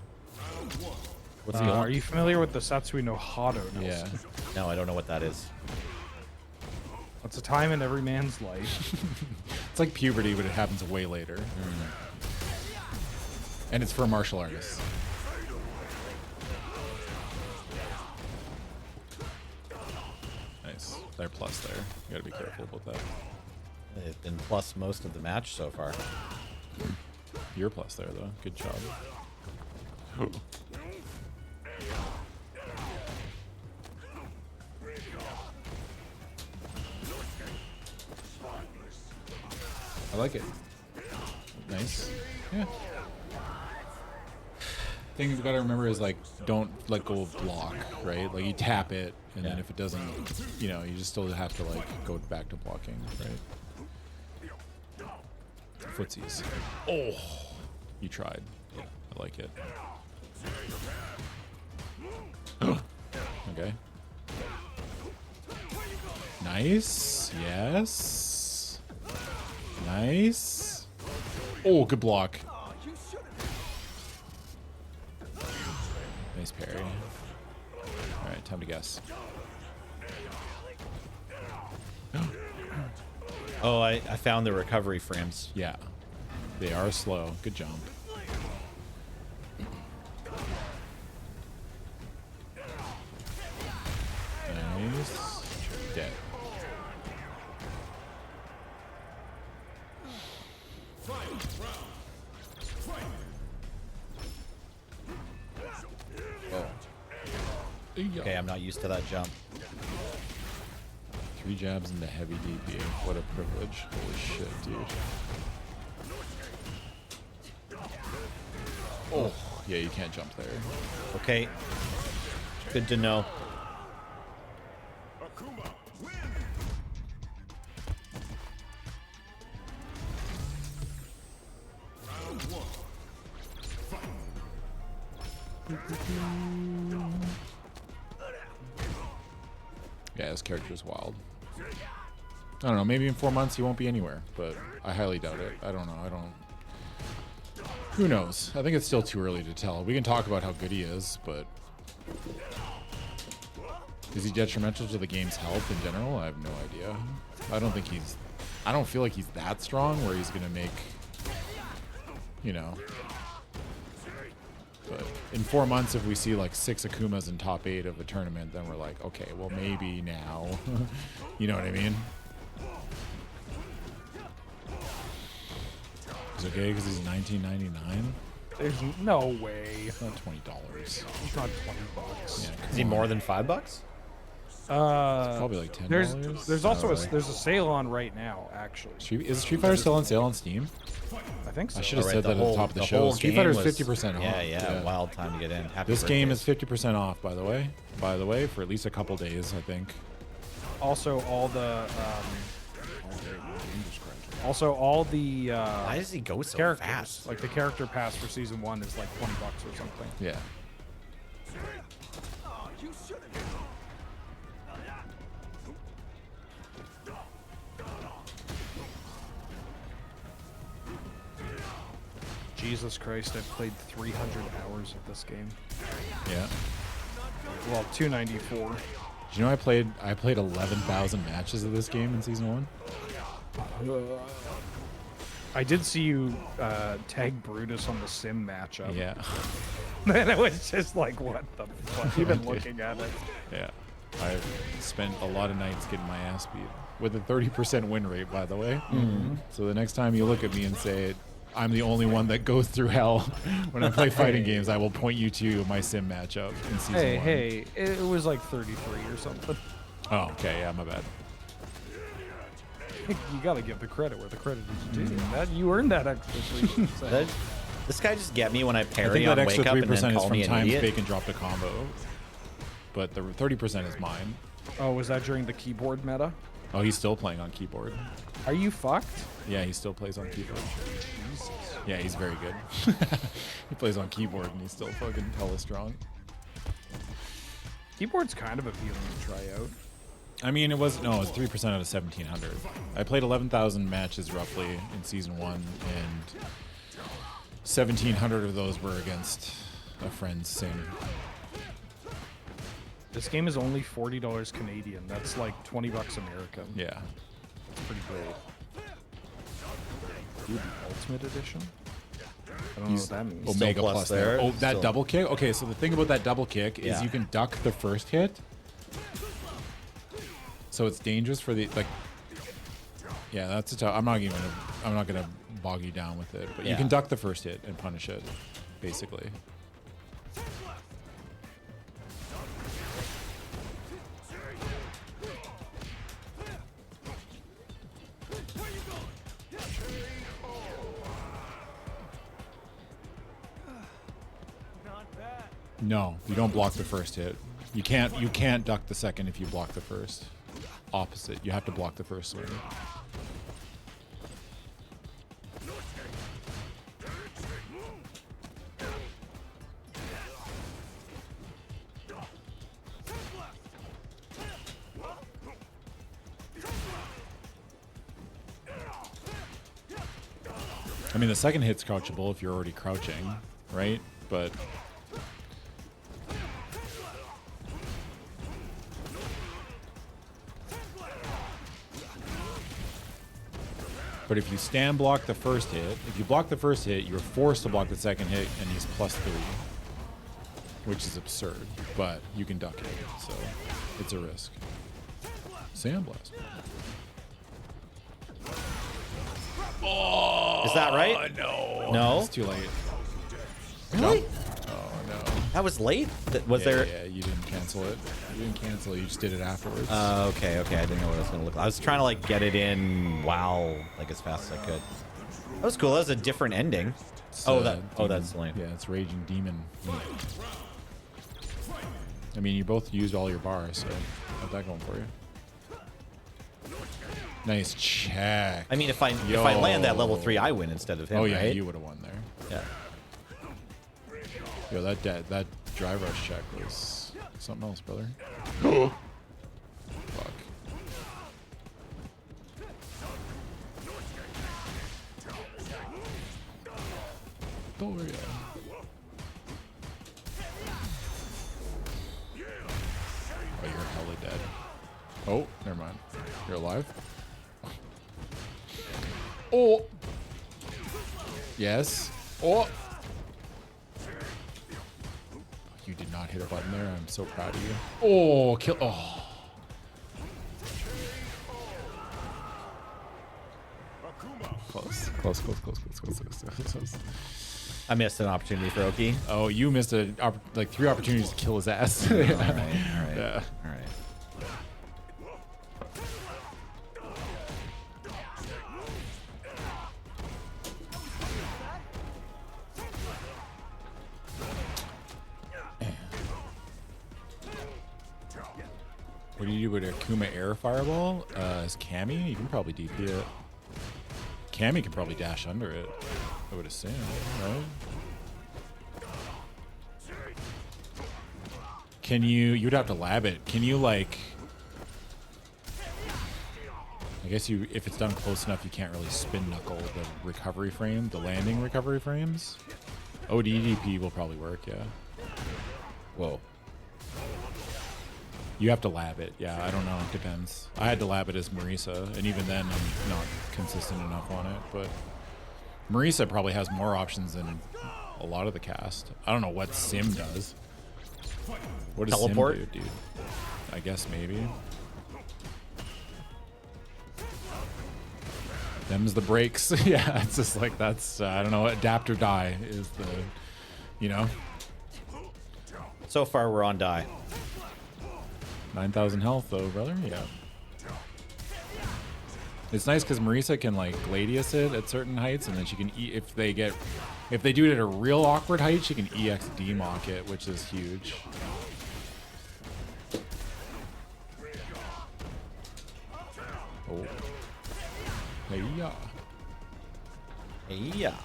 What's Are you familiar with the Satsui no Hado? Yeah. No, I don't know what that is. It's a time in every man's life. It's like puberty, but it happens way later. And it's for martial artists. Nice. They're plus there. You gotta be careful about that. They've been plus most of the match so far. You're plus there, though. Good job. I like it. Nice. Yeah. Thing you've got to remember is, like, don't let go of block, right? Like, you tap it, and then Yeah. if it doesn't, you know, you just still have to, like, go back to blocking, right? Footsies. Oh! You tried. Yeah, I like it. Okay. Nice. Yes. Nice. Oh, good block. Nice parry. Alright, time to guess. Oh, I found the recovery frames. Yeah. They are slow. Good jump. Nice. Dead. Okay, I'm not used to that jump. 3 jabs into heavy DP. What a privilege. Holy shit, dude. Oh, yeah, you can't jump there. Okay. Good to know. Akuma, win. Round 1. Yeah, this character is wild. I don't know. Maybe in 4 months he won't be anywhere, but I highly doubt it. I don't know. I don't. Who knows? I think it's still too early to tell. We can talk about how good he is, but is he detrimental to the game's health in general? I have no idea. I don't think he's. I don't feel like he's that strong where he's gonna make. You know. But in 4 months, if we see like 6 Akumas in top 8 of a tournament, then we're like, okay, well maybe now. You know what I mean? It's okay because he's $19.99. There's no way. It's not $20. It's not $20. Yeah, come Is he on. more than $5? Probably like $10. There's also really. there's a sale on right now, actually. Is Street Fighter still on sale on Steam? I think so. I should have All said right, that at the top of the show. whole Street game Fighter is was- 50% off. Yeah, wild time to get in. Happy This game is birthdays. 50% off, by the way. By the way, for at least a couple days, I think. Also, all the Why does he go so characters, fast? like the character pass for season 1 is like $20 or something. Yeah. Jesus Christ, I've played 300 hours of this game. Yeah. Well, 294. Do you know I played 11,000 matches of this game in season 1? I did see you tag Brutus on the sim matchup. Yeah. And it was just like, what the fuck? Even looking at it. Yeah. I've spent a lot of nights getting my ass beat with a 30% win rate, by the way. So the next time you look at me and say, I'm the only one that goes through hell when I play fighting games. I will point you to my sim matchup in season 1. Hey, it was like 33 or something. Oh, okay, yeah, my bad. You gotta give the credit where the credit is due. That you earned that extra 3%. This guy just get me when I I parry think that on extra wake up and 3% then is call from me an times idiot. Bacon dropped a combo. But the 30% is mine. Oh, was that during the keyboard meta? Oh, he's still playing on keyboard. Are you fucked? Yeah, he still plays on keyboard. Yeah, he's very good. He plays on keyboard and he's still fucking hella strong. Keyboard's kind of appealing to try out. I mean, it was 3% out of 1,700. I played 11,000 matches roughly in season 1, and 1,700 of those were against a friend's sim. This game is only $40 Canadian. That's like 20 bucks American. Yeah. It's pretty great. Ooh, the Ultimate Edition? I don't know what that means. Omega plus plus there. there. Oh, that Still. double kick? Okay, so the thing about that double kick is Yeah. you can duck the first hit. So it's dangerous for the yeah, that's a tough. I'm not gonna bog you down with it, but you Yeah. can duck the first hit and punish it, basically. No, you don't block the first hit. You can't duck the second if you block the first. Opposite. You have to block the first swing. I mean, the second hit's crouchable if you're already crouching, right? But if you stand block the first hit, if you block the first hit, you're forced to block the second hit, and he's +3, which is absurd. But you can duck it, so it's a risk. Sandblast. Is that right? No. No? It's too late. Really? Oh no. That was late? Was Yeah, there? Yeah, you didn't cancel it. You didn't cancel it. You just did it afterwards. Okay. I didn't know what it was gonna look like. I was trying to like get it in WoW like as fast as I could. That was cool. That was a different ending. It's, That's lame. Yeah, it's Raging Demon. I mean, you both used all your bars, so how's that going for you? Nice check. I mean, if I land that level 3, I win instead of him. Oh yeah, right? you would have won there. Yeah. Yo, that drive rush check was something else, brother. Fuck. Oh yeah. Oh, you're hella dead. Oh, never mind. You're alive. Oh. Yes. Oh. You did not hit a button there. I'm so proud of you. Oh, kill. Oh. Close. I missed an opportunity for Oki. Oh, you missed like 3 opportunities to kill his ass. All right. Yeah. All right. What do you do with a Akuma Air Fireball? Is Cammy? You can probably DP it. Cammy can probably dash under it, I would assume, right? Can you'd have to lab it. Can you like, I guess if it's done close enough, you can't really spin knuckle the recovery frame, the landing recovery frames. ODDP will probably work, yeah. Whoa. You have to lab it. Yeah, I don't know. It depends. I had to lab it as Marisa, and even then I'm not consistent enough on it. But Marisa probably has more options than a lot of the cast. I don't know what Sim does. What does Teleport? Sim do, dude? I guess maybe. Them's the breaks. Yeah, it's just like that's I don't know. Adapt or die is the, you know, So far, we're on die. 9,000 health though, brother. Yeah. It's nice because Marisa can like Gladius it at certain heights, and then she can if they do it at a real awkward height, she can EX demock it, which is huge. Oh. Hey yeah. Yeah.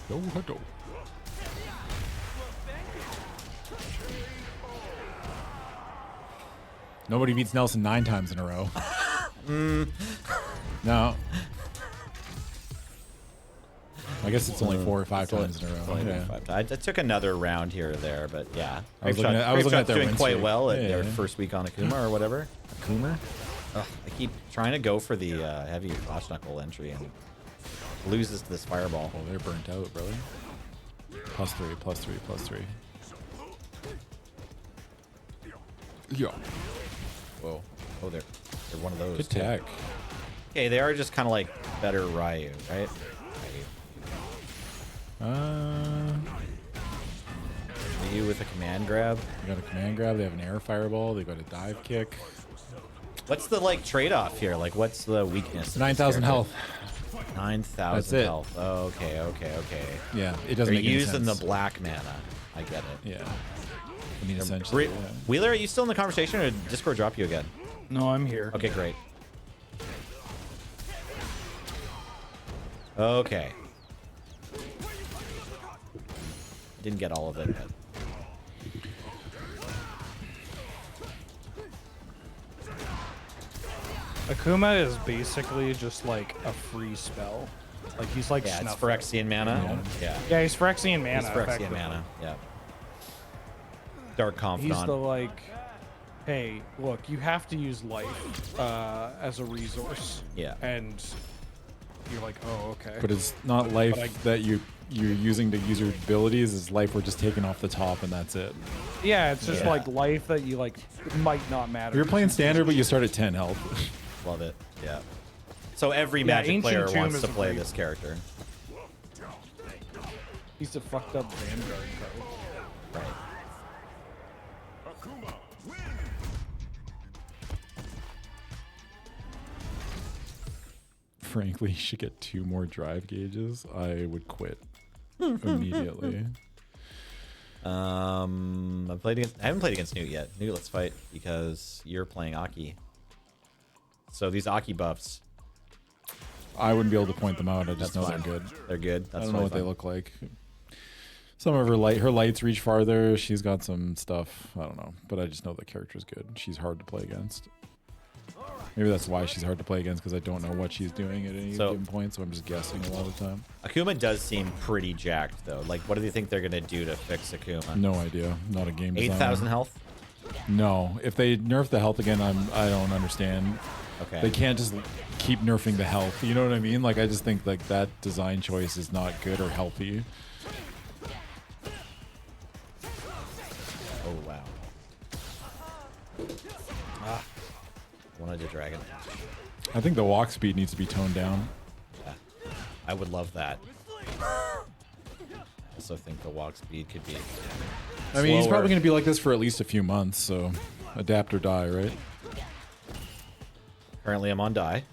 Go Hado. Nobody beats Nelson 9 times in a row. No. I guess it's only 4 or 5 times in a row. Yeah. I took another round here or there, but yeah. I was looking at their doing win quite streak. well at Yeah, their yeah. first week on Akuma or whatever. Coomer? Ugh, I keep trying to go for the heavy flash knuckle entry and loses to this fireball. Oh, they're burnt out, brother. +3, +3, +3. Yeah. Whoa. Oh, they're one of those. Good too. tech. Okay, they are just kind of like better Ryu, right? Ryu with a command grab. They got a command grab. They have an air fireball. They got a dive kick. What's the like trade-off here? Like, what's the weakness? of this 9,000 character? health. 9,000 That's it. health. Oh, okay. Yeah, it doesn't They're make any using sense. the black mana. I get it. Yeah. I mean, essentially. Yeah. Wheeler, are you still in the conversation, or did Discord drop you again? No, I'm here. Okay, great. Okay. Didn't get all of it, but Akuma is basically just like a free spell. Like he's like yeah, it's snuff. Phyrexian mana. Yeah, Yeah, he's Phyrexian mana. it's Phyrexian effectively. mana. Yeah. Dark He's Confidant. the like, hey, look, you have to use life as a resource. Yeah. And you're like, oh, okay. But it's not life But I- that you're using to use your abilities. It's life we're just taking off the top, and that's it. Yeah, it's just Yeah. like life that you like might not matter. You're playing standard, but you start at 10 health. Love it. Yeah. So every Yeah, Magic Ancient player Tomb wants is to a play great- this character. He's a fucked up Vanguard card. Right. Akuma, win! Frankly, you should get 2 more drive gauges. I would quit immediately. I haven't played against Newt yet. Newt, let's fight because you're playing Oki. So these Oki buffs, I wouldn't be able to point them out. I just That's know fine. they're good. they're good. I That's don't know what totally they fine. look like. Some of her lights reach farther. She's got some stuff. I don't know, but I just know the character's good. She's hard to play against. Maybe that's why she's hard to play against, because I don't know what she's doing at any So- given point, so I'm just guessing a lot of the time. Akuma does seem pretty jacked though. Like, what do you think they're gonna do to fix Akuma? No idea. Not a game designer. 8,000 health. No. If they nerf the health again, I don't understand. Okay. They can't just keep nerfing the health. You know what I mean? Like, I just think like that design choice is not good or healthy. Oh wow. Ah. Wanted a dragon. I think the walk speed needs to be toned down. Yeah. I would love that. I also think the walk speed could be. I mean, he's slower. probably going to be like this for at least a few months, so adapt or die, right? Currently, I'm on die.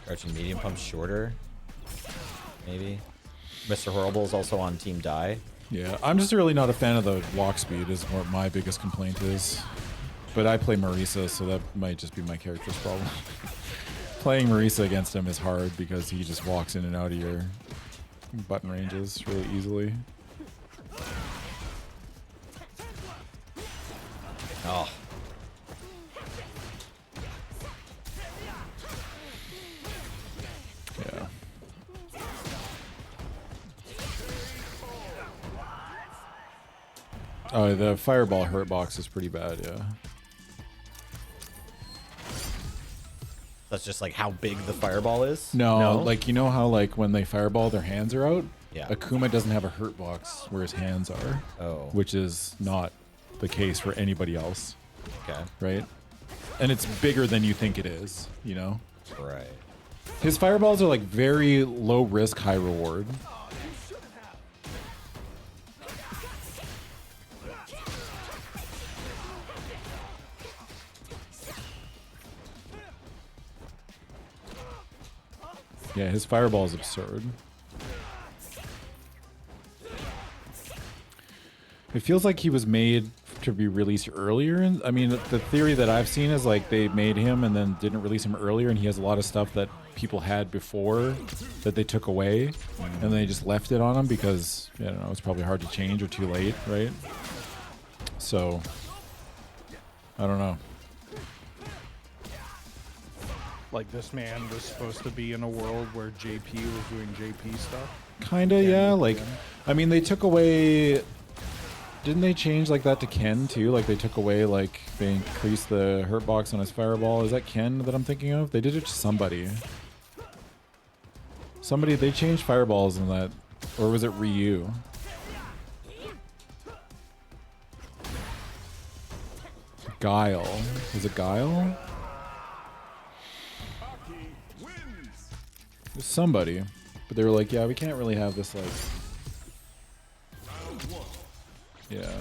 Crouching medium pump shorter. Maybe. Mr. Horrible is also on team die. Yeah, I'm just really not a fan of the walk speed is what my biggest complaint is. But I play Marisa, so that might just be my character's problem. Playing Marisa against him is hard because he just walks in and out of your button ranges really easily. Oh. Yeah. Oh, the fireball hurt box is pretty bad, yeah. That's just like how big the fireball is. No, like you know how like when they fireball, their hands are out. Yeah. Akuma doesn't have a hurt box where his hands are. Oh. Which is not the case for anybody else, Okay. right? And it's bigger than you think it is. You know. Right. His fireballs are like very low risk, high reward. Yeah, his fireball is absurd. It feels like he was made to be released earlier. And I mean, the theory that I've seen is like they made him and then didn't release him earlier, and he has a lot of stuff that people had before that they took away, and they just left it on him because I don't know, it's probably hard to change or too late, right? So I don't know. Like this man was supposed to be in a world where JP was doing JP stuff. Kinda, yeah. Like, I mean, they took away. Didn't they change like that to Ken too? Like they took away, like they increased the hurt box on his fireball. Is that Ken that I'm thinking of? They did it to somebody. Somebody, they changed fireballs in that, or was it Ryu? Guile. Was it Guile? Oki wins. It was somebody, but they were like, yeah, we can't really have this like. Round one. Yeah.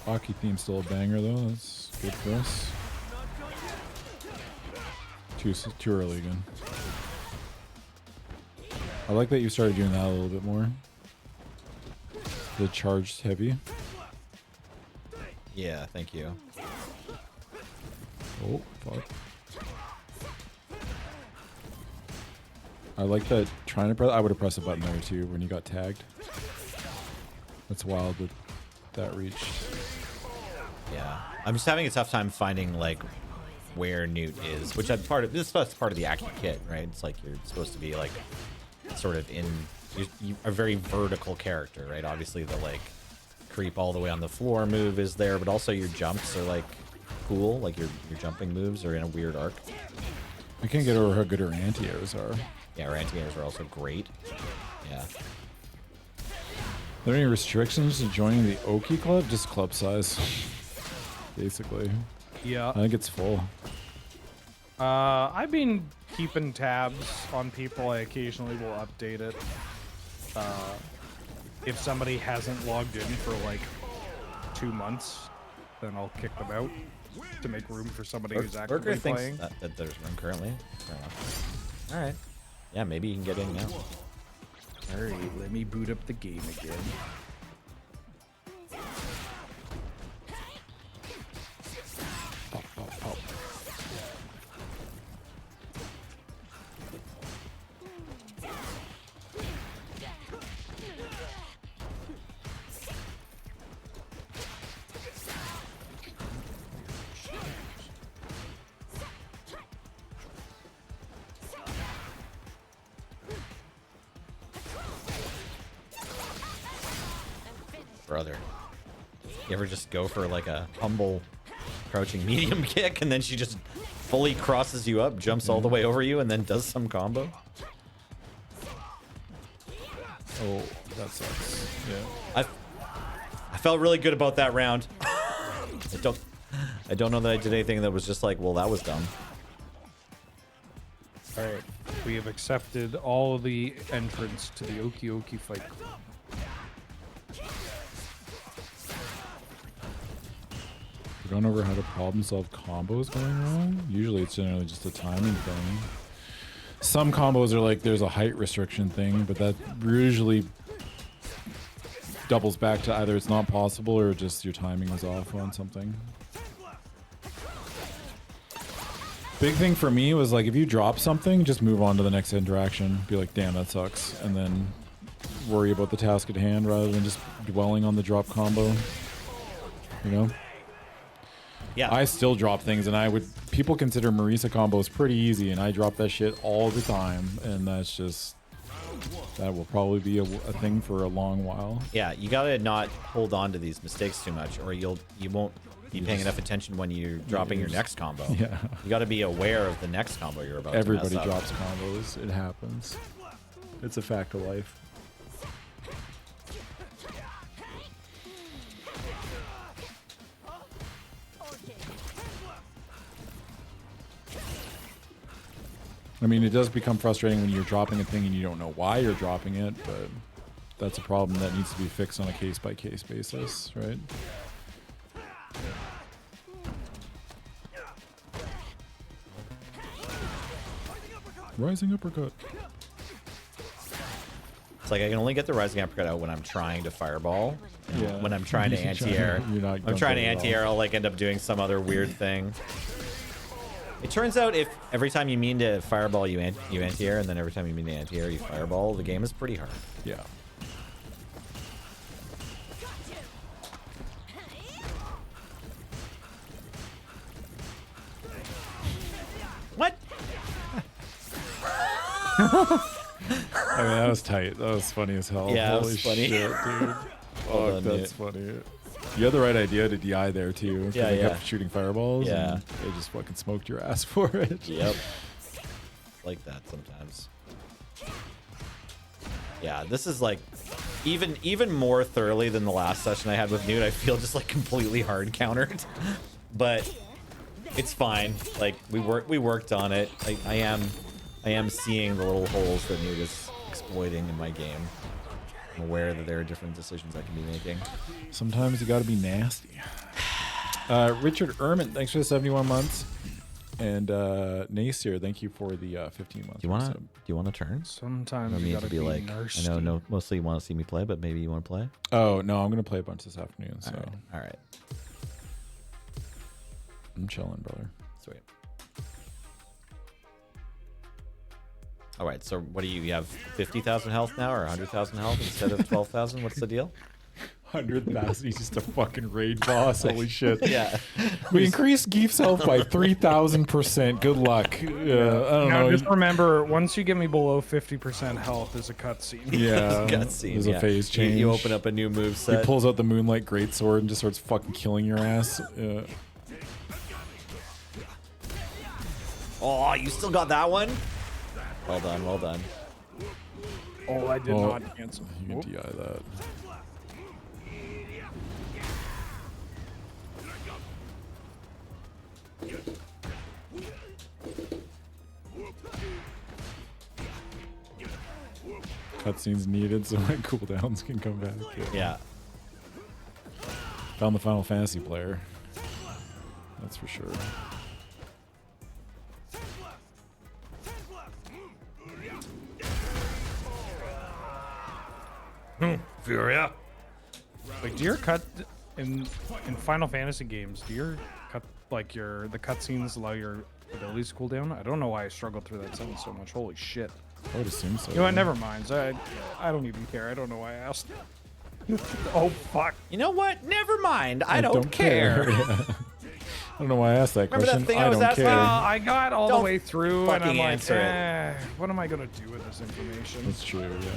Oki theme still a banger though. That's good for us. Too early again. I like that you started doing that a little bit more. The charged heavy. Yeah, thank you. Oh, fuck. I like that trying to press. I would have pressed a button there too when you got tagged. That's wild with that reach. Yeah. I'm just having a tough time finding like where Newt is, which I'm part of. This is part of the Aki kit, right? It's like you're supposed to be like sort of in you a very vertical character, right? Obviously the like creep all the way on the floor move is there, but also your jumps are like cool, like your jumping moves are in a weird arc. I can't get over how good her anti-airs are. Yeah, our anti-airs are also great. Yeah. Are there any restrictions to joining the Oki club? Just club size, basically. Yeah. I think it's full. I've been keeping tabs on people. I occasionally will update it. If somebody hasn't logged in for like 2 months, then I'll kick them out to make room for somebody who's actively Burger thinks playing. that there's room currently. Fair enough. All right. Yeah, maybe you can get in now. All right, let me boot up the game again. Pop, pop, pop. Brother. You ever just go for like a humble crouching medium kick and then she just fully crosses you up, jumps all the way over you, and then does some combo? Oh, that sucks. Yeah. I felt really good about that round. I don't know that I did anything that was just like, well, that was dumb. All right, we have accepted all the entrants to the Oki Oki Fight Club. We don't ever how to problem solve combos going wrong. Usually it's generally just a timing thing. Some combos are like there's a height restriction thing, but that usually doubles back to either it's not possible or just your timing was off on something. Big thing for me was like if you drop something, just move on to the next interaction. Be like, damn, that sucks. And then worry about the task at hand rather than just dwelling on the drop combo. You know? Yeah. I still drop things, and people consider Marisa combos pretty easy, and I drop that shit all the time, and that's just that will probably be a thing for a long while. Yeah, you gotta not hold on to these mistakes too much, or you won't be paying enough attention when you're dropping your next combo. Yeah. You gotta be aware of the next combo you're about Everybody to mess up. drops combos. It happens. It's a fact of life. I mean, it does become frustrating when you're dropping a thing and you don't know why you're dropping it, but that's a problem that needs to be fixed on a case-by-case basis, right? Rising uppercut. It's like I can only get the rising uppercut out when I'm trying to fireball. Yeah. When I'm trying to anti-air. You're not I'm gonna trying to get it all. anti-air, I'll like end up doing some other weird thing. It turns out if every time you mean to fireball you anti-air, and then every time you mean to anti-air you fireball, the game is pretty hard. Yeah. What? I mean, that was tight. That was funny as hell. Yeah, it Holy was funny. shit, dude. Well Fuck, done, that's funny. You had the right idea to DI there, too. 'Cause Yeah, they yeah. kept shooting fireballs. Yeah. And they just fucking smoked your ass for it. Yep. Like that sometimes. Yeah, this is like even more thoroughly than the last session I had with Newt. I feel just like completely hard countered, but it's fine. Like we worked on it. I am seeing the little holes that Newt is exploiting in my game. I'm aware that there are different decisions I can be making. Sometimes you gotta be nasty. Richard Ermint, thanks for the 71 months. And Nasir, thank you for the 15 months. Do you want to turn? Sometimes I you mean gotta to be like, nursed. I know, no, mostly you want to see me play, but maybe you want to play. Oh, no, I'm gonna play a bunch this afternoon, so All right. I'm chilling, brother. Sweet. All right, so what do you have 50,000 health now or 100,000 health instead of 12,000? What's the deal? 100,000, he's just a fucking raid boss. Holy shit. Yeah. We increased Geef's health by 3,000%. Good luck. I don't Now know. just remember, once you get me below 50% health, there's a cutscene. Yeah. Cutscene, There's yeah. a phase change. You open up a new move He set. pulls out the Moonlight Greatsword and just starts fucking killing your ass. Yeah. Oh, you still got that one? Well done, well done. Oh, I did Oh, not cancel. You can DI that. Cutscenes needed so my cooldowns can come back. Yeah. Found the Final Fantasy player. That's for sure. Furia. Like, do your cut in Final Fantasy games? Do your cut the cutscenes allow your abilities to cool down? I don't know why I struggled through that sentence so much. Holy shit! I would assume so. You know what? Never mind. I don't even care. I don't know why I asked. Oh fuck! You know what? Never mind. I don't care. Yeah. I don't know why I asked that Remember that question. thing I I was don't asking? care. Well, I got all the Don't way through, and I'm fucking like, answer it. what am I gonna do with this information? That's true, yeah.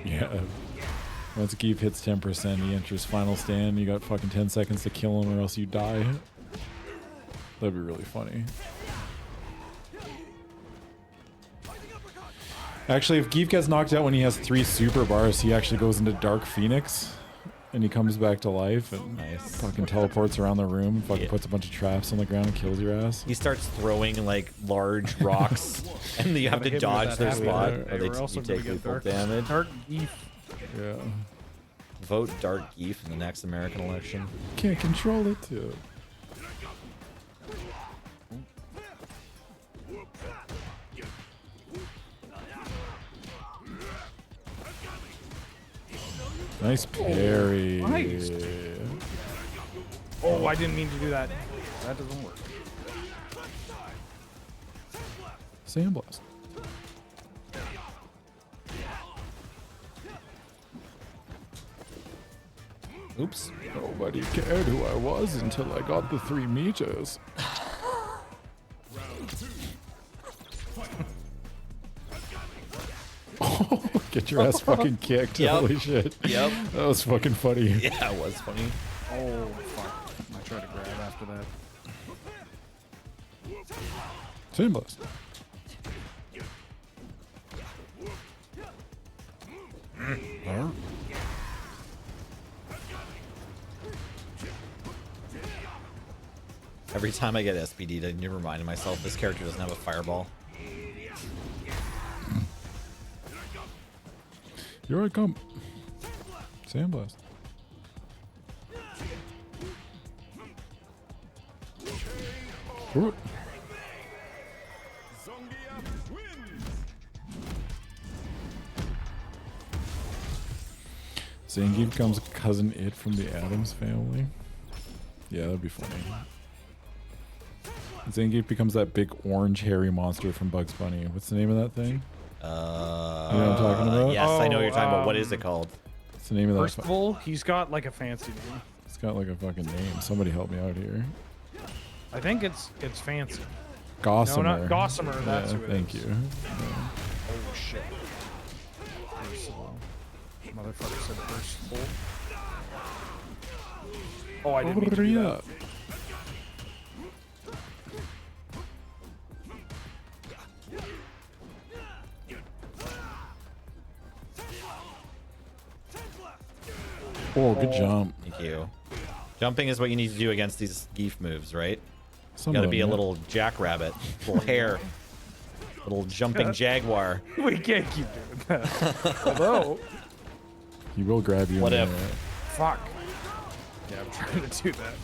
Yeah. Once Geef hits 10%, he enters final stand. You got fucking 10 seconds to kill him or else you die. That'd be really funny. Actually, if Geef gets knocked out when he has 3 super bars, he actually goes into Dark Phoenix. And he comes back to life and Nice. fucking teleports around the room, fucking Yeah. puts a bunch of traps on the ground and kills your ass. He starts throwing like large rocks, and you have Gotta to hit me with dodge that their happy spot, hour. or Or else you I'm gonna take get lethal dark. damage. Dark Geef. Yeah. Vote Dark Geef in the next American election. Can't control it too. Nice parry. nice. Oh, I didn't mean to do that. That doesn't work. Sandblast. Oops. Nobody cared who I was until I got the 3 meters. Oh, get your ass fucking kicked. Yep. Holy shit. Yep. That was fucking funny. Yeah, it was funny. Oh, fuck. I tried to grab after that. Seamless. Every time I get SPD'd, I need to remind myself this character doesn't have a fireball. Here I come. Sandblast. Whoop. Zongia wins. Zangief becomes cousin It from the Addams family. Yeah, that'd be funny. Zangief becomes that big orange hairy monster from Bugs Bunny. What's the name of that thing? You know what I'm talking about? Yes, I know what you're talking about. What Oh, is it called? What's the name of that? First of all, he's got like a fancy name. It's got like a fucking name. Somebody help me out here. I think it's fancy. Gossamer. No, not Gossamer. That's Yeah, who it thank is. you. Yeah. Oh shit. First of all, motherfucker said first of all. Oh, I didn't mean to do that. Oh, good jump. Thank you. Jumping is what you need to do against these Geef moves, right? Some You gotta of be them, a yeah. little jackrabbit, little hare, little jumping jaguar. We can't keep doing that. Although, He will grab you. What in if- the- fuck. Yeah, I'm trying to do that.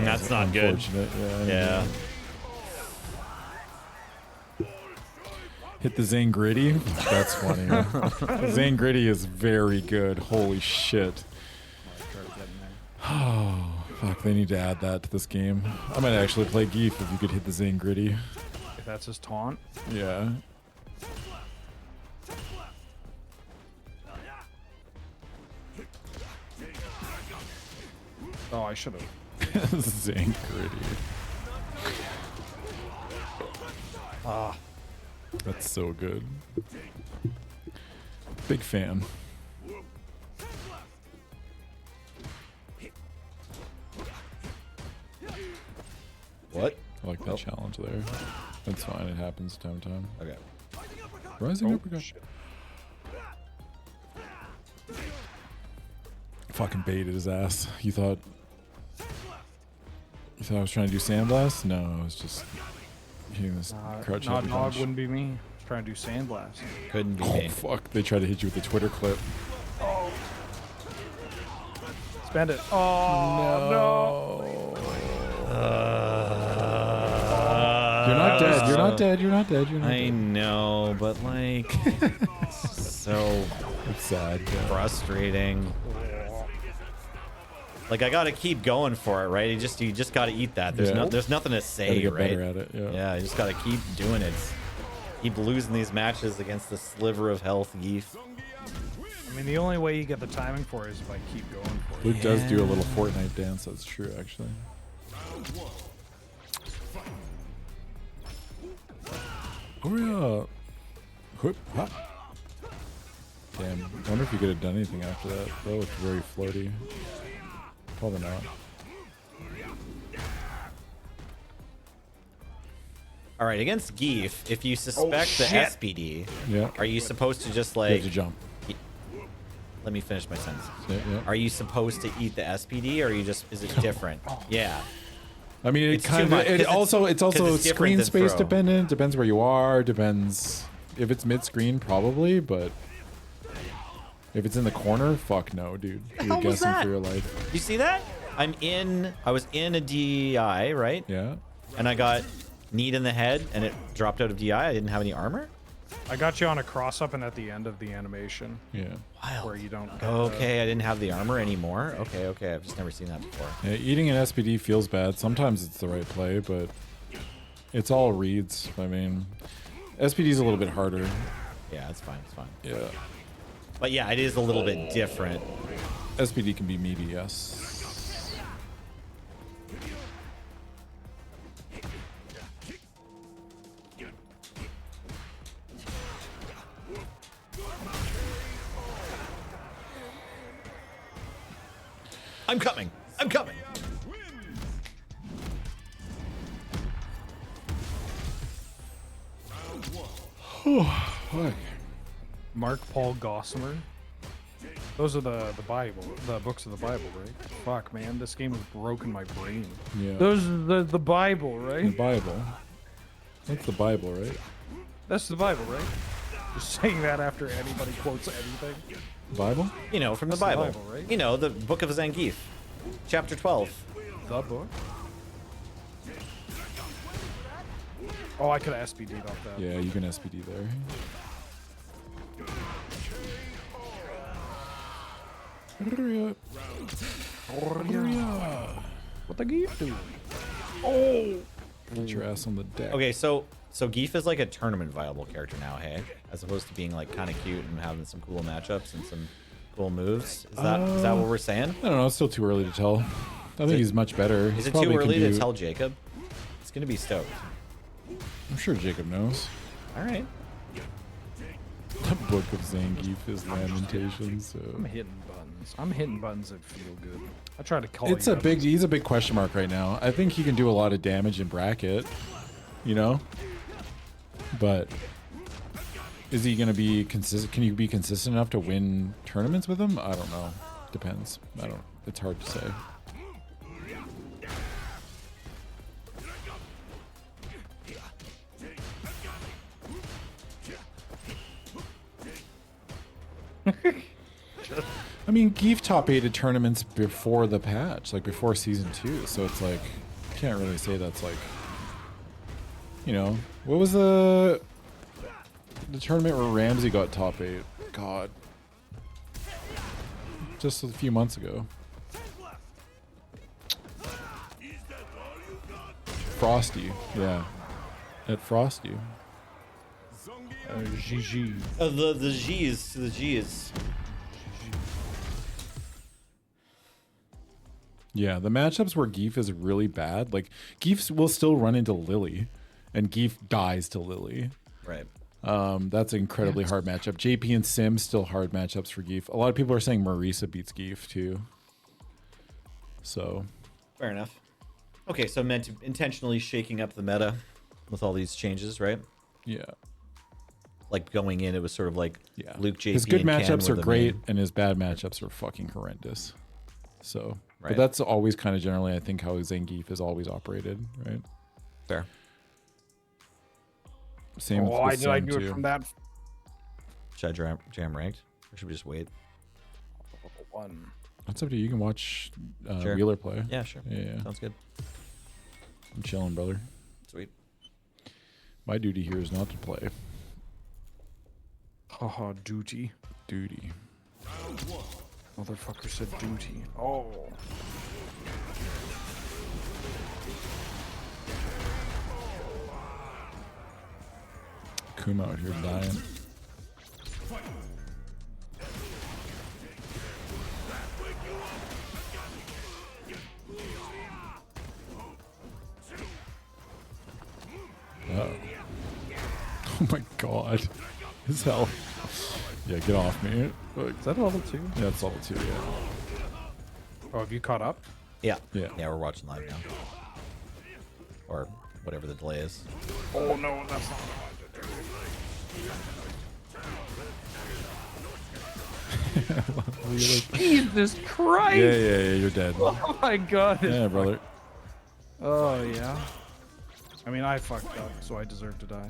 That's not good. Unfortunate. Yeah. Yeah. Hit the Zane Gritty. That's funny. Zane Gritty is very good. Holy shit. Oh, fuck. They need to add that to this game. I might actually play Geef if you could hit the Zane Gritty. If that's his taunt. Yeah. Oh, I should have. Zane Gritty. Ah. That's so good. Big fan. What? I like that challenge there. That's fine. It happens time to time. Okay. Rising Oh, uppercut. shit. Fucking baited his ass. You thought I was trying to do sandblast? No, I was just hitting this crouch Nod heavy Nog punch. wouldn't be me. I was trying to do sandblast. Couldn't be Oh me. fuck! They tried to hit you with the Twitter clip. Spend it. Oh no. You're not dead. You're not dead. You're not dead. You're not I dead. know, but like, so It's sad. Yeah. frustrating. Like I gotta keep going for it, right? You just gotta eat that. There's Yeah. there's nothing to Gotta say, get right? better at it. Yeah. Yeah, you just gotta keep doing it. Keep losing these matches against the sliver of health Geef. I mean, the only way you get the timing for it is if I keep going for it. Luke does do a little Fortnite dance. That's true, actually. Oh yeah. Whoop, ha. Damn. I wonder if you could have done anything after that. That looked very floaty. Probably not. All right, against Geef, if you suspect the shit. SPD, Yeah. are you supposed to just You have like? to jump. Let me finish my sentence. Yeah, yeah. Are you supposed to eat the SPD, or are you just? Is it different? Yeah. I mean, it It's kind too of. much, 'cause It's also it's different screen than space throw. dependent. Depends where you are. Depends if it's mid screen, probably. But if it's in the corner, fuck no, dude. You're hell was guessing that? for your life. You see that? I was in a DI, right? Yeah. And I got kneed in the head, and it dropped out of DI. I didn't have any armor. I got you on a cross up and at the end of the animation Yeah. where you don't. Get Okay, I didn't have the armor anymore. Okay, I've just never seen that before. Yeah, eating an SPD feels bad. Sometimes it's the right play, but it's all reads. I mean, SPD's a little bit harder. Yeah, it's fine. It's fine. Yeah. But yeah, it is a little bit different. SPD can be meaty, yes. I'm coming. I'm coming. Fuck. Mark Paul Gossamer. Those are the Bible, the books of the Bible, right? Fuck, man, this game has broken my brain. Yeah. Those are the Bible, The right? Bible. That's the Bible, right? That's the Bible, right? Just saying that after anybody quotes anything. Bible? You know, from the That's the Bible. Bible, right? You know, the Book of Zangief, chapter 12. The book. Oh, I could have SPD'd off that. Yeah, you can SPD there. Hurry up. Hurry up. What the geef do? Oh! Get your ass on the deck. Okay, so Geef is like a tournament viable character now, hey? As opposed to being like kind of cute and having some cool matchups and some cool moves. Is that what we're saying? I don't know. It's still too early to tell. I think he's much better. Is it too early to tell Jacob? It's gonna be stoked. I'm sure Jacob knows. All right. The Book of Zangief is Lamentations. So. I'm hitting buttons. I'm hitting buttons that feel good. I try to call It's you a out. big. He's a big question mark right now. I think he can do a lot of damage in bracket. You know. But is he gonna be consistent? Can you be consistent enough to win tournaments with him? I don't know. Depends. I don't. It's hard to say. I mean, Geef top 8 tournaments before the patch, like before season 2. So it's like, can't really say that's like, you know, what was the tournament where Ramsey got top 8? God, just a few months ago. Frosty, yeah, at Frosty. GG. The G's. Yeah, the matchups where Geef is really bad, like Geef will still run into Lily, and Geef dies to Lily. Right. That's an incredibly hard matchup. JP and Sim still hard matchups for Geef. A lot of people are saying Marisa beats Geef too. So Fair enough. Okay, so meant to intentionally shaking up the meta with all these changes, right? yeah, Like going in, it was sort of like yeah. Luke, JP, His good and Ken matchups were are the great, main- and his bad matchups are fucking horrendous. So, Right. but that's always kind of generally, I think, how Zangief has always operated, right? Fair. Same Oh, with did I Sim, do it too. from that Should I jam ranked, or should we just wait? one? That's up to you. You can watch Sure. Wheeler play. Yeah, sure. Yeah. Sounds good. I'm chilling, brother. Sweet. My duty here is not to play. Haha, duty. Duty. Motherfucker said duty. Oh. Kuma out here dying. Uh-oh. Oh my god. His health. Yeah, get off me. Like, Is that level 2? yeah, it's level 2, yeah. Oh, have you caught up? Yeah. Yeah. Yeah, we're watching live now. Or whatever the delay is. Oh no, that's not Jesus Christ! Yeah, you're dead. Oh my god. Yeah, brother. Oh yeah. I mean, I fucked up, so I deserve to die.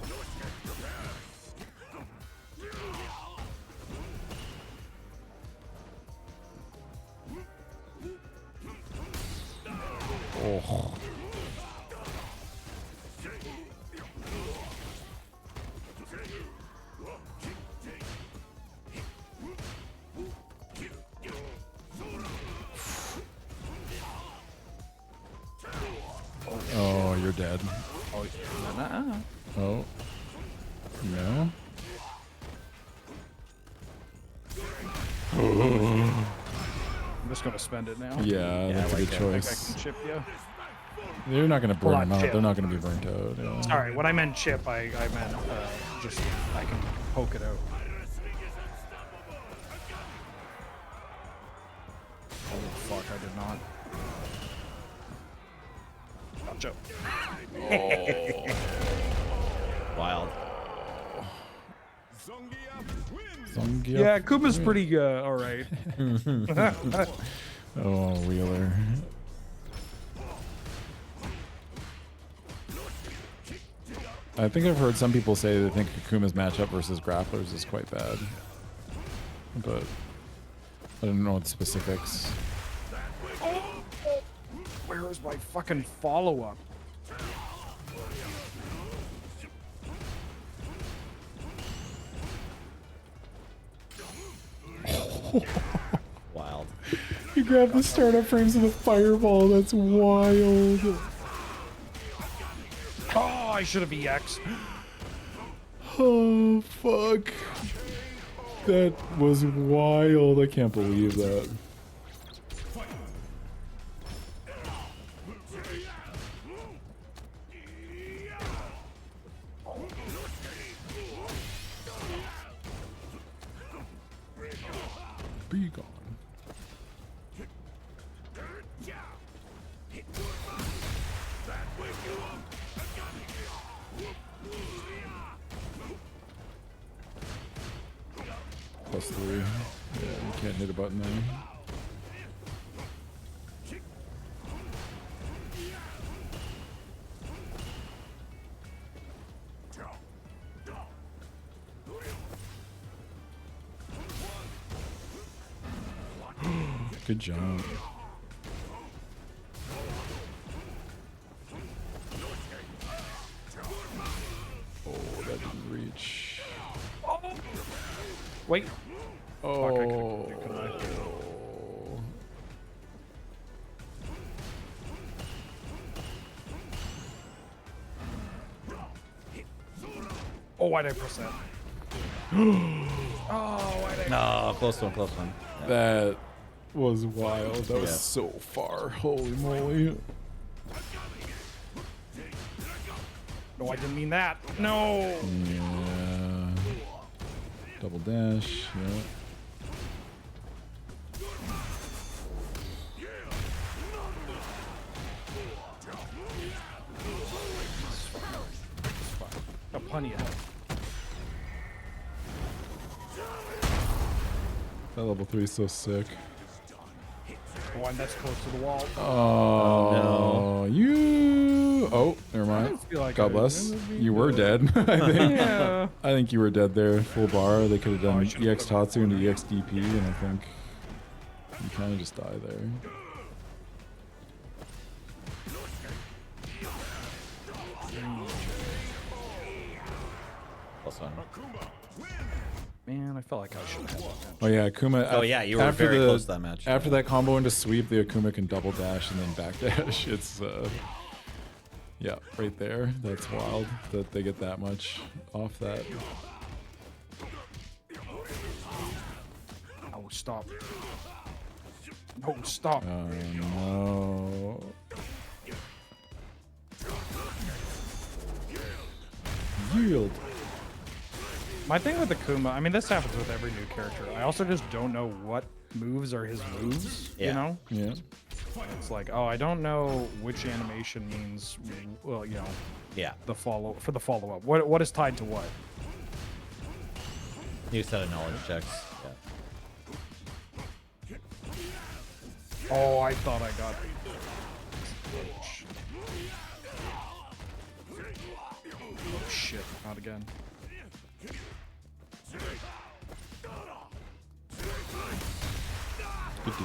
Oh. Oh, you're dead. Oh, nah. Oh. No? I'm just gonna spend it now. Yeah, that's a like good it. I choice. can chip you. They're not gonna burn Well, them out. chip. They're not gonna be burnt out. Yeah. Sorry, when I meant chip, I meant just I can poke it out. Oh fuck! I did not. Gotcha. Wild. Songia Yeah, Kuma's pretty all right. Oh, Wheeler. I think I've heard some people say they think Akuma's matchup versus grapplers is quite bad, but I don't know the specifics. Where is my fucking follow-up? Wild. You grab the startup frames of the fireball. That's wild. Oh, I should have EX. Oh fuck. That was wild. I can't believe that. Be gone. +3. Yeah, you can't hit a button then. Good job. Oh, that didn't reach. Wait. Oh. Fuck, I couldn't, Oh, why did I press that? Oh, why did I... No, close one, close one. That was wild. That was Yeah. so far. Holy moly. No, I didn't mean that. No. Yeah. Double dash. Yeah. Got plenty of health. That level 3 is so sick. Oh, and that's close to the wall. Oh, you. Oh, never mind. feel like God I bless. was gonna be You were dead. I think. Yeah. I think you were dead there. Full bar. They could have Oh, I done should've EX put him Tatsu into EX DP, and I think you kind of just die there. Close one. Man, I felt like I should have had that. Oh yeah, Akuma. Oh yeah, you were very close to that match. After that combo into sweep, the Akuma can double dash and then back dash. It's yeah, right there. That's wild that they get that much off that. Oh, stop. No, stop. Oh no. Yield. My thing with Akuma, I mean, this happens with every new character. I also just don't know what moves are his moves, you Yeah. know? Yeah. It's like, oh, I don't know which animation means, well, you know, Yeah. the follow-up. What is tied to what? New set of knowledge checks. Yeah. Oh, I thought I got. Oh shit! Not again. Good DI.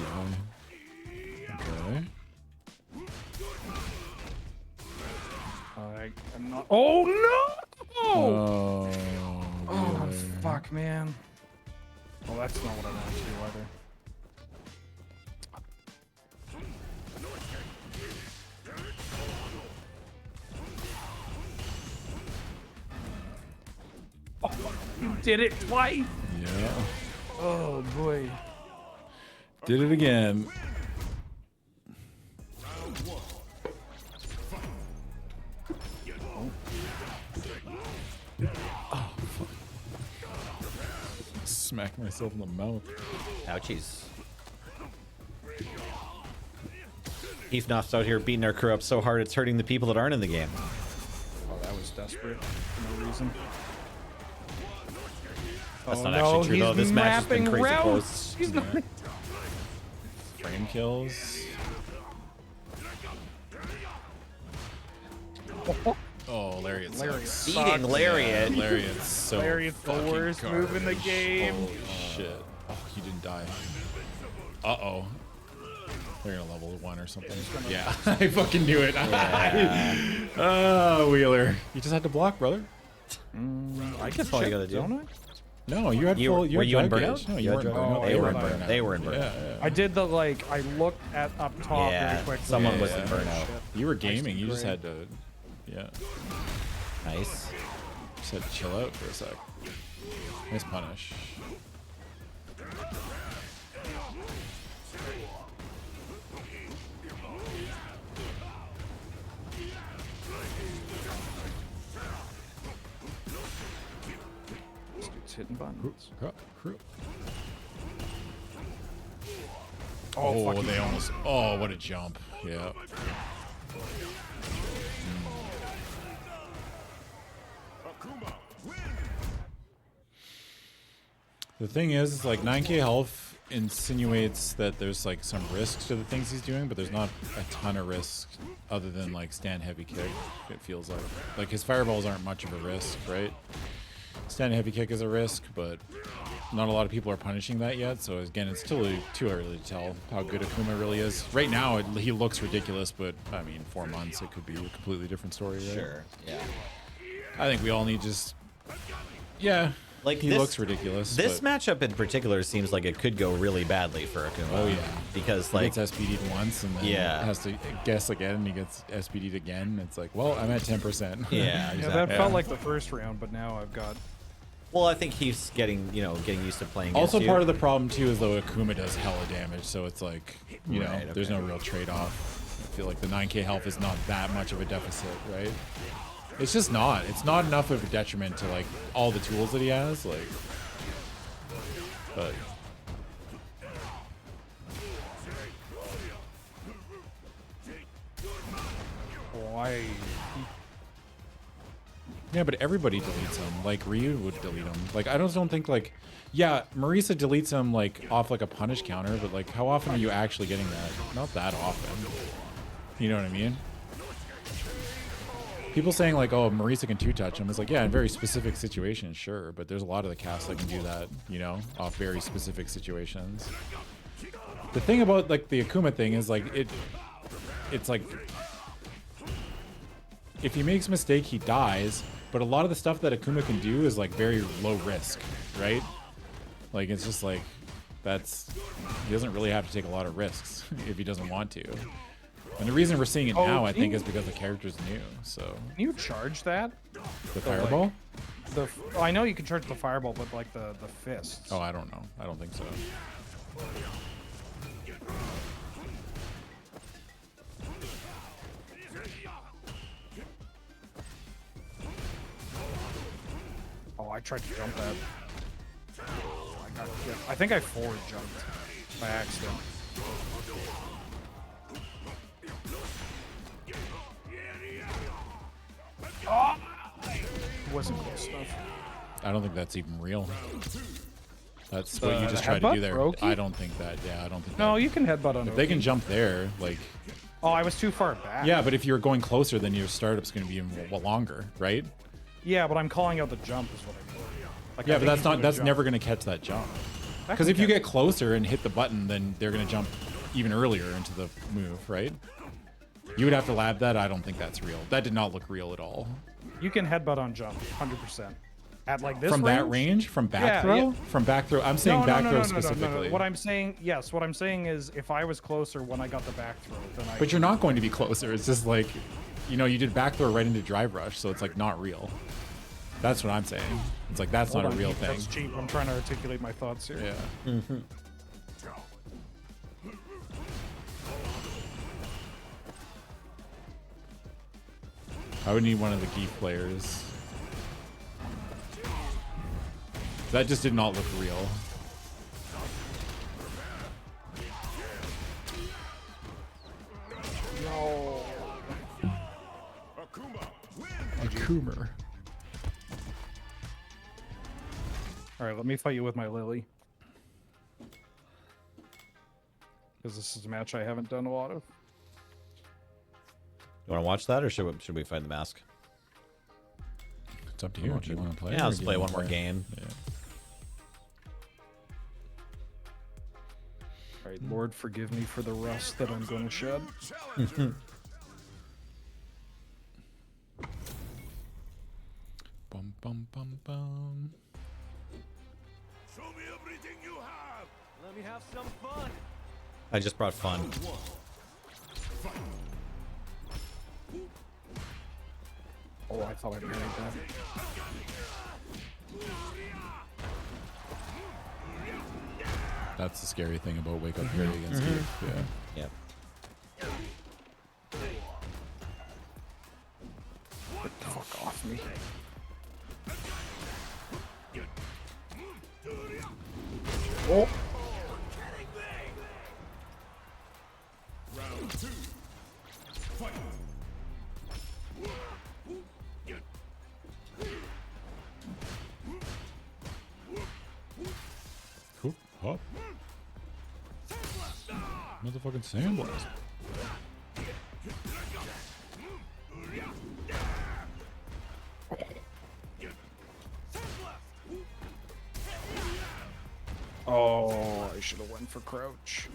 Okay. I am not. Oh no! Oh. Oh, Wheeler. fuck, man. Well, that's not what I wanted to do either. Oh, you did it twice! Yeah. Oh, boy. Did it again. Oh, fuck. Smack myself in the mouth. Ouchies. Heathnoff's out here beating our crew up so hard it's hurting the people that aren't in the game. Oh, that was desperate for no reason. That's Oh, not no, actually true though. he's This match has been mapping crazy routes. close. He's not. Frame kills. Oh, Lariat sucks. Beating Lariat. Lariat's so Lariat's the fucking worst move in the garbage. game. Holy shit. Oh, he didn't die. Uh-oh. They're gonna level 1 or something. Yeah, I fucking knew it. Oh, Wheeler. You just had to block, brother. I That's all you gotta do. don't I? No, you had You, full. were you in drag burnout? gauge. No, you weren't in had burnout. They were in I thought burnout. They were in burnout. Yeah. I did the like. I looked at up top Yeah, very quickly. someone was in burnout. You were gaming. Nice You just and had to. Yeah. Nice. Just had to chill out for a sec. Nice punish. This dude's hitting buttons. Oh, fucking they hell. almost. Oh, what a jump. Yeah. Akuma wins. The thing is, like 9k health insinuates that there's like some risk to the things he's doing, but there's not a ton of risk other than like stand heavy kick. It feels like his fireballs aren't much of a risk, right? Stand heavy kick is a risk, but not a lot of people are punishing that yet. So again, it's still too early to tell how good Akuma really is. Right now, he looks ridiculous, but I mean, 4 months it could be a completely different story, right? Sure. Yeah. I think we all need just, yeah. Like He looks ridiculous. This but matchup in particular seems like it could go really badly for Akuma. Oh, yeah. Because he like gets SPD'd once and then Yeah. has to guess again and he gets SPD'd again. It's like, well, I'm at 10%. yeah, Yeah, exactly. that Yeah. felt like the first round, but now I've got. Well, I think he's getting used to playing. Also, against part you. of the problem too is though Akuma does hella damage, so it's like, you know, Right, there's okay. no real trade-off. I feel like the 9k health is not that much of a deficit, right? It's just not. It's not enough of a detriment to like all the tools that he has, like. But Why? yeah, but everybody deletes him. Like Ryu would delete him. Like I don't think like, yeah, Marisa deletes him like off like a punish counter, but like how often are you actually getting that? Not that often. You know what I mean? People saying like, oh, Marisa can 2-touch him. It's like, yeah, in very specific situations, sure, but there's a lot of the casts that can do that, you know, off very specific situations. The thing about like the Akuma thing is like it's like if he makes a mistake, he dies. But a lot of the stuff that Akuma can do is like very low risk, right? Like it's just like he doesn't really have to take a lot of risks if he doesn't want to. And the reason we're seeing it Oh, now, I can think, you- is because the character's new. So Can you charge that? the like- fireball? I know you can charge the fireball, but like the fists. Oh, I don't know. I don't think so. Oh, I tried to jump that. I got hit. I think I forward jumped by accident. Oh! It wasn't close enough. I don't think that's even real. That's The- what you just the tried to do headbutt there. for Oki? I don't think that. Yeah, I don't think. No, that. you can headbutt on If they Oki. can jump there, like, Oh, I was too far back. yeah, but if you're going closer, then your startup's going to be even longer, right? Yeah, but I'm calling out the jump is what I mean. Like, I Yeah, but think that's he's not. gonna That's jump. never going to catch that jump. That Because can if you catch get closer and hit the button, then they're going to jump even earlier into the move, right? You would have to lab that. I don't think that's real. That did not look real at all. You can headbutt on jump, 100%. At like this From range? that range, from back Yeah, throw, yeah. from back throw. I'm saying back throw specifically. What I'm saying, yes, what I'm saying is if I was closer when I got the back throw, then I. But you're not going to be closer. It's just like, you know, you did back throw right into drive rush, so it's like not real. That's what I'm saying. It's like that's Hold not a on, real Keith, thing. That's cheap. I'm trying to articulate my thoughts here. Yeah. I would need one of the key players. That just did not look real. No. Akuma, win. A Coomer. All right, let me fight you with my Lily. Because this is a match I haven't done a lot of. You want to watch that, or should we find the mask? It's up to you. Do you want to play? Yeah, or let's do you play wanna one more game. Yeah. All right, Lord, forgive me for the rust that I'm going to shed. Challenger. Bum bum bum bum. Show me everything you have. Let me have some fun. I just brought fun. Oh, I thought I married that. That's the scary thing about Wake Up Fury against Keith. Yeah. Yep. Get the fuck off me. Oh! Round 2. Fight. Cool. Hop. Motherfucking sandblast. Oh, I should have went for crouch.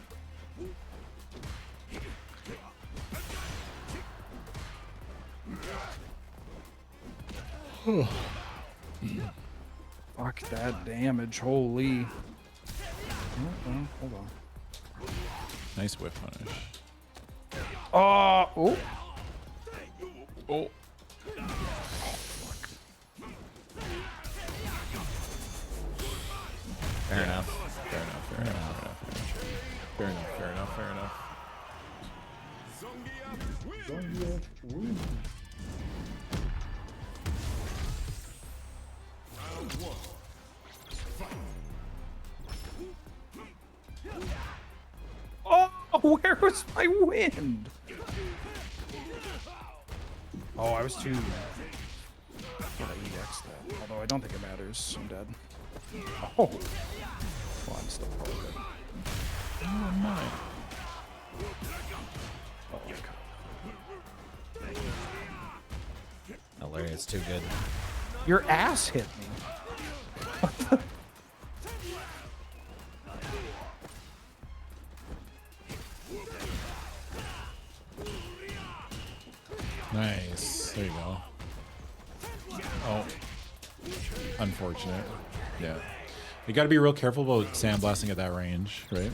Fuck that damage, holy. Hold on. Nice whip punish. Oh! Oh. Fair enough. Fair enough. Fair enough. Fair enough. Fair enough. Fair enough. Zongia, win. Round 1. Oh, where was my wind? Oh, I was too. What I EX that? Although I don't think it matters. I'm dead. Oh. Well, I'm still probably good. Oh my. Oh, God. Larry, it's too good. Your ass hit me. Nice. There you go. Oh. Unfortunate. Yeah. You got to be real careful about sandblasting at that range, right?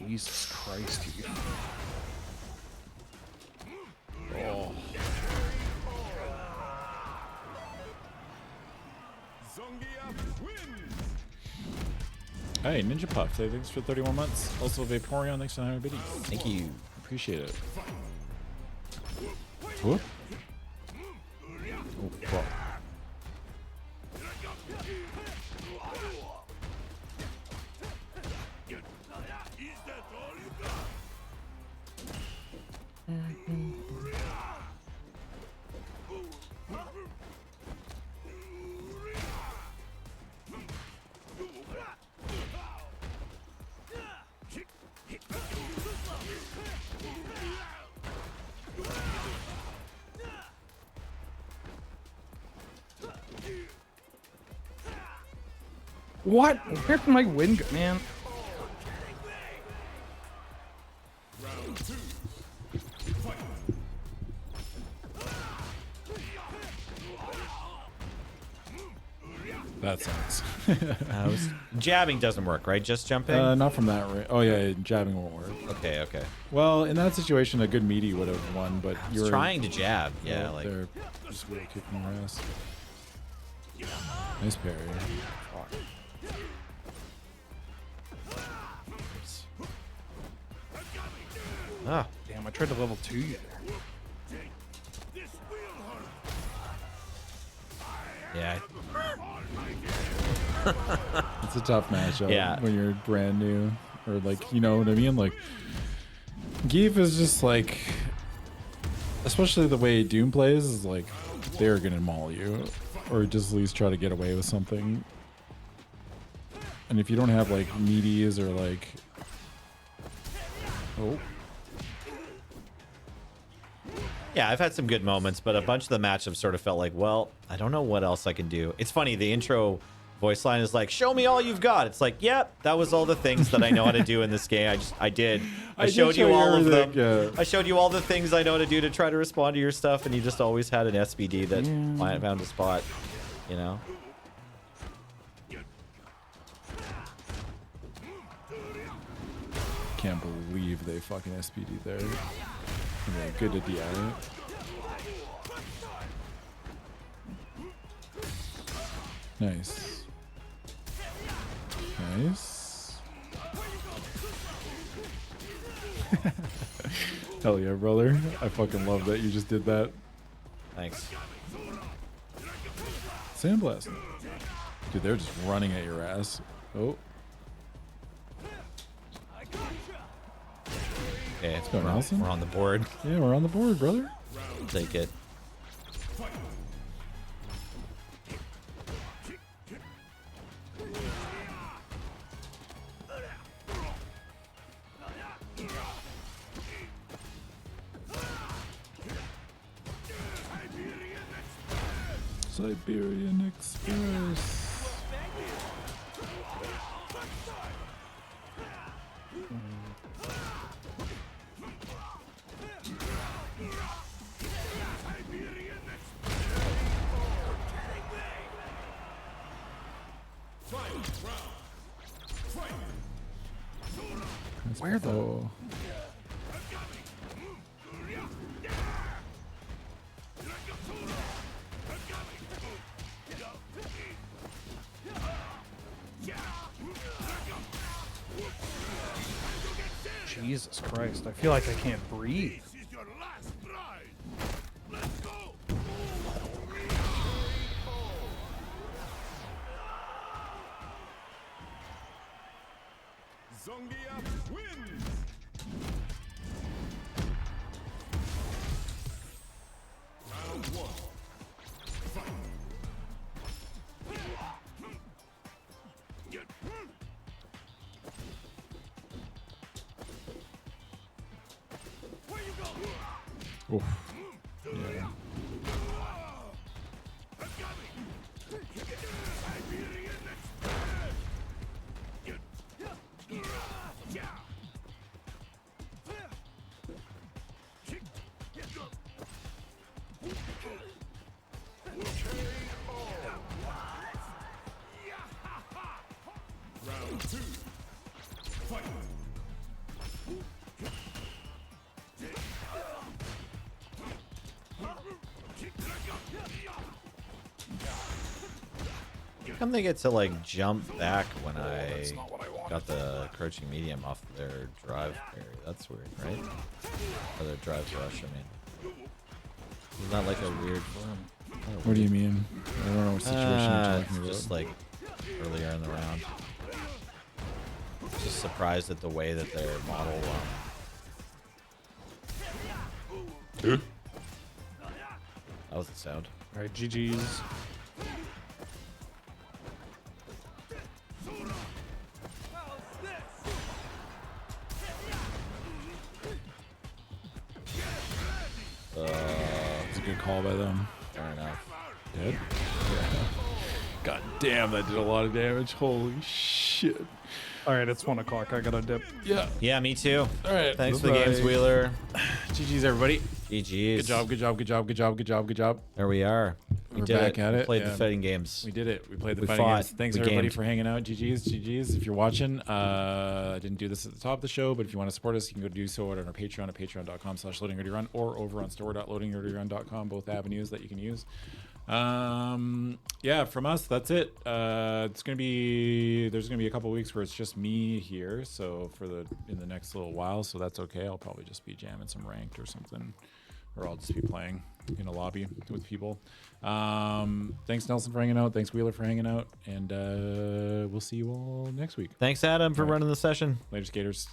Jesus Christ, you. Oh. Zongia wins. Hey, Ninja Puff, thanks for 31 months. Also, Vaporeon, thanks for 100 biddies. Thank you. Appreciate it. Whoop. Oh, fuck. Is that all you got? What? Where'd my wind go, man? Round 2. Fight. That sucks. Jabbing doesn't work, right? Just jumping? Not from that range. Oh yeah, jabbing won't work. Okay, okay. Well, in that situation, a good meaty would have won, but I you're was trying to jab. Yeah, well, like... they're just really kicking your ass. Nice parry. Ah, Damn, I tried to level 2 you there. yeah. It's a tough matchup Yeah. when you're brand new, or like, you know what I mean? Like, Geef is just like, especially the way Doom plays, is like they're gonna maul you, or just at least try to get away with something. And if you don't have like meaties or like, oh, Yeah, I've had some good moments, but a bunch of the matchups sort of felt like, well, I don't know what else I can do. It's funny, the intro voice line is like, show me all you've got. It's like, yep, that was all the things that I know how to do in this game. I did. I did showed show you you all of them. everything, yeah. I showed you all the things I know how to do to try to respond to your stuff, and you just always had an SBD that found a spot, you know? can't believe they fucking SPD there. Yeah, good to DI it. Nice. Nice. Hell yeah, brother. I fucking love that you just did that. Thanks. Sandblast. Dude, they're just running at your ass. Oh. Okay, going, Nelson? we're on the board. Yeah, we're on the board, brother. Take it. Siberian Express. Where the? Oh. Jesus Christ, I feel like I can't breathe. This is your last ride. Let's go. Zongia wins. Round one. Fight. Where you go? Oof. Yeah. Round two. Fight. How come they get to like jump back when I That's not what I wanted. got the crouching medium off their drive parry? That's weird, right? Or their drive rush, I mean. Isn't that like a weird form? What do you mean? I don't know what situation you're talking about. Just like earlier in the round. Just surprised at the way that their model that was the sound. Alright, GG's. It's a good call by them. Fair enough. Dead? Yeah. God damn, that did a lot of damage. Holy shit. Alright, it's 1 o'clock. I gotta dip. Yeah. Yeah, me too. All right. Thanks for the bye-bye. games, Wheeler. GG's, everybody. GG's. Good job, good job, good job, good job, good job, good job. There we are. We're did back it. at We it. played yeah. the fighting games. We did it. We played the We fighting fought. games. Thanks We everybody gamed. for hanging out. GG's. If you're watching, I didn't do this at the top of the show, but if you want to support us, you can go do so on our Patreon at patreon.com/loadingreadyrun or over on store.loadingreadyrun.com. Both avenues that you can use. Yeah, from us, that's it. There's gonna be a couple weeks where it's just me here. So in the next little while, so that's okay. I'll probably just be jamming some ranked or something, or I'll just be playing in a lobby with people. Thanks Nelson for hanging out. Thanks Wheeler for hanging out, and we'll see you all next week. Thanks, Adam, for All right. running the session. Later, skaters.